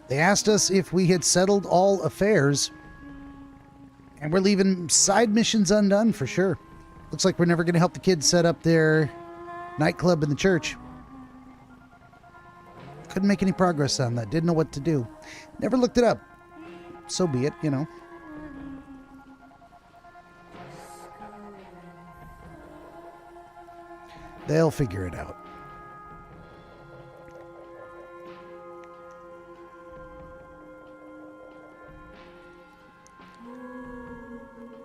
They asked us if we had settled all affairs, and we're leaving side missions undone for sure. Looks like we're never going to help the kids set up their nightclub in the church. Couldn't make any progress on that. Didn't know what to do. Never looked it up. So be it, you know. They'll figure it out.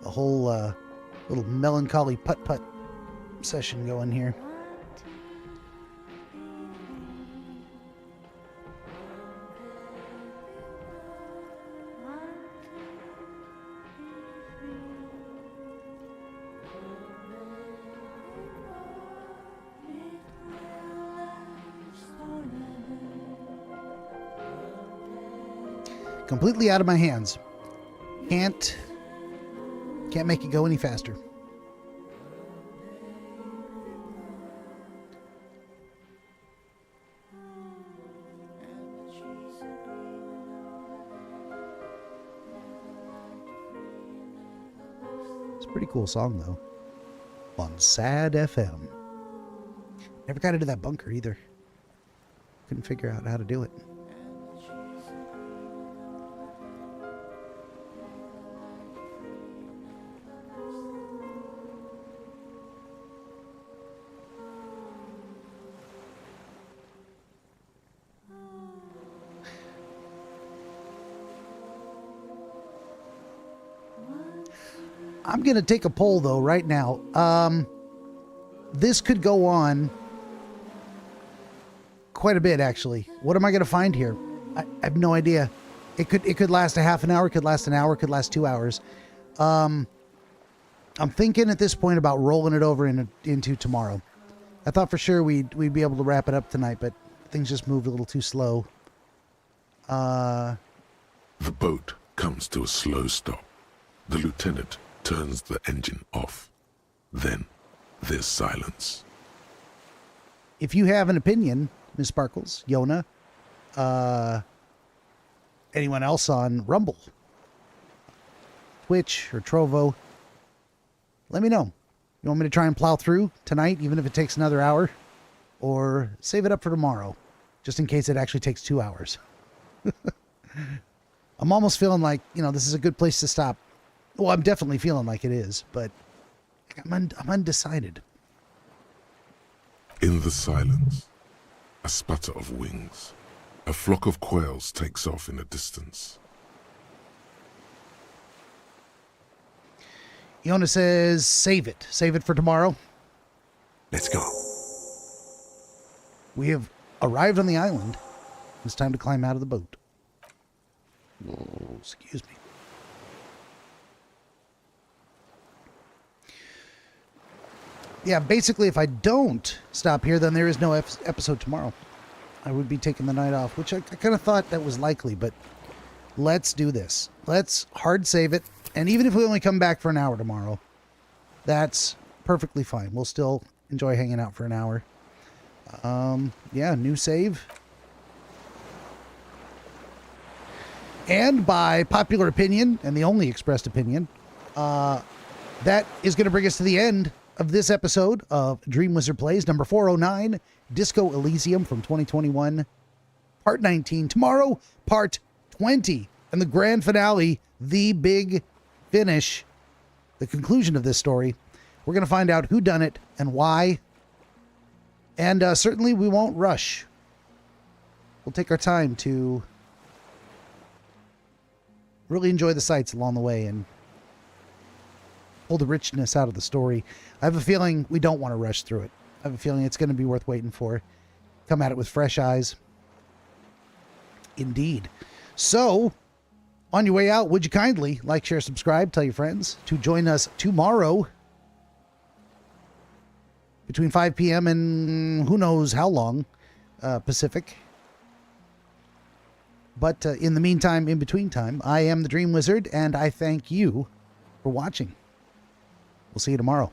A whole little melancholy putt-putt session going here. Completely out of my hands. Can't make it go any faster. It's a pretty cool song though. On Sad FM. Never got into that bunker either. Couldn't figure out how to do it. I'm going to take a poll, though, right now. This could go on quite a bit, actually. What am I going to find here? I have no idea. It could last a half an hour, could last an hour, could last 2 hours. I'm thinking at this point about rolling it over into tomorrow. I thought for sure we'd be able to wrap it up tonight, but things just moved a little too slow. The boat comes to a slow stop. The lieutenant turns the engine off. Then there's silence. If you have an opinion, Ms. Sparkles, Yona, anyone else on Rumble, Twitch or Trovo, let me know. You want me to try and plow through tonight, even if it takes another hour? Or save it up for tomorrow, just in case it actually takes 2 hours. I'm almost feeling like, this is a good place to stop. Well, I'm definitely feeling like it is, but I'm undecided. In the silence, a sputter of wings. A flock of quails takes off in the distance. Yona says, save it. Save it for tomorrow. Let's go. We have arrived on the island. It's time to climb out of the boat. Oh, excuse me. Yeah, basically, if I don't stop here, then there is no episode tomorrow. I would be taking the night off, which I kind of thought that was likely, but let's do this. Let's hard save it. And even if we only come back for an hour tomorrow, that's perfectly fine. We'll still enjoy hanging out for an hour. Yeah, new save. And by popular opinion, and the only expressed opinion, that is going to bring us to the end of this episode of DreamWizard Plays, number 409, Disco Elysium from 2021, part 19. Tomorrow, part 20. And the grand finale, the big finish, the conclusion of this story. We're going to find out who done it and why. And certainly we won't rush. We'll take our time to really enjoy the sights along the way and pull the richness out of the story. I have a feeling we don't want to rush through it. I have a feeling it's going to be worth waiting for. Come at it with fresh eyes. Indeed. So, on your way out, would you kindly like, share, subscribe, tell your friends to join us tomorrow between 5 p.m. and who knows how long, Pacific. But in the meantime, in between time, I am the Dream Wizard, and I thank you for watching. We'll see you tomorrow.